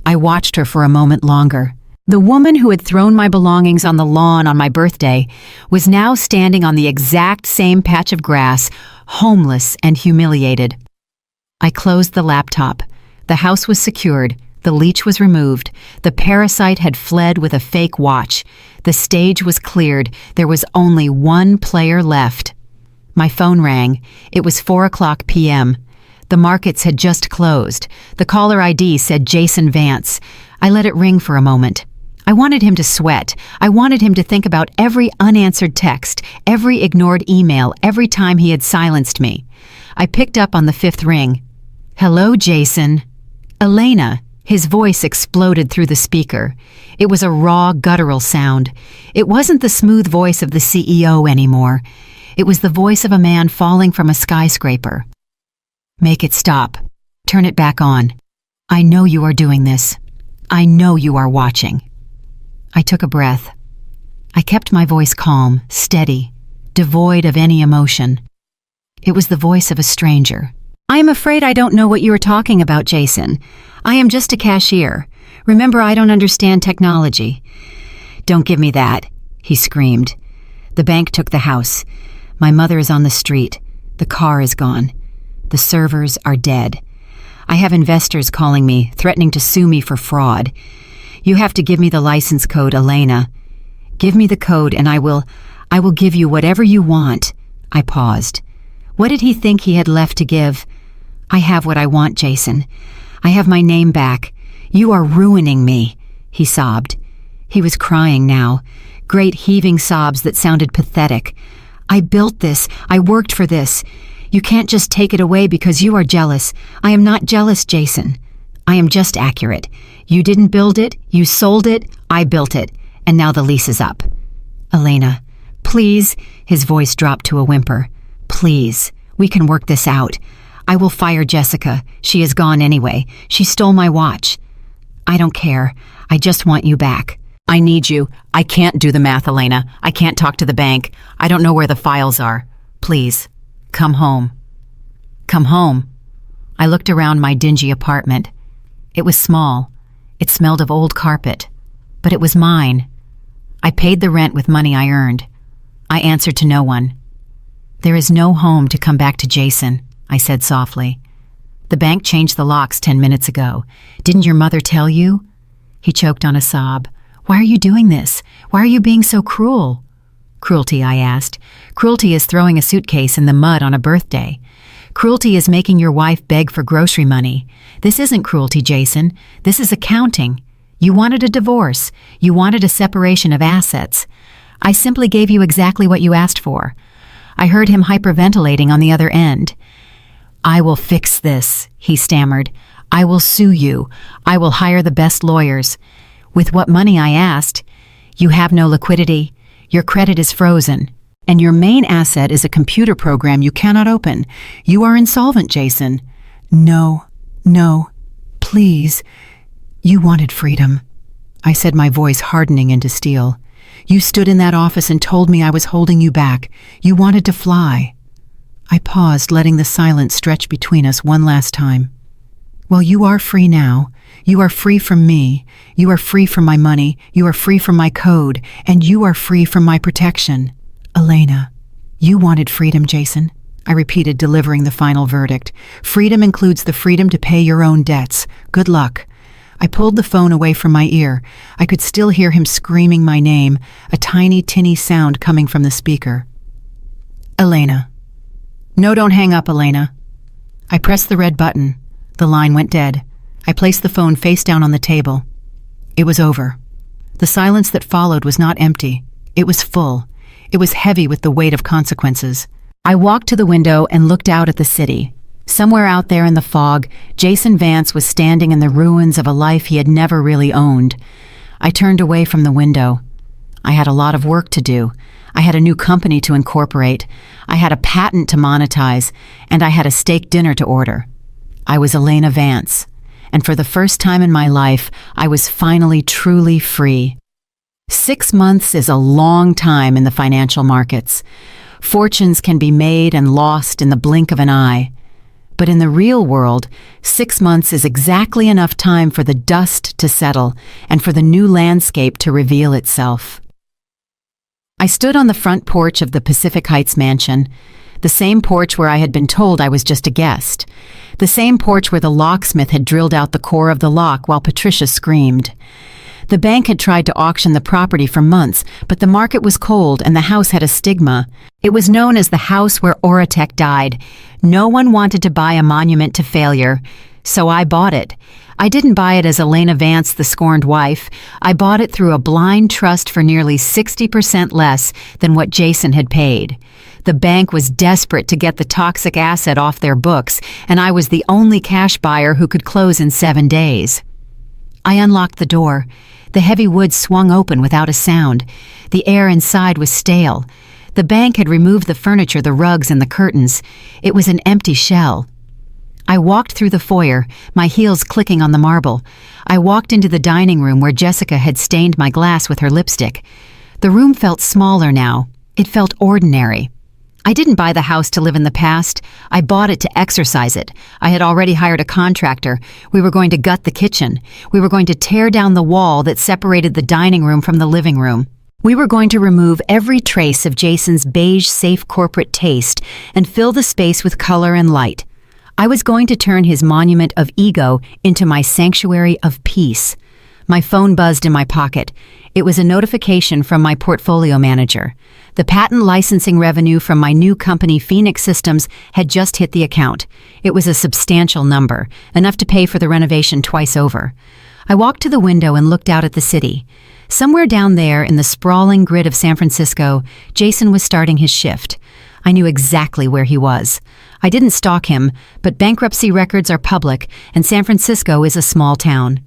I watched her for a moment longer. The woman who had thrown my belongings on the lawn on my birthday was now standing on the exact same patch of grass, homeless and humiliated. I closed the laptop. The house was secured. The leech was removed. The parasite had fled with a fake watch. The stage was cleared. There was only one player left. My phone rang. It was 4:00 p.m. The markets had just closed. The caller ID said Jason Vance. I let it ring for a moment. I wanted him to sweat. I wanted him to think about every unanswered text, every ignored email, every time he had silenced me. I picked up on the fifth ring. "Hello, Jason." "Elena." His voice exploded through the speaker. It was a raw, guttural sound. It wasn't the smooth voice of the CEO anymore. It was the voice of a man falling from a skyscraper. "Make it stop. Turn it back on. I know you are doing this. I know you are watching." I took a breath. I kept my voice calm, steady, devoid of any emotion. It was the voice of a stranger. "I am afraid I don't know what you are talking about, Jason. I am just a cashier. Remember, I don't understand technology." "Don't give me that," he screamed. "The bank took the house. My mother is on the street. The car is gone. The servers are dead. I have investors calling me, threatening to sue me for fraud. You have to give me the license code, Elena. Give me the code and I will give you whatever you want." I paused. What did he think he had left to give? "I have what I want, Jason. I have my name back. You are ruining me," he sobbed. He was crying now, great heaving sobs that sounded pathetic. "I built this. I worked for this. You can't just take it away because you are jealous. I am not jealous, Jason. I am just accurate. You didn't build it, you sold it, I built it, and now the lease is up." "Elena, please," his voice dropped to a whimper. "Please, we can work this out. I will fire Jessica. She is gone anyway. She stole my watch." "I don't care. I just want you back." "I need you. I can't do the math, Elena. I can't talk to the bank. I don't know where the files are. Please, come home." "Come home." I looked around my dingy apartment. It was small. It smelled of old carpet. But it was mine. I paid the rent with money I earned. I answered to no one. "There is no home to come back to, Jason," I said softly. "The bank changed the locks 10 minutes ago. Didn't your mother tell you?" He choked on a sob. "Why are you doing this? Why are you being so cruel?" "Cruelty," I asked. "Cruelty is throwing a suitcase in the mud on a birthday. Cruelty is making your wife beg for grocery money. This isn't cruelty, Jason. This is accounting. You wanted a divorce. You wanted a separation of assets. I simply gave you exactly what you asked for." I heard him hyperventilating on the other end. "I will fix this," he stammered. "I will sue you. I will hire the best lawyers." "With what money?" I asked. "You have no liquidity. Your credit is frozen. And your main asset is a computer program you cannot open. You are insolvent, Jason." No, please. "You wanted freedom," I said, my voice hardening into steel. "You stood in that office and told me I was holding you back. You wanted to fly." I paused, letting the silence stretch between us one last time. "Well, you are free now. You are free from me. You are free from my money. You are free from my code. And you are free from my protection." "Elena, you wanted freedom, Jason," I repeated, delivering the final verdict. "Freedom includes the freedom to pay your own debts. Good luck." I pulled the phone away from my ear. I could still hear him screaming my name, a tiny, tinny sound coming from the speaker. "Elena." "No, don't hang up, Elena." I pressed the red button. The line went dead. I placed the phone face down on the table. It was over. The silence that followed was not empty. It was full. It was heavy with the weight of consequences. I walked to the window and looked out at the city. Somewhere out there in the fog, Jason Vance was standing in the ruins of a life he had never really owned. I turned away from the window. I had a lot of work to do. I had a new company to incorporate. I had a patent to monetize, and I had a steak dinner to order. I was Elena Vance, and for the first time in my life, I was finally truly free. 6 months is a long time in the financial markets. Fortunes can be made and lost in the blink of an eye. But in the real world, 6 months is exactly enough time for the dust to settle and for the new landscape to reveal itself. I stood on the front porch of the Pacific Heights mansion, the same porch where I had been told I was just a guest, the same porch where the locksmith had drilled out the core of the lock while Patricia screamed. The bank had tried to auction the property for months, but the market was cold and the house had a stigma. It was known as the house where Oratek died. No one wanted to buy a monument to failure, so I bought it. I didn't buy it as Elena Vance, the scorned wife. I bought it through a blind trust for nearly 60% less than what Jason had paid. The bank was desperate to get the toxic asset off their books, and I was the only cash buyer who could close in 7 days. I unlocked the door. The heavy wood swung open without a sound. The air inside was stale. The bank had removed the furniture, the rugs, and the curtains. It was an empty shell. I walked through the foyer, my heels clicking on the marble. I walked into the dining room where Jessica had stained my glass with her lipstick. The room felt smaller now. It felt ordinary. I didn't buy the house to live in the past. I bought it to exercise it. I had already hired a contractor. We were going to gut the kitchen. We were going to tear down the wall that separated the dining room from the living room. We were going to remove every trace of Jason's beige, safe corporate taste and fill the space with color and light. I was going to turn his monument of ego into my sanctuary of peace. My phone buzzed in my pocket. It was a notification from my portfolio manager. The patent licensing revenue from my new company, Phoenix Systems, had just hit the account. It was a substantial number, enough to pay for the renovation twice over. I walked to the window and looked out at the city. Somewhere down there in the sprawling grid of San Francisco, Jason was starting his shift. I knew exactly where he was. I didn't stalk him, but bankruptcy records are public, and San Francisco is a small town.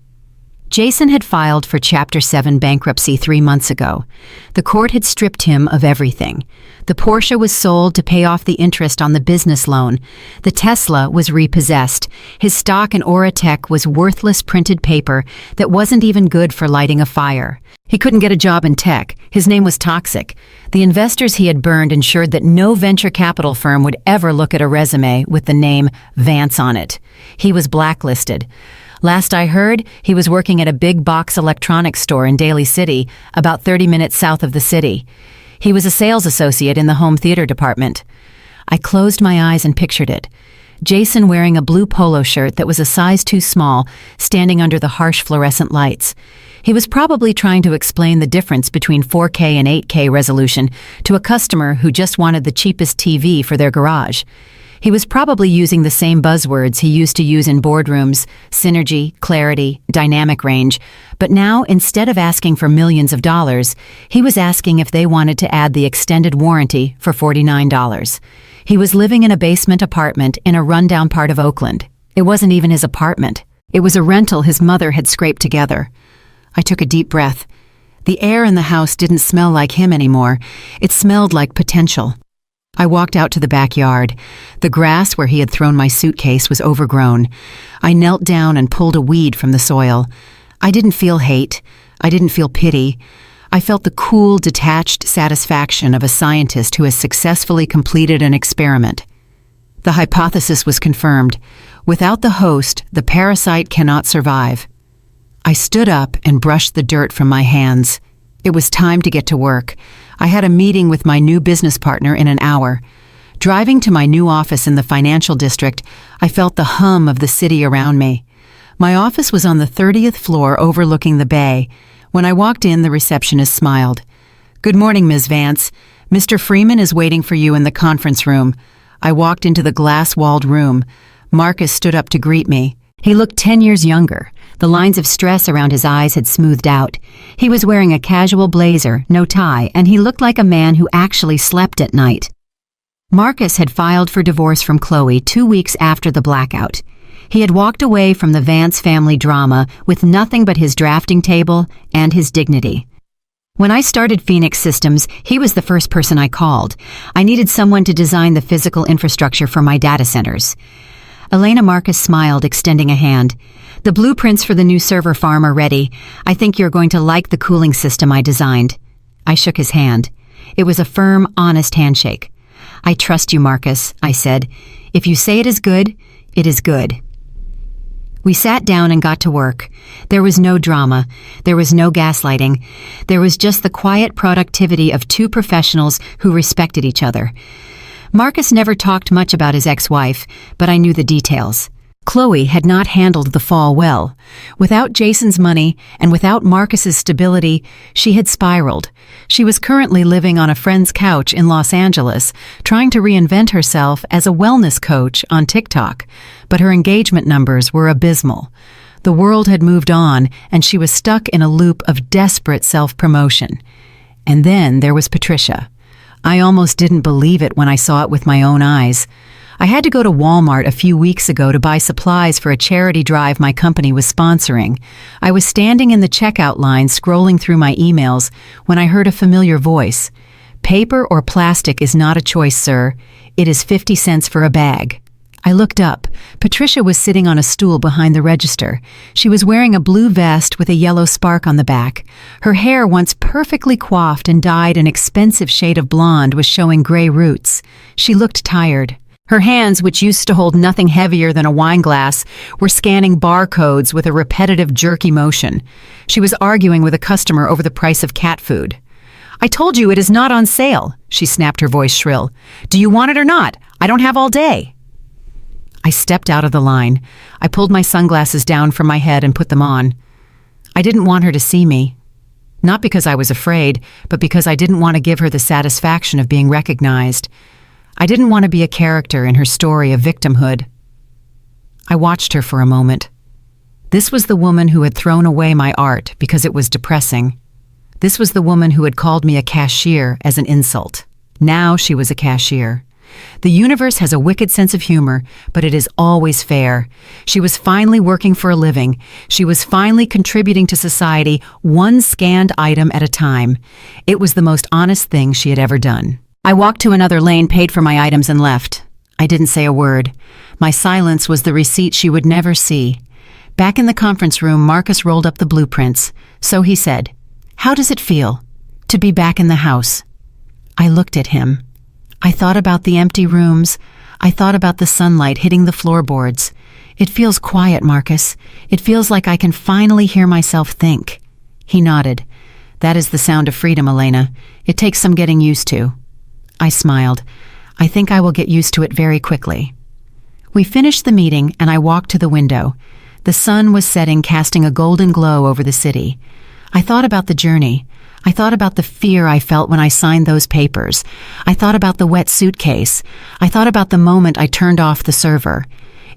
Jason had filed for Chapter 7 bankruptcy 3 months ago. The court had stripped him of everything. The Porsche was sold to pay off the interest on the business loan. The Tesla was repossessed. His stock in Oratek was worthless printed paper that wasn't even good for lighting a fire. He couldn't get a job in tech. His name was toxic. The investors he had burned ensured that no venture capital firm would ever look at a resume with the name Vance on it. He was blacklisted. Last I heard, he was working at a big box electronics store in Daly City, about 30 minutes south of the city. He was a sales associate in the home theater department. I closed my eyes and pictured it. Jason wearing a blue polo shirt that was a size too small, standing under the harsh fluorescent lights. He was probably trying to explain the difference between 4K and 8K resolution to a customer who just wanted the cheapest TV for their garage. He was probably using the same buzzwords he used to use in boardrooms: synergy, clarity, dynamic range. But now, instead of asking for millions of dollars, he was asking if they wanted to add the extended warranty for $49. He was living in a basement apartment in a rundown part of Oakland. It wasn't even his apartment. It was a rental his mother had scraped together. I took a deep breath. The air in the house didn't smell like him anymore. It smelled like potential. I walked out to the backyard. The grass where he had thrown my suitcase was overgrown. I knelt down and pulled a weed from the soil. I didn't feel hate. I didn't feel pity. I felt the cool, detached satisfaction of a scientist who has successfully completed an experiment. The hypothesis was confirmed. Without the host, the parasite cannot survive. I stood up and brushed the dirt from my hands. It was time to get to work. I had a meeting with my new business partner in an hour. Driving to my new office in the financial district, I felt the hum of the city around me. My office was on the 30th floor overlooking the bay. When I walked in, the receptionist smiled. "Good morning, Ms. Vance. Mr. Freeman is waiting for you in the conference room." I walked into the glass-walled room. Marcus stood up to greet me. He looked 10 years younger. The lines of stress around his eyes had smoothed out. He was wearing a casual blazer, no tie, and he looked like a man who actually slept at night. Marcus had filed for divorce from Chloe 2 weeks after the blackout. He had walked away from the Vance family drama with nothing but his drafting table and his dignity. When I started Phoenix Systems, he was the first person I called. I needed someone to design the physical infrastructure for my data centers. Elena Marcus smiled, extending a hand. "The blueprints for the new server farm are ready. I think you're going to like the cooling system I designed." I shook his hand. It was a firm, honest handshake. "I trust you, Marcus," I said. "If you say it is good, it is good." We sat down and got to work. There was no drama. There was no gaslighting. There was just the quiet productivity of two professionals who respected each other. Marcus never talked much about his ex-wife, but I knew the details. Chloe had not handled the fall well. Without Jason's money and without Marcus's stability, she had spiraled. She was currently living on a friend's couch in Los Angeles, trying to reinvent herself as a wellness coach on TikTok, but her engagement numbers were abysmal. The world had moved on, and she was stuck in a loop of desperate self-promotion. And then there was Patricia. I almost didn't believe it when I saw it with my own eyes. I had to go to Walmart a few weeks ago to buy supplies for a charity drive my company was sponsoring. I was standing in the checkout line scrolling through my emails when I heard a familiar voice. "Paper or plastic is not a choice, sir. It is 50 cents for a bag." I looked up. Patricia was sitting on a stool behind the register. She was wearing a blue vest with a yellow spark on the back. Her hair, once perfectly coiffed and dyed an expensive shade of blonde, was showing gray roots. She looked tired. Her hands, which used to hold nothing heavier than a wine glass, were scanning barcodes with a repetitive jerky motion. She was arguing with a customer over the price of cat food. "I told you it is not on sale," she snapped, her voice shrill. "Do you want it or not? I don't have all day." I stepped out of the line. I pulled my sunglasses down from my head and put them on. I didn't want her to see me. Not because I was afraid, but because I didn't want to give her the satisfaction of being recognized. I didn't want to be a character in her story of victimhood. I watched her for a moment. This was the woman who had thrown away my art because it was depressing. This was the woman who had called me a cashier as an insult. Now she was a cashier. The universe has a wicked sense of humor, but it is always fair. She was finally working for a living. She was finally contributing to society, one scanned item at a time. It was the most honest thing she had ever done. I walked to another lane, paid for my items, and left. I didn't say a word. My silence was the receipt she would never see. Back in the conference room, Marcus rolled up the blueprints. So he said, "How does it feel to be back in the house?" I looked at him. I thought about the empty rooms. I thought about the sunlight hitting the floorboards. "It feels quiet, Marcus. It feels like I can finally hear myself think." He nodded. "That is the sound of freedom, Elena. It takes some getting used to." I smiled. "I think I will get used to it very quickly." We finished the meeting, and I walked to the window. The sun was setting, casting a golden glow over the city. I thought about the journey. I thought about the fear I felt when I signed those papers. I thought about the wet suitcase. I thought about the moment I turned off the server.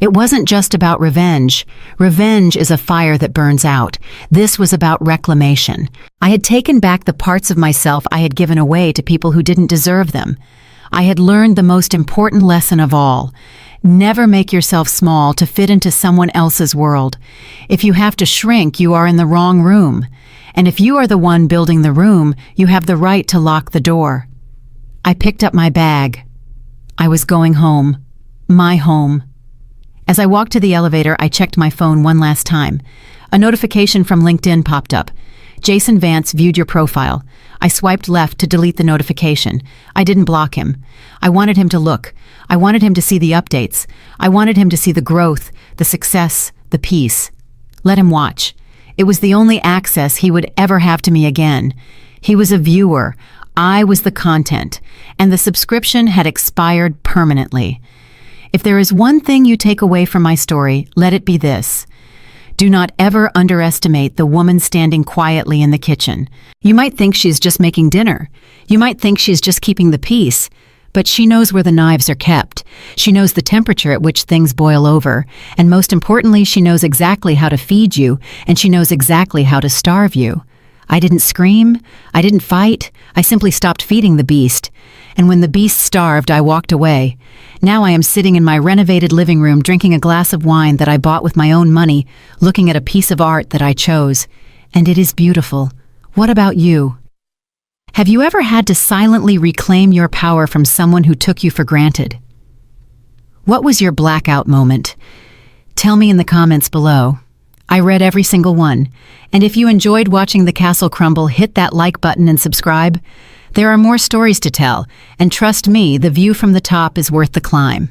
It wasn't just about revenge. Revenge is a fire that burns out. This was about reclamation. I had taken back the parts of myself I had given away to people who didn't deserve them. I had learned the most important lesson of all. Never make yourself small to fit into someone else's world. If you have to shrink, you are in the wrong room. And if you are the one building the room, you have the right to lock the door. I picked up my bag. I was going home. My home. As I walked to the elevator, I checked my phone one last time. A notification from LinkedIn popped up. "Jason Vance viewed your profile." I swiped left to delete the notification. I didn't block him. I wanted him to look. I wanted him to see the updates. I wanted him to see the growth, the success, the peace. Let him watch. It was the only access he would ever have to me again. He was a viewer. I was the content. And the subscription had expired permanently. If there is one thing you take away from my story, let it be this. Do not ever underestimate the woman standing quietly in the kitchen. You might think she's just making dinner. You might think she's just keeping the peace. But she knows where the knives are kept. She knows the temperature at which things boil over. And most importantly, she knows exactly how to feed you, and she knows exactly how to starve you. I didn't scream. I didn't fight. I simply stopped feeding the beast. And when the beast starved, I walked away. Now I am sitting in my renovated living room drinking a glass of wine that I bought with my own money, looking at a piece of art that I chose. And it is beautiful. What about you? Have you ever had to silently reclaim your power from someone who took you for granted? What was your blackout moment? Tell me in the comments below. I read every single one. And if you enjoyed watching the castle crumble, hit that like button and subscribe. There are more stories to tell, and trust me, the view from the top is worth the climb.